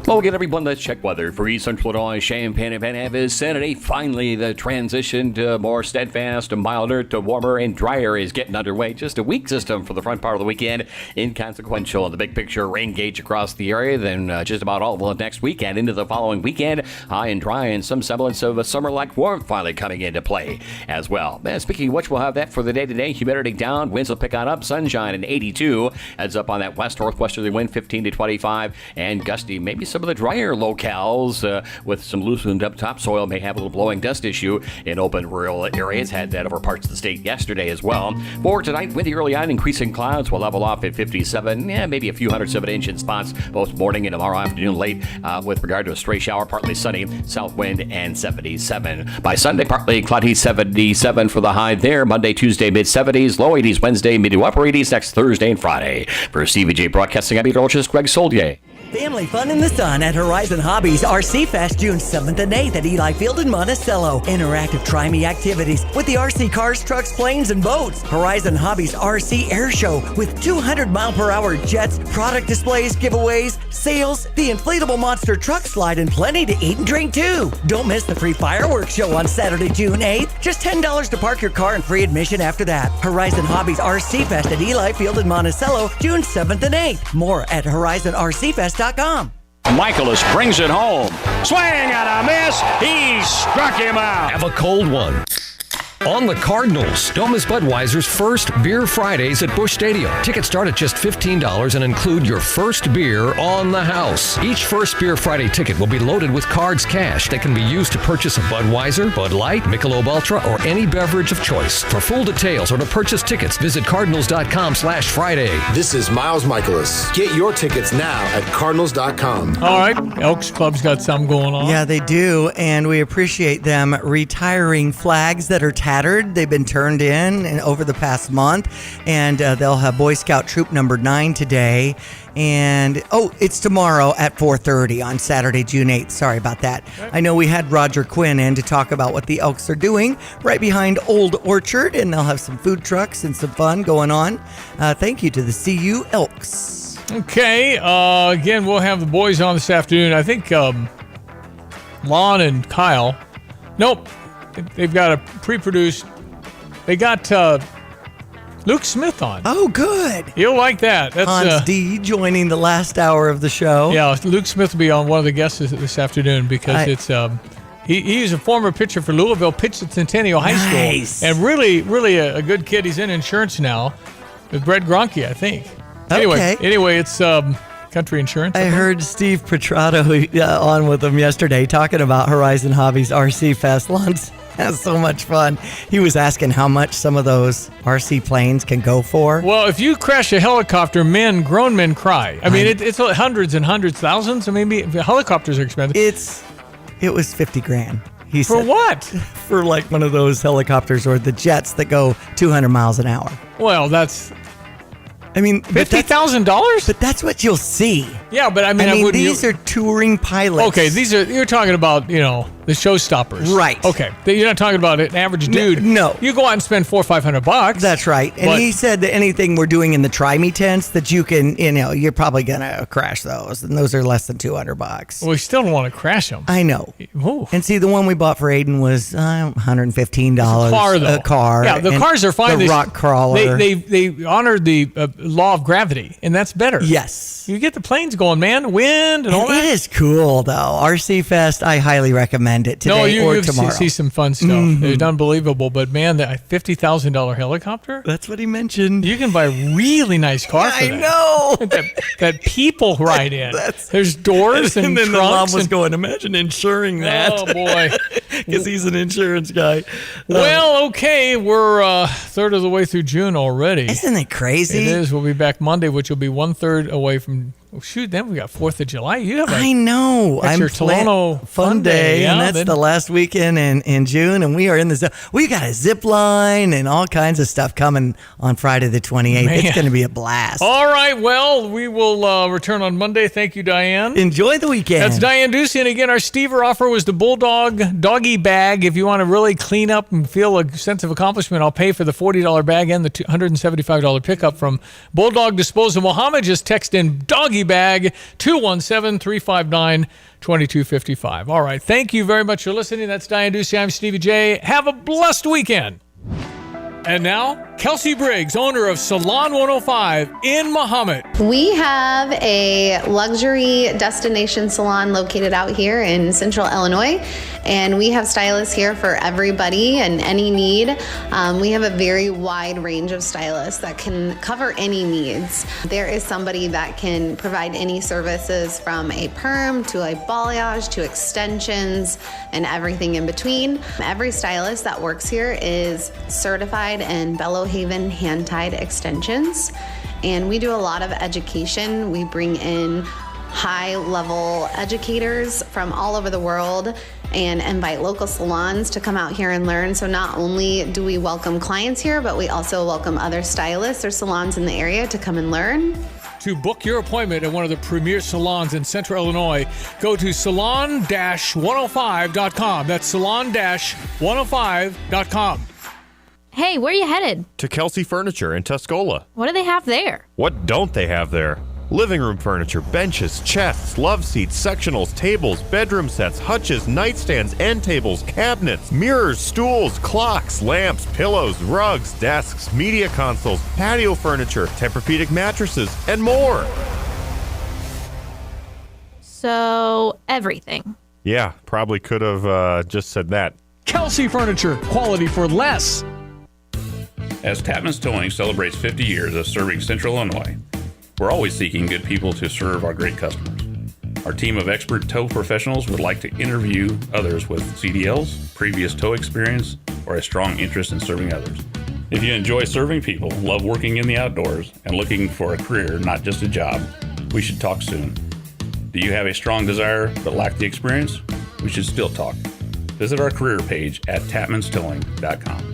Well, we'll get everyone. Let's check weather for East Central Illinois, Champaign, and Van Avis. Saturday, finally, the transition to more steadfast, to milder, to warmer, and drier is getting underway. Just a weak system for the front part of the weekend. Inconsequential in the big picture. Rain gauge across the area. Then just about all of the next weekend into the following weekend. High and dry and some semblance of a summer-like warmth finally coming into play as well. Speaking of which, we'll have that for the day-to-day. Humidity down. Winds will pick on up. Sunshine at 82. Heads up on that west-northwesterly wind, 15 to 25. And gusty, maybe some of the drier locales with some loosened up topsoil may have a little blowing dust issue in open rural areas. Had that over parts of the state yesterday as well. For tonight, windy early on, increasing clouds will level off at 57. Maybe a few 100-inch in spots both morning and tomorrow afternoon late with regard to a stray shower, partly sunny, south wind, and 77. By Sunday, partly cloudy, 77 for the high there. Monday, Tuesday, mid-70s, low 80s, Wednesday, mid to upper 80s, next Thursday and Friday. For Stevie Jay Broadcasting, I'm meteorologist Greg Soldier.
Family fun in the sun at Horizon Hobbies RC Fest June 7th and 8th at Eli Field in Monticello. Interactive Try Me activities with the RC cars, trucks, planes, and boats. Horizon Hobbies RC Air Show with 200-mile-per-hour jets, product displays, giveaways, sales, the inflatable monster truck slide, and plenty to eat and drink too. Don't miss the free fireworks show on Saturday, June 8th. Just $10 to park your car and free admission after that. Horizon Hobbies RC Fest at Eli Field in Monticello, June 7th and 8th. More at horizonrcfest.com.
Michaelis brings it home. Swing and a miss. He struck him out.
Have a cold one. On the Cardinals, don't miss Budweiser's first Beer Fridays at Busch Stadium. Tickets start at just $15 and include your first beer on the house. Each first Beer Friday ticket will be loaded with Cards Cash that can be used to purchase a Budweiser, Bud Light, Michelob Ultra, or any beverage of choice. For full details or to purchase tickets, visit cardinals.com/Friday.
This is Miles Michaelis. Get your tickets now at cardinals.com.
All right, Elks Club's got something going on.
Yeah, they do, and we appreciate them retiring flags that are tattered. They've been turned in over the past month, and they'll have Boy Scout Troop number 9 today. And, it's tomorrow at 4:30 on Saturday, June 8th. Sorry about that. I know we had Roger Quinn in to talk about what the Elks are doing right behind Old Orchard, and they'll have some food trucks and some fun going on. Thank you to the CU Elks.
Okay, again, we'll have the boys on this afternoon. I think Lon and Kyle. Nope. They've got a pre-produced. They got Luke Smith on.
Oh, good.
You'll like that. That's
Hans D joining the last hour of the show.
Yeah, Luke Smith will be on one of the guests this afternoon because it's he's a former pitcher for Louisville, pitched at Centennial High School, and really a good kid. He's in insurance now with Brett Gronke, I think. Anyway, it's country insurance.
I heard Steve Petrato on with them yesterday talking about Horizon Hobbies RC Fest launch. That's so much fun. He was asking how much some of those RC planes can go for.
Well, if you crash a helicopter, grown men cry. I mean, it's hundreds and hundreds, thousands. I mean, helicopters are expensive.
It was $50,000. He
For
said,
what?
For like one of those helicopters or the jets that go 200 miles an hour.
Well, that's...
I mean,
$50,000?
But that's what you'll see.
Yeah, but I mean,
these are touring pilots.
Okay, you're talking about, the showstoppers.
Right.
Okay. You're not talking about an average dude.
No.
You go out and spend $400 or $500.
That's right. And he said that anything we're doing in the Try-Me tents that you can, you're probably going to crash those. And those are less than $200.
Well, we still don't want to crash them.
I know.
Ooh.
And see, the one we bought for Aiden was $115.
A car, though.
A car.
Yeah, the cars are fine.
The rock crawler.
They honored the law of gravity, and that's better.
Yes.
You get the planes going, man. Wind and all that.
It is cool, though. RC Fest, I highly recommend it today or tomorrow.
See some fun stuff.
Mm-hmm.
It's unbelievable. But, man, that $50,000 helicopter?
That's what he mentioned.
You can buy a really nice car for that.
I know.
that people ride in. There's doors and
then
trunks.
the mom was going, imagine insuring that.
Oh, boy.
Because he's an insurance guy.
Well, okay. We're a third of the way through June already.
Isn't it crazy?
It is. We'll be back Monday, which will be 1/3 away from... Oh, shoot, then we got 4th of July.
I know.
That's your Tolono
Fun Day,
yeah,
and that's the last weekend in June, and we are in the zone. We got a zip line and all kinds of stuff coming on Friday the 28th.
Man.
It's going to be a blast.
All right, well, we will return on Monday. Thank you, Diane.
Enjoy the weekend.
That's Diane Ducey, and again, our Stever offer was the Bulldog Doggy Bag. If you want to really clean up and feel a sense of accomplishment, I'll pay for the $40 bag and the $175 pickup from Bulldog Disposal. Mohammed, just text in Doggy Bag 217-359-2255. All right. Thank you very much for listening. That's Diane Ducey. I'm Stevie Jay. Have a blessed weekend. And now, Kelsey Briggs, owner of Salon 105 in Mahomet.
We have a luxury destination salon located out here in Central Illinois, and we have stylists here for everybody and any need. We have a very wide range of stylists that can cover any needs. There is somebody that can provide any services from a perm to a balayage to extensions and everything in between. Every stylist that works here is certified in Bellohaven hand-tied extensions, and we do a lot of education. We bring in high-level educators from all over the world and invite local salons to come out here and learn. So not only do we welcome clients here, but we also welcome other stylists or salons in the area to come and learn.
To book your appointment at one of the premier salons in Central Illinois, go to salon-105.com. That's salon-105.com.
Hey, where are you headed?
To Kelsey Furniture in Tuscola.
What do they have there?
What don't they have there? Living room furniture, benches, chests, love seats, sectionals, tables, bedroom sets, hutches, nightstands, end tables, cabinets, mirrors, stools, clocks, lamps, pillows, rugs, desks, media consoles, patio furniture, Tempur-Pedic mattresses, and more.
So, everything.
Yeah, probably could have just said that.
Kelsey Furniture, quality for less.
As Tapman's Towing celebrates 50 years of serving Central Illinois, we're always seeking good people to serve our great customers. Our team of expert tow professionals would like to interview others with CDLs, previous tow experience, or a strong interest in serving others. If you enjoy serving people, love working in the outdoors, and looking for a career, not just a job, we should talk soon. Do you have a strong desire but lack the experience? We should still talk. Visit our career page at tapmanstowing.com.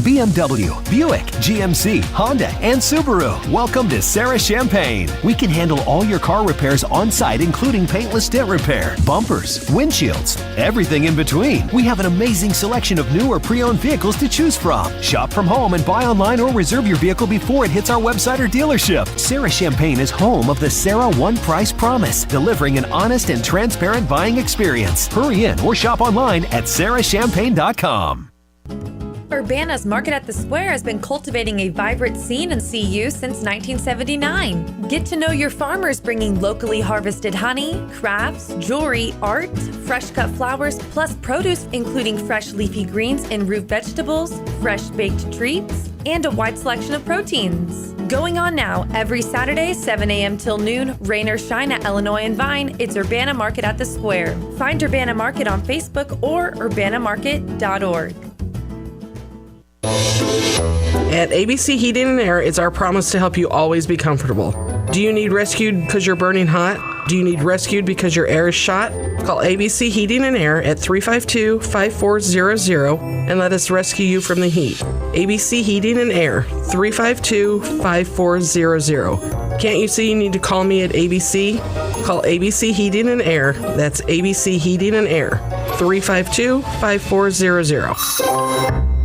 BMW, Buick, GMC, Honda, and Subaru. Welcome to Sarah Champagne. We can handle all your car repairs on site, including paintless dent repair, bumpers, windshields, everything in between. We have an amazing selection of new or pre-owned vehicles to choose from. Shop from home and buy online or reserve your vehicle before it hits our website or dealership. Sarah Champagne is home of the Sarah One Price Promise, delivering an honest and transparent buying experience. Hurry in or shop online at sarahchampagne.com.
Urbana's Market at the Square has been cultivating a vibrant scene in CU since 1979. Get to know your farmers bringing locally harvested honey, crafts, jewelry, art, fresh cut flowers, plus produce including fresh leafy greens and root vegetables, fresh baked treats, and a wide selection of proteins. Going on now, every Saturday, 7 a.m. till noon, rain or shine at Illinois and Vine, it's Urbana Market at the Square. Find Urbana Market on Facebook or urbanamarket.org.
At ABC Heating and Air, it's our promise to help you always be comfortable. Do you need rescued because you're burning hot? Do you need rescued because your air is shot? Call ABC Heating and Air at 352-5400 and let us rescue you from the heat. ABC Heating and Air, 352-5400. Can't you see you need to call me at ABC? Call ABC Heating and Air. That's ABC Heating and Air, 352-5400.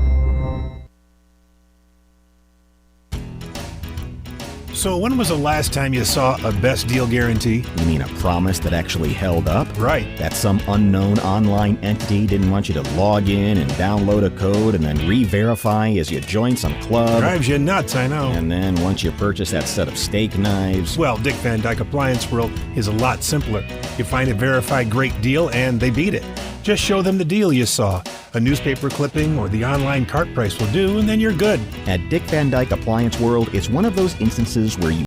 So when was the last time you saw a best deal guarantee?
You mean a promise that actually held up?
Right.
That some unknown online entity didn't want you to log in and download a code and then re-verify as you join some club?
Drives you nuts, I know.
And then once you purchase that set of steak knives...
Well, Dick Van Dyke Appliance World is a lot simpler. You find a verified great deal and they beat it. Just show them the deal you saw. A newspaper clipping or the online cart price will do, and then you're good.
At Dick Van Dyke Appliance World, it's one of those instances where you